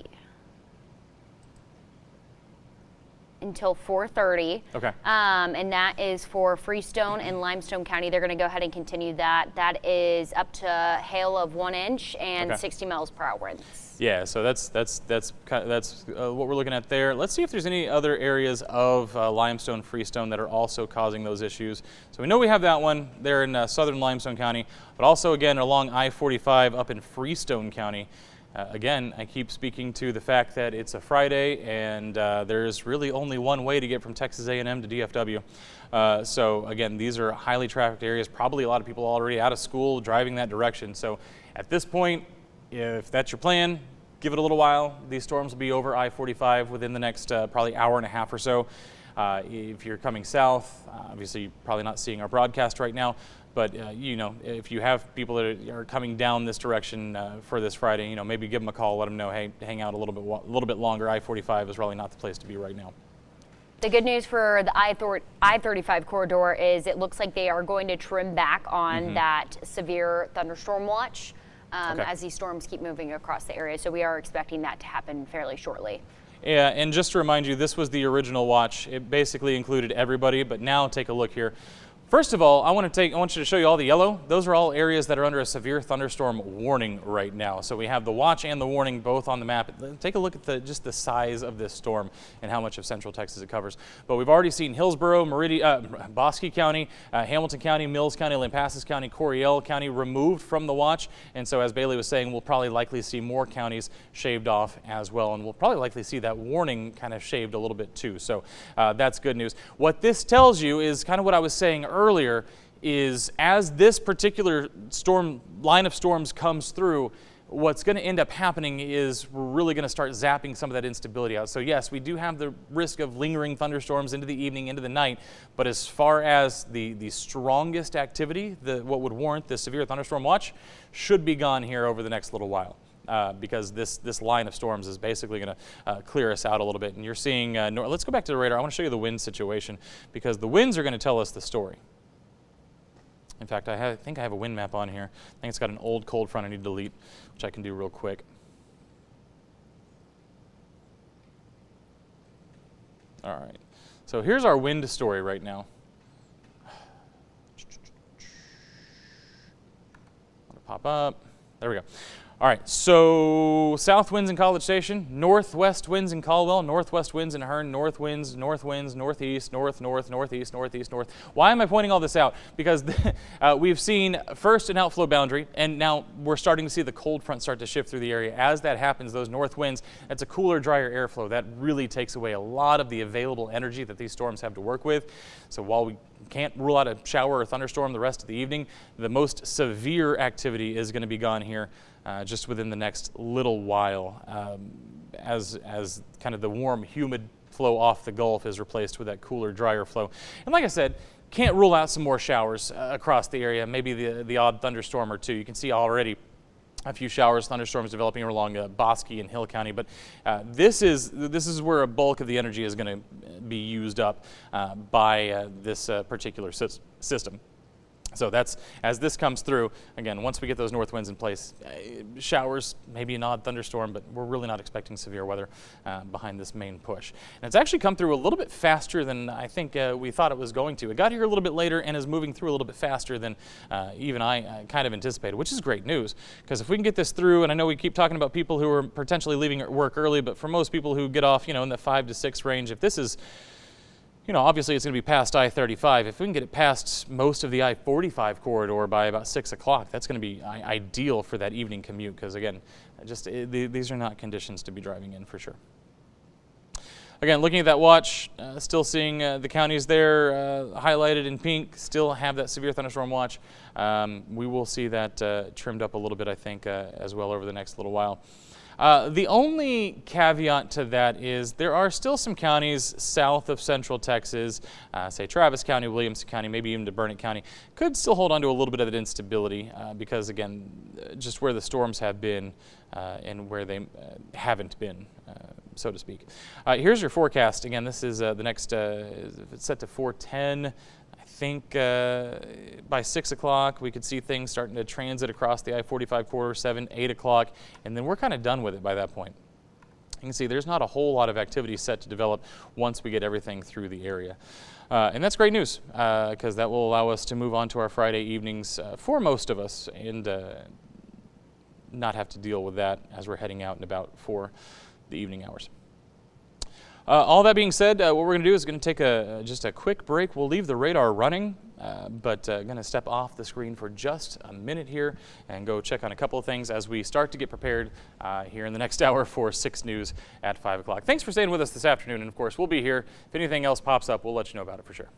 until 4:30. Okay. And that is for Freestone and Limestone County. They're going to go ahead and continue that. That is up to hail of 1 inch and 60 miles per hour winds. Yeah, so that's what we're looking at there. Let's see if there's any other areas of Limestone, Freestone that are also causing those issues. So we know we have that one there in southern Limestone County, but also again along I-45 up in Freestone County. Again, I keep speaking to the fact that it's a Friday and there's really only one way to get from Texas A&M to DFW. So again, these are highly trafficked areas. Probably a lot of people already out of school driving that direction. So at this point, if that's your plan, give it a little while. These storms will be over I-45 within the next probably hour and a half or so. If you're coming south, obviously you're probably not seeing our broadcast right now. But, you know, if you have people that are coming down this direction for this Friday, you know, maybe give them a call, let them know, hey, hang out a little bit longer. I-45 is really not the place to be right now. The good news for the I-35 corridor is it looks like they are going to trim back on that severe thunderstorm watch as these storms keep moving across the area. So we are expecting that to happen fairly shortly. Yeah, and just to remind you, this was the original watch. It basically included everybody, but now take a look here. First of all, I want you to show you all the yellow. Those are all areas that are under a severe thunderstorm warning right now. So we have the watch and the warning both on the map. Take a look at just the size of this storm and how much of central Texas it covers. But we've already seen Hillsborough, Bosque County, Hamilton County, Mills County, Lampasas County, Coryell County removed from the watch. And so as Bailey was saying, we'll probably likely see more counties shaved off as well. And we'll probably likely see that warning kind of shaved a little bit too. So that's good news. What this tells you is kind of what I was saying earlier, is as this particular line of storms comes through, what's going to end up happening is we're really going to start zapping some of that instability out. So yes, we do have the risk of lingering thunderstorms into the evening, into the night, but as far as the strongest activity, what would warrant the severe thunderstorm watch, should be gone here over the next little while. because this line of storms is basically going to clear us out a little bit. And you're seeing, let's go back to the radar. I want to show you the wind situation because the winds are going to tell us the story. In fact, I think I have a wind map on here. I think it's got an old cold front I need to delete, which I can do real quick. All right, so here's our wind story right now. Pop up. There we go. All right, so south winds in College Station, northwest winds in Caldwell, northwest winds in Hearn, north winds, northeast, northeast. Why am I pointing all this out? Because we've seen first an outflow boundary, and now we're starting to see the cold front start to shift through the area. As that happens, those north winds, that's a cooler, drier airflow. That really takes away a lot of the available energy that these storms have to work with. So while we can't rule out a shower or thunderstorm the rest of the evening, the most severe activity is going to be gone here just within the next little while as kind of the warm, humid flow off the Gulf is replaced with that cooler, drier flow. And like I said, can't rule out some more showers across the area, maybe the odd thunderstorm or two. You can see already a few showers, thunderstorms developing along Bosque and Hill County, but this is where a bulk of the energy is going to be used up by this particular system. So that's, as this comes through, again, once we get those north winds in place, showers, maybe an odd thunderstorm, but we're really not expecting severe weather behind this main push. And it's actually come through a little bit faster than I think we thought it was going to. It got here a little bit later and is moving through a little bit faster than even I kind of anticipated, which is great news. Because if we can get this through, and I know we keep talking about people who are potentially leaving work early, but for most people who get off, in the 5 to 6 range, if this is, obviously it's going to be past I-35. If we can get it past most of the I-45 corridor by about 6 o'clock, that's going to be ideal for that evening commute because, again, these are not conditions to be driving in for sure. Again, looking at that watch, still seeing the counties there highlighted in pink, still have that severe thunderstorm watch. We will see that trimmed up a little bit, I think, as well over the next little while. The only caveat to that is there are still some counties south of central Texas, say Travis County, Williamson County, maybe even to Burnett County, could still hold on to a little bit of that instability because, again, just where the storms have been and where they haven't been, so to speak. Here's your forecast. Again, this is the next, it's set to 410. I think by 6 o'clock we could see things starting to transit across the I-45 corridor, 7, 8 o'clock, and then we're kind of done with it by that point. You can see there's not a whole lot of activity set to develop once we get everything through the area. And that's great news because that will allow us to move on to our Friday evenings for most of us and not have to deal with that as we're heading out and about for the evening hours. All that being said, what we're going to do is going to take just a quick break. We'll leave the radar running, but going to step off the screen for just a minute here and go check on a couple of things as we start to get prepared here in the next hour for 6 News at 5 o'clock. Thanks for staying with us this afternoon, and of course, we'll be here. If anything else pops up, we'll let you know about it for sure.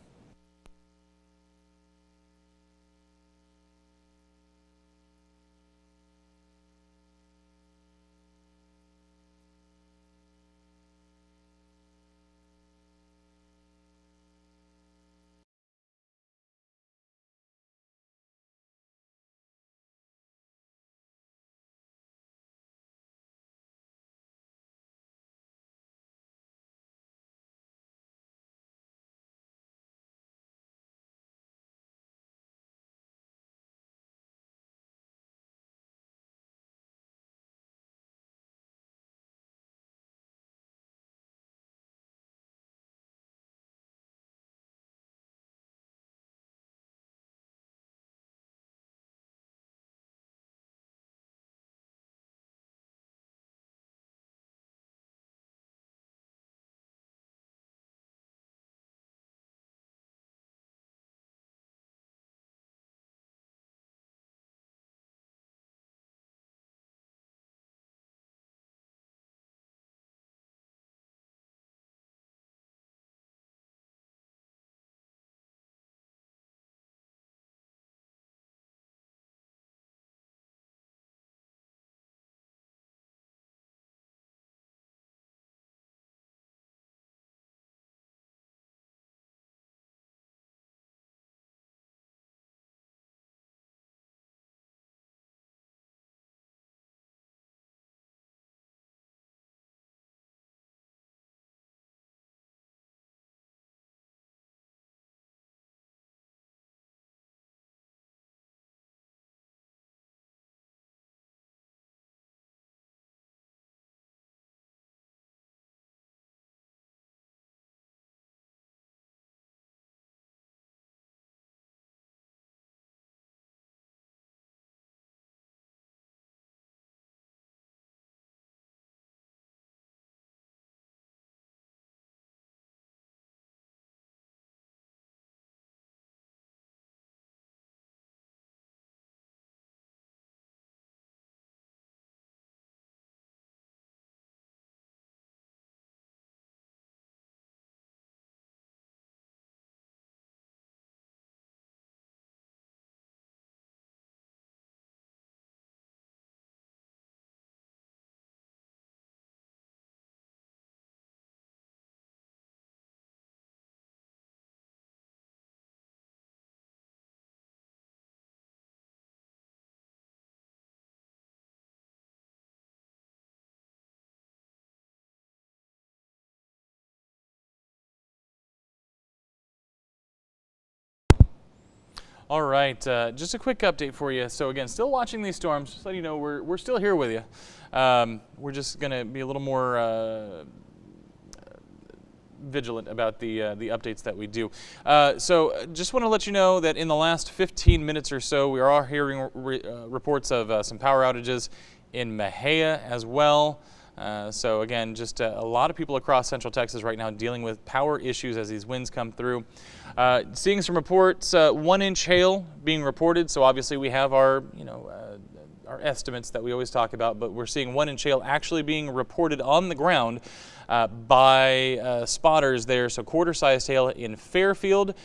All right, just a quick update for you. So again, still watching these storms. Just letting you know we're still here with you. We're just going to be a little more vigilant about the updates that we do. So just want to let you know that in the last 15 minutes or so, we are hearing reports of some power outages in Mejia as well. So again, just a lot of people across Central Texas right now dealing with power issues as these winds come through. Seeing some reports, 1-inch hail being reported. So obviously we have our, our estimates that we always talk about, but we're seeing 1-inch hail actually being reported on the ground by spotters there. So quarter-sized hail in Fairfield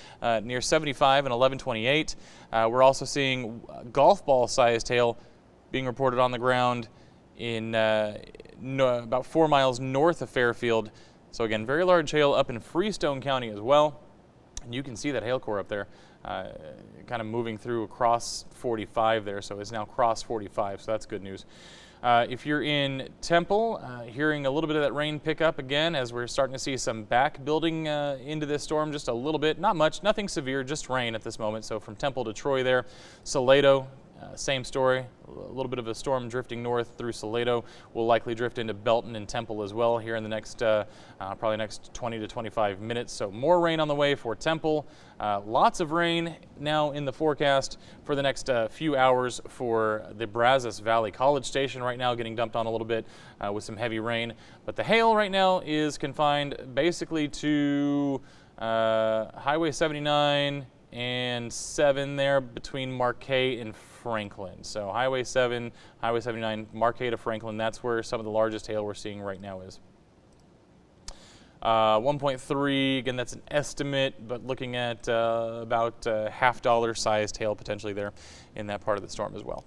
near 75 and 1128. We're also seeing golf ball-sized hail being reported on the ground in about 4 miles north of Fairfield. So again, very large hail up in Freestone County as well. And you can see that hail core up there kind of moving through across 45 there. So it's now crossed 45, so that's good news. If you're in Temple, hearing a little bit of that rain pick up again as we're starting to see some back building into this storm, just a little bit, not much, nothing severe, just rain at this moment. So from Temple to Troy there, Salado, same story, a little bit of a storm drifting north through Salado. Will likely drift into Belton and Temple as well here in the next, probably next 20 to 25 minutes. So more rain on the way for Temple. Lots of rain now in the forecast for the next few hours for the Brazos Valley College Station right now, getting dumped on a little bit with some heavy rain. But the hail right now is confined basically to Highway 79 and 7 there between Marquette and Franklin. So Highway 7, Highway 79, Marquette to Franklin, that's where some of the largest hail we're seeing right now is. 1.3, again, that's an estimate, but looking at about $half sized hail potentially there in that part of the storm as well.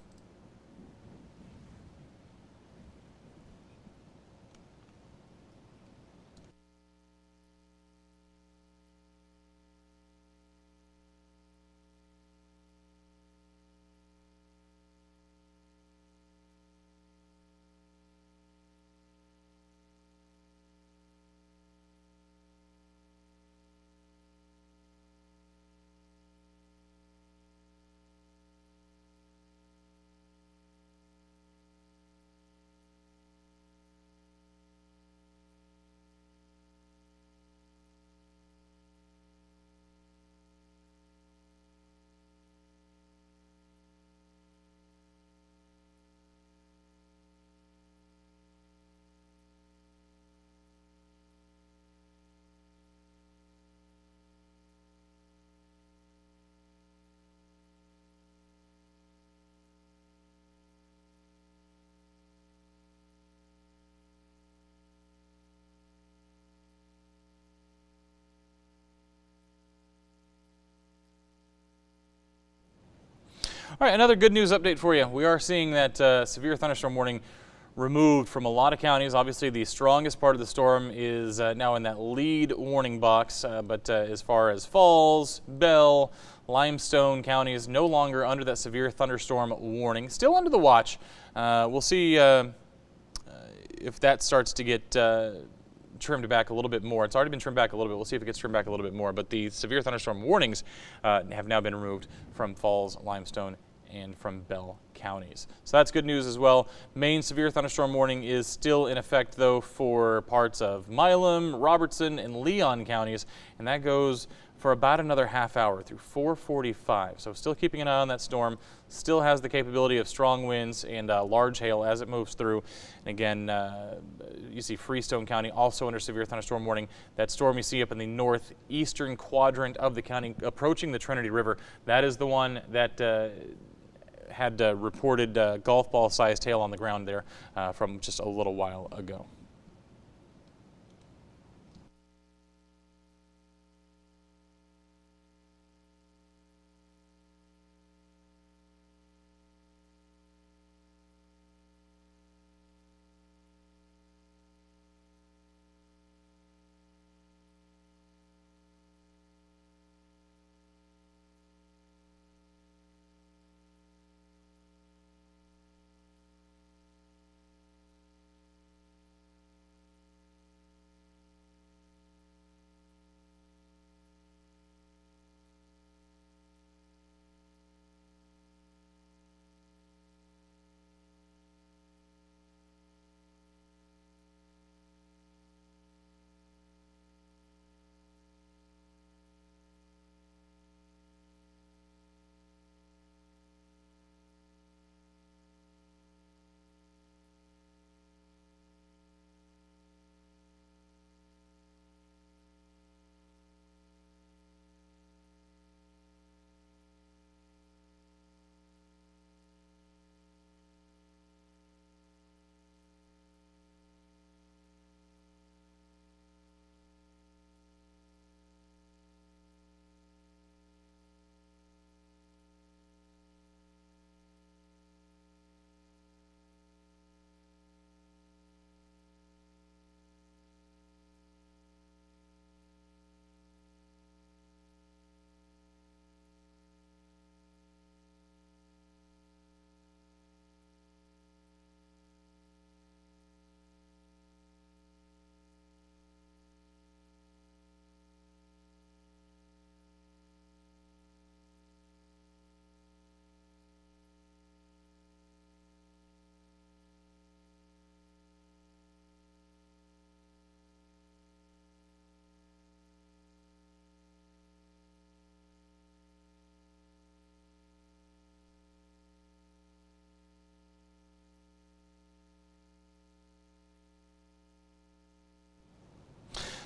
All right, another good news update for you. We are seeing that severe thunderstorm warning removed from a lot of counties. Obviously, the strongest part of the storm is now in that lead warning box, but as far as Falls, Bell, Limestone counties, no longer under that severe thunderstorm warning. Still under the watch. We'll see if that starts to get trimmed back a little bit more. It's already been trimmed back a little bit. We'll see if it gets trimmed back a little bit more. But the severe thunderstorm warnings have now been removed from Falls, Limestone, and from Bell counties. So that's good news as well. Main severe thunderstorm warning is still in effect, though, for parts of Milam, Robertson, and Leon counties, and that goes for about another half hour through 4:45. So still keeping an eye on that storm. Still has the capability of strong winds and large hail as it moves through. And again, you see Freestone County also under severe thunderstorm warning. That storm you see up in the northeastern quadrant of the county approaching the Trinity River, that is the one that had reported golf ball sized hail on the ground there from just a little while ago.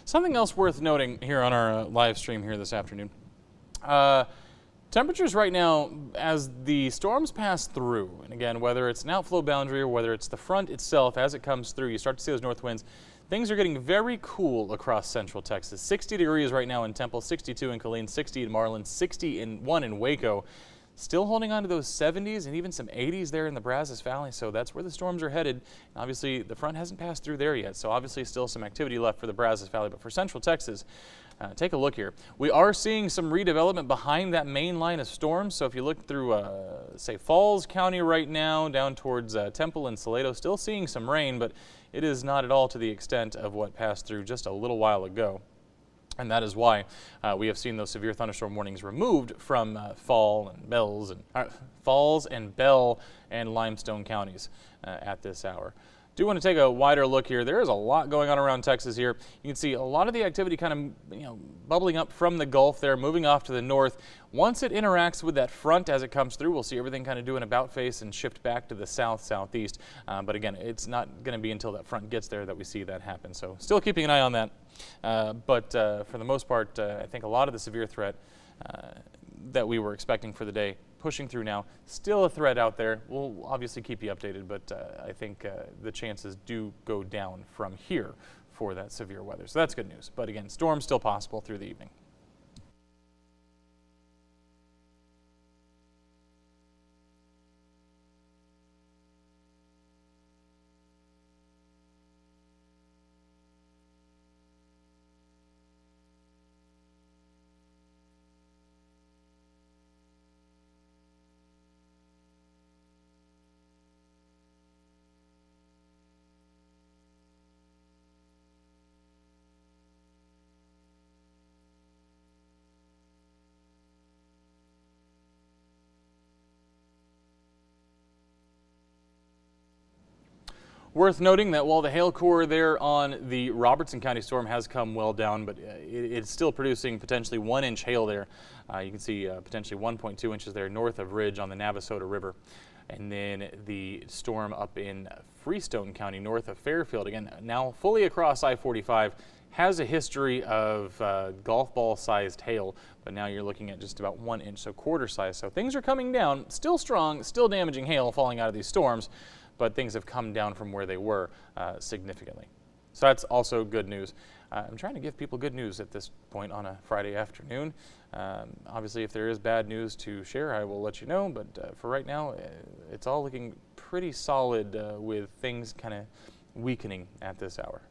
Something else worth noting here on our live stream here this afternoon. Temperatures right now, as the storms pass through, and again, whether it's an outflow boundary or whether it's the front itself, as it comes through, you start to see those north winds. Things are getting very cool across central Texas. 60 degrees right now in Temple, 62 in Killeen, 60 in Marlin, 61 in Waco. Still holding on to those 70s and even some 80s there in the Brazos Valley, so that's where the storms are headed. Obviously, the front hasn't passed through there yet, so obviously still some activity left for the Brazos Valley, but for central Texas, take a look here. We are seeing some redevelopment behind that main line of storms, so if you look through, say, Falls County right now, down towards Temple and Salado, still seeing some rain, but it is not at all to the extent of what passed through just a little while ago. And that is why we have seen those severe thunderstorm warnings removed from Falls and Bell and Limestone counties at this hour. Do want to take a wider look here. There is a lot going on around Texas here. You can see a lot of the activity kind of bubbling up from the Gulf there, moving off to the north. Once it interacts with that front as it comes through, we'll see everything kind of do an about face and shift back to the south-southeast. But again, it's not going to be until that front gets there that we see that happen. So still keeping an eye on that. But for the most part, I think a lot of the severe threat that we were expecting for the day pushing through now, still a threat out there. We'll obviously keep you updated, but I think the chances do go down from here for that severe weather. So that's good news. But again, storms still possible through the evening. Worth noting that while the hail core there on the Robertson County storm has come well down, but it's still producing potentially 1-inch hail there. You can see potentially 1.2 inches there north of Ridge on the Navasota River. And then the storm up in Freestone County north of Fairfield, again, now fully across I-45, has a history of golf ball sized hail, but now you're looking at just about 1 inch, so quarter size. So things are coming down, still strong, still damaging hail falling out of these storms, but things have come down from where they were significantly. So that's also good news. I'm trying to give people good news at this point on a Friday afternoon. Obviously, if there is bad news to share, I will let you know, but for right now, it's all looking pretty solid with things kind of weakening at this hour.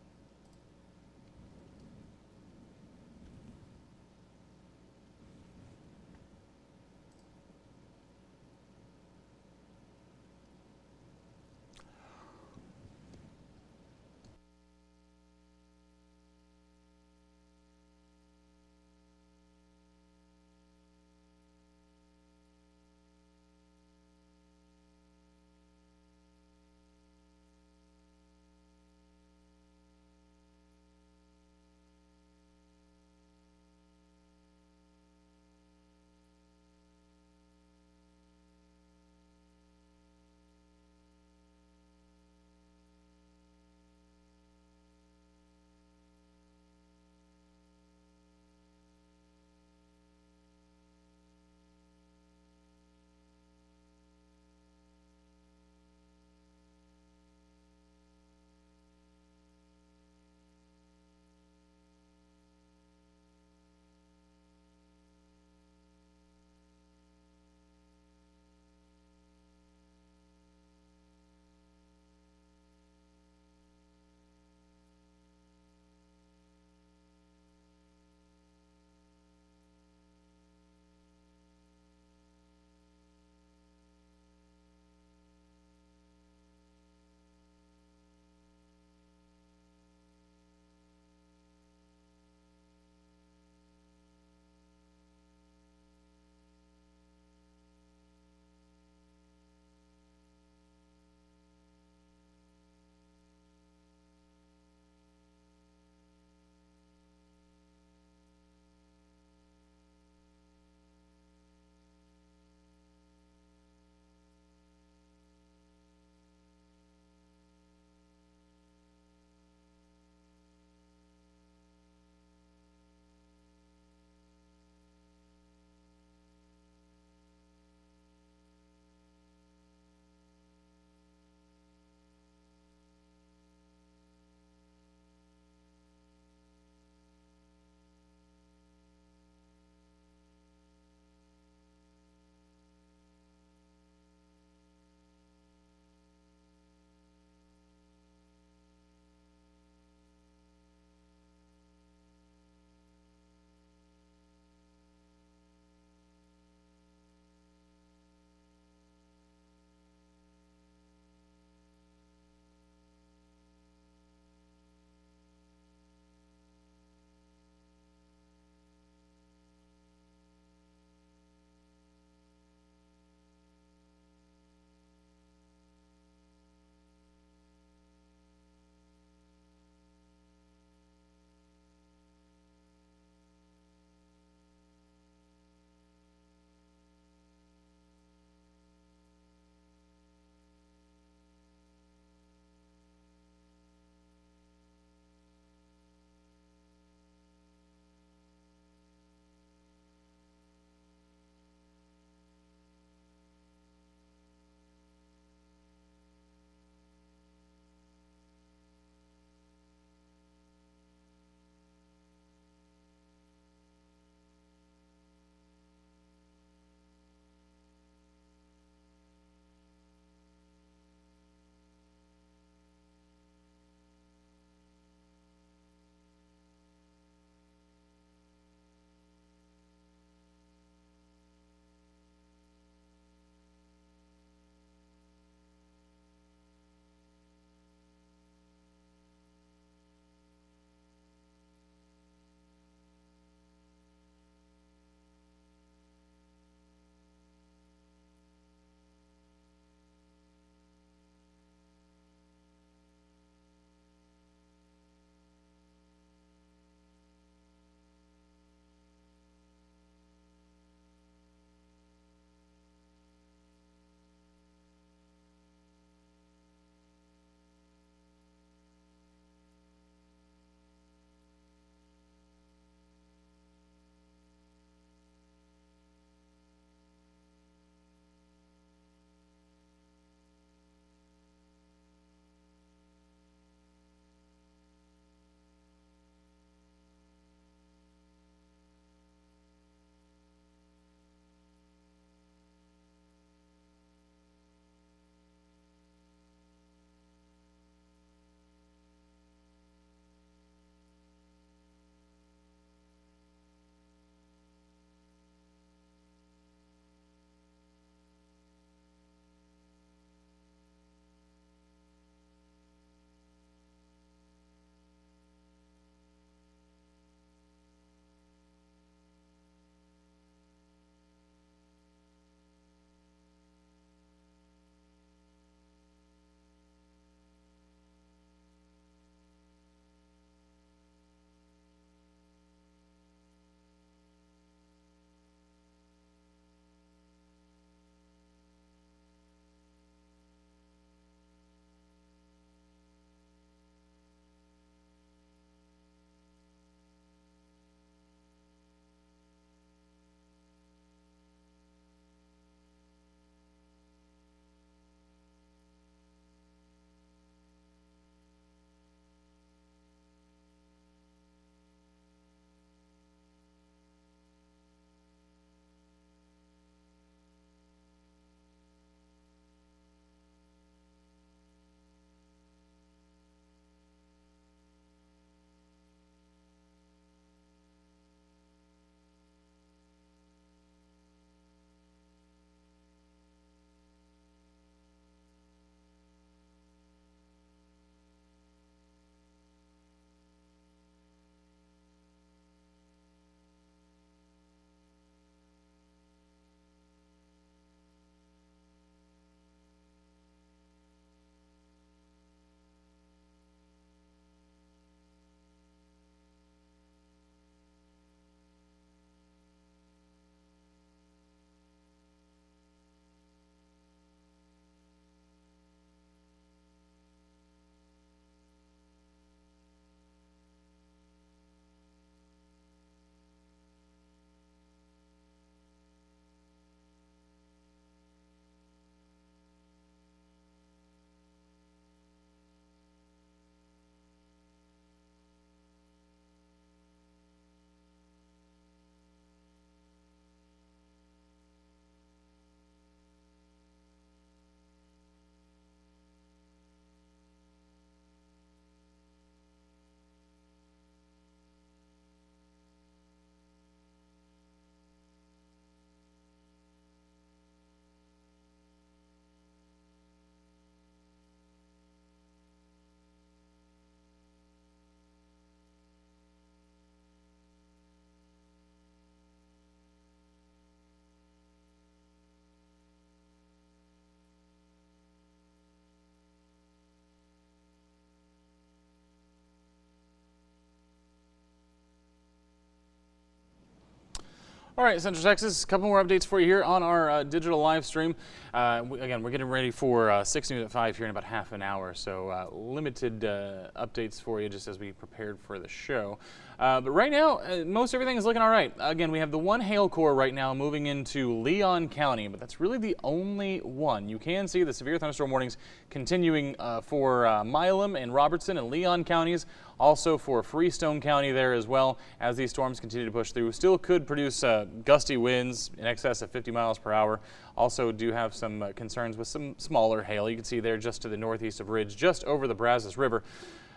All right, Central Texas, a couple more updates for you here on our digital live stream. Again, we're getting ready for 6 News at 5 here in about half an hour, so limited updates for you just as we prepared for the show. But right now, most everything is looking all right. Again, we have the one hail core right now moving into Leon County, but that's really the only one. You can see the severe thunderstorm warnings continuing for Milam and Robertson and Leon counties, also for Freestone County there as well as these storms continue to push through. Still could produce gusty winds in excess of 50 miles per hour. Also do have some concerns with some smaller hail. You can see there just to the northeast of Ridge, just over the Brazos River.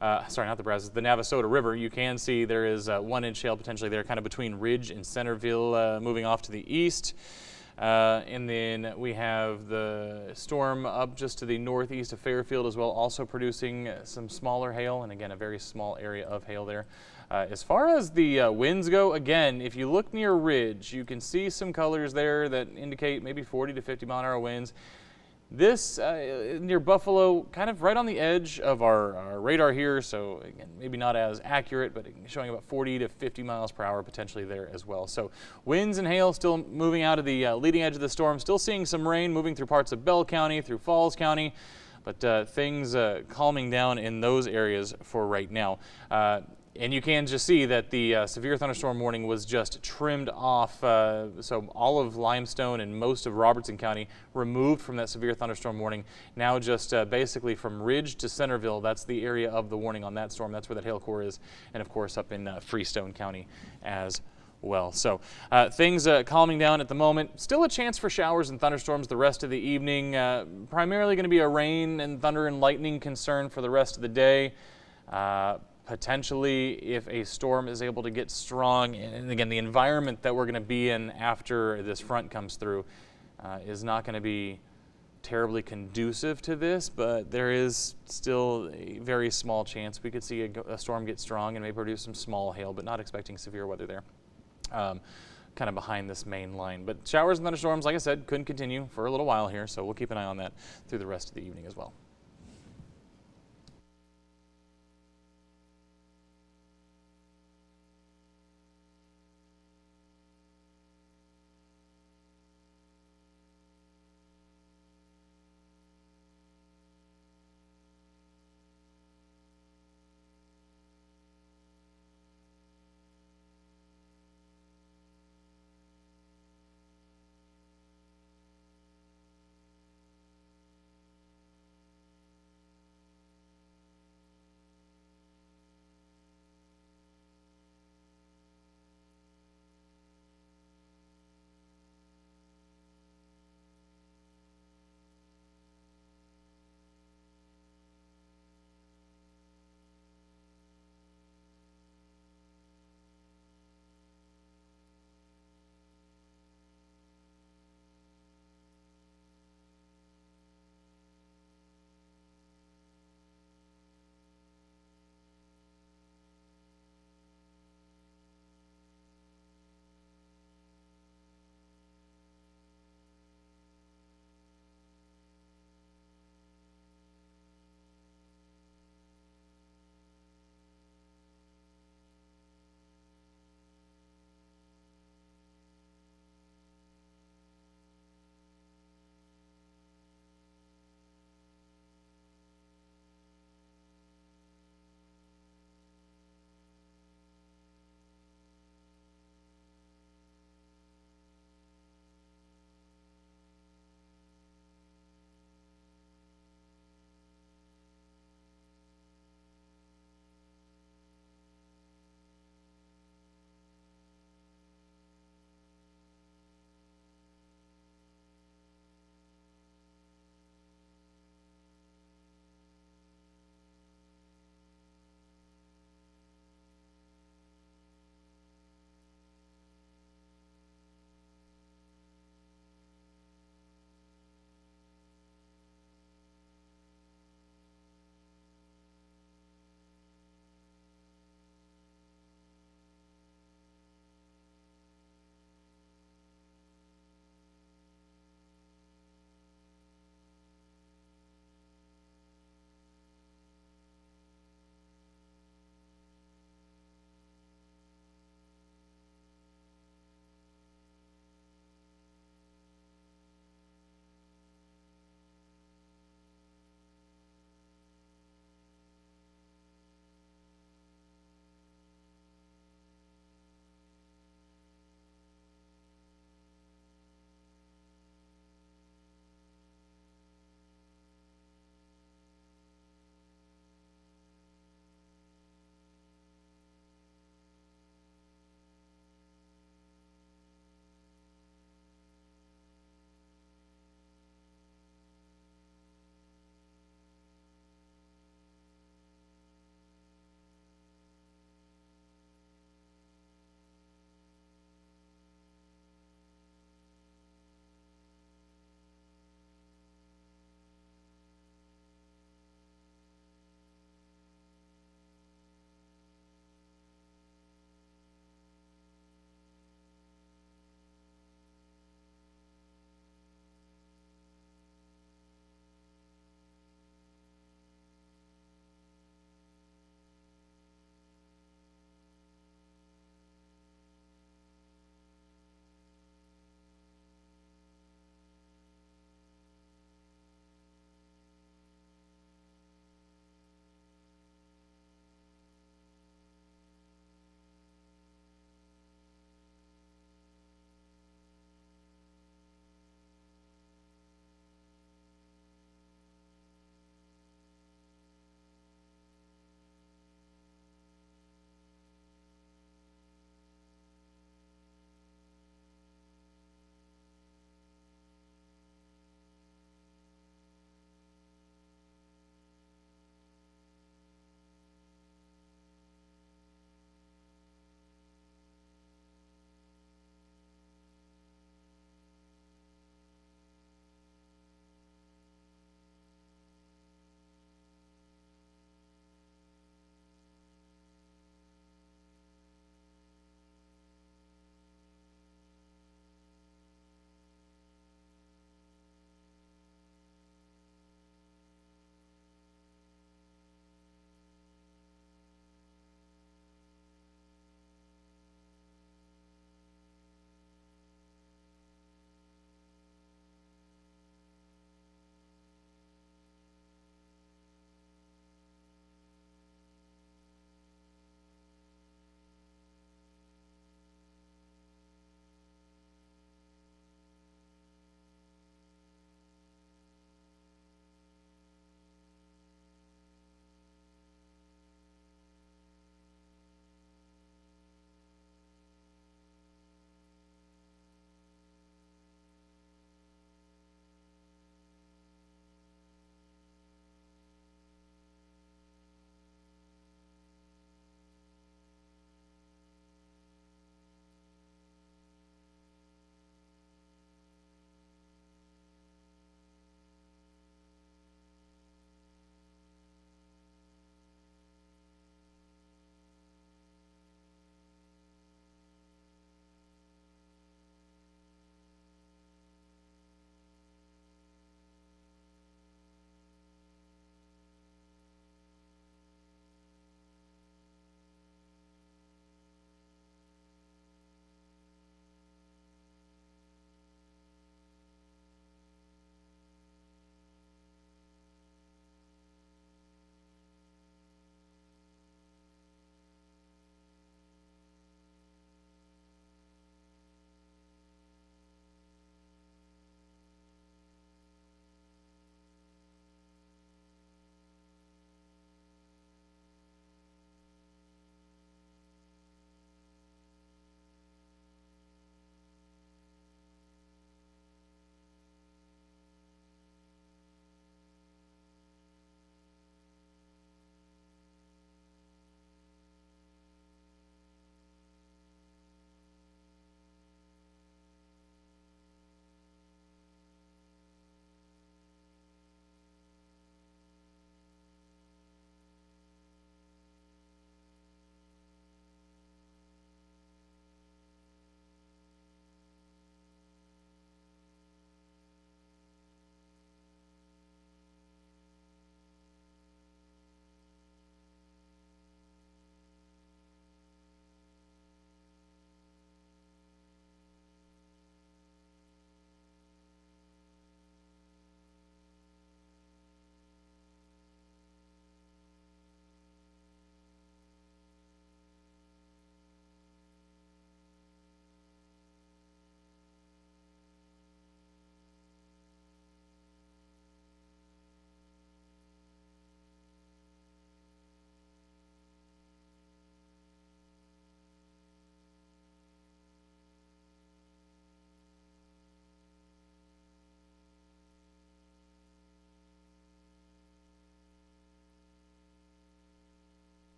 Sorry, not the Brazos, the Navasota River. You can see there is 1 inch hail potentially there, kind of between Ridge and Centerville, moving off to the east. And then we have the storm up just to the northeast of Fairfield as well, also producing some smaller hail, and again, a very small area of hail there. As far as the winds go, again, if you look near Ridge, you can see some colors there that indicate maybe 40 to 50 mile an hour winds. This near Buffalo, kind of right on the edge of our radar here, so again, maybe not as accurate, but showing about 40 to 50 miles per hour potentially there as well. So winds and hail still moving out of the leading edge of the storm, still seeing some rain moving through parts of Bell County, through Falls County, but things calming down in those areas for right now. And you can just see that the severe thunderstorm warning was just trimmed off. So all of Limestone and most of Robertson County removed from that severe thunderstorm warning. Now just basically from Ridge to Centerville, that's the area of the warning on that storm. That's where that hail core is. And of course up in Freestone County as well. So things calming down at the moment. Still a chance for showers and thunderstorms the rest of the evening. Primarily going to be a rain and thunder and lightning concern for the rest of the day. Potentially, if a storm is able to get strong, and again, the environment that we're going to be in after this front comes through is not going to be terribly conducive to this, but there is still a very small chance we could see a storm get strong and may produce some small hail, but not expecting severe weather there. Kind of behind this main line. But showers and thunderstorms, like I said, could continue for a little while here, so we'll keep an eye on that through the rest of the evening as well.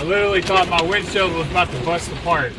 literally thought my windshield was about to bust apart.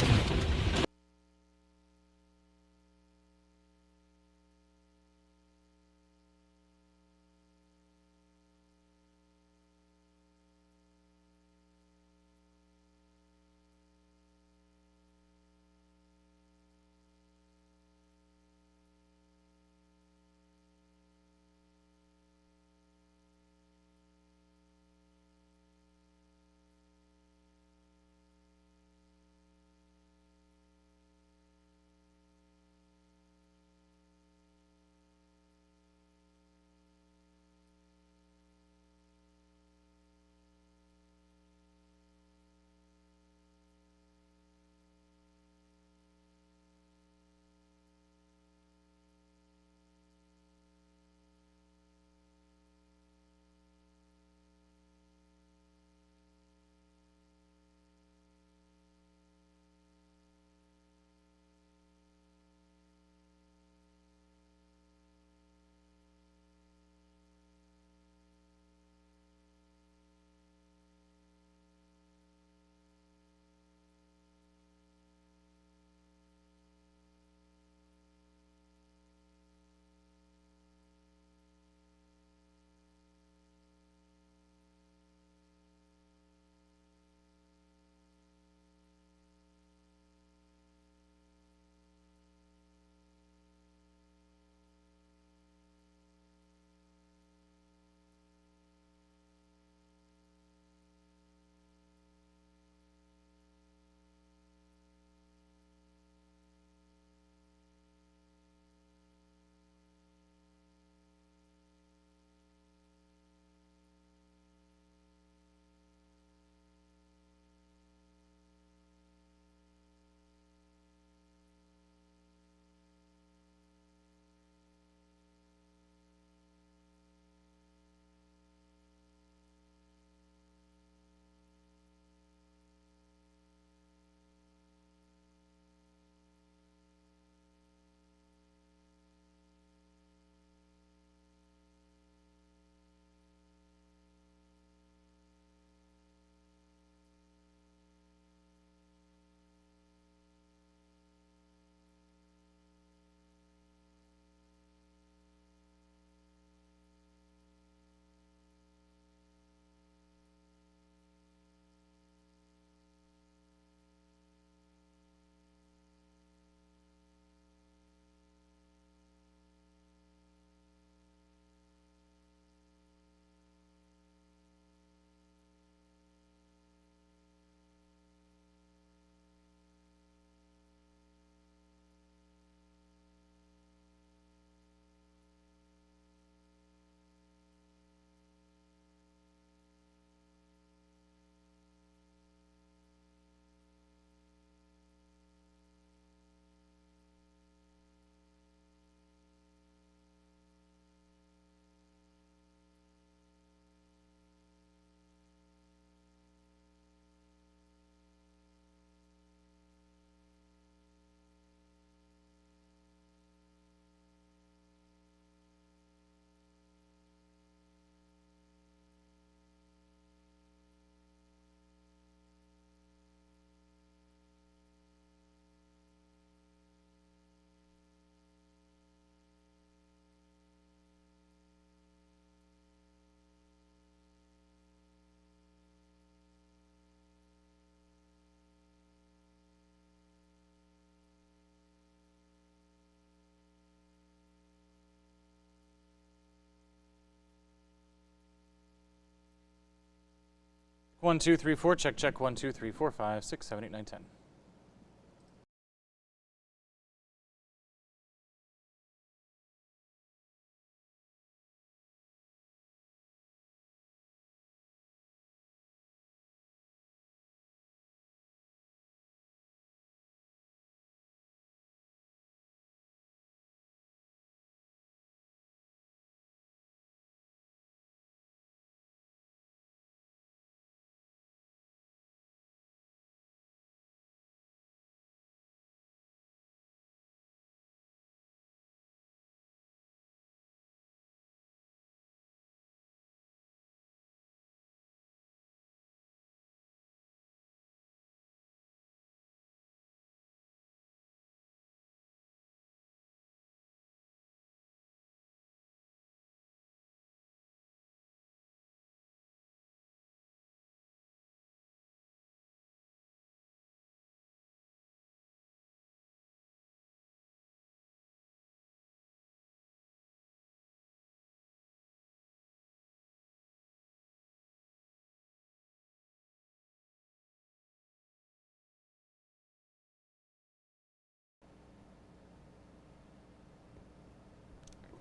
One, two, three, four. Check, check. 1, 2, 3, 4, 5, 6, 7, 8, 9, 10.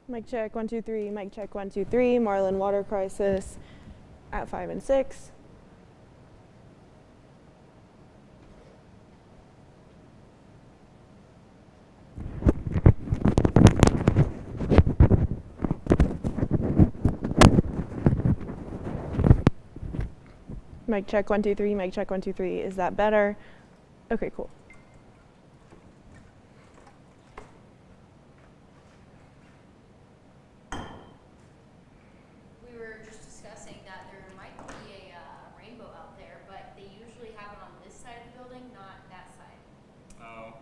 Mic check, 1, 2, 3. Mic check, 1, 2, 3. Marlin water crisis at 5 and 6. Mic check, 1, 2, 3. Mic check, 1, 2, 3. Is that better? Okay, cool. We were just discussing that there might be a rainbow out there, but they usually have it on this side of the building, not that side. Oh.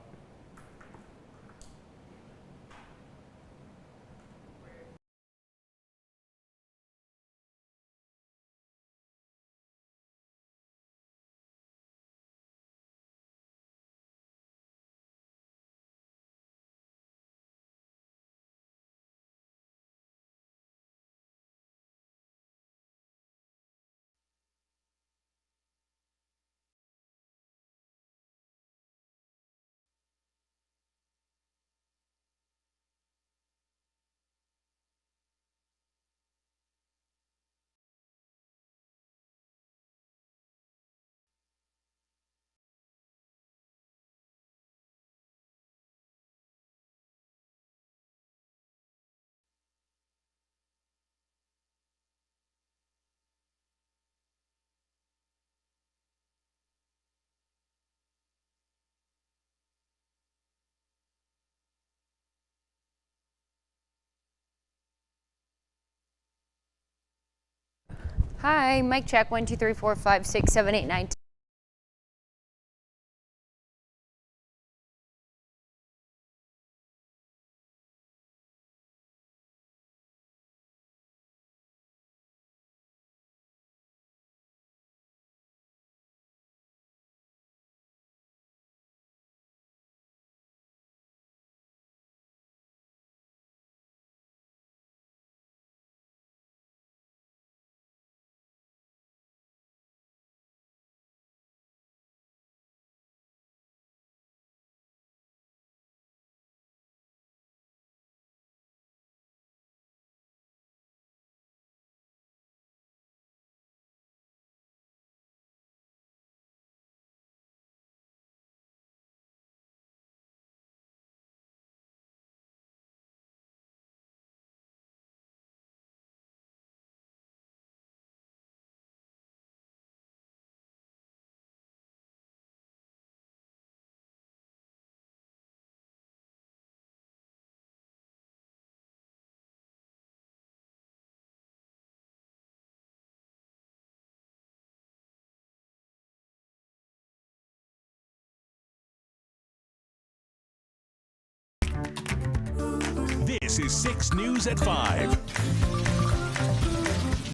Hi, mic check, 1, 2, 3, 4, 5, 6, 7, 8, 9, 10. This is 6 News at 5.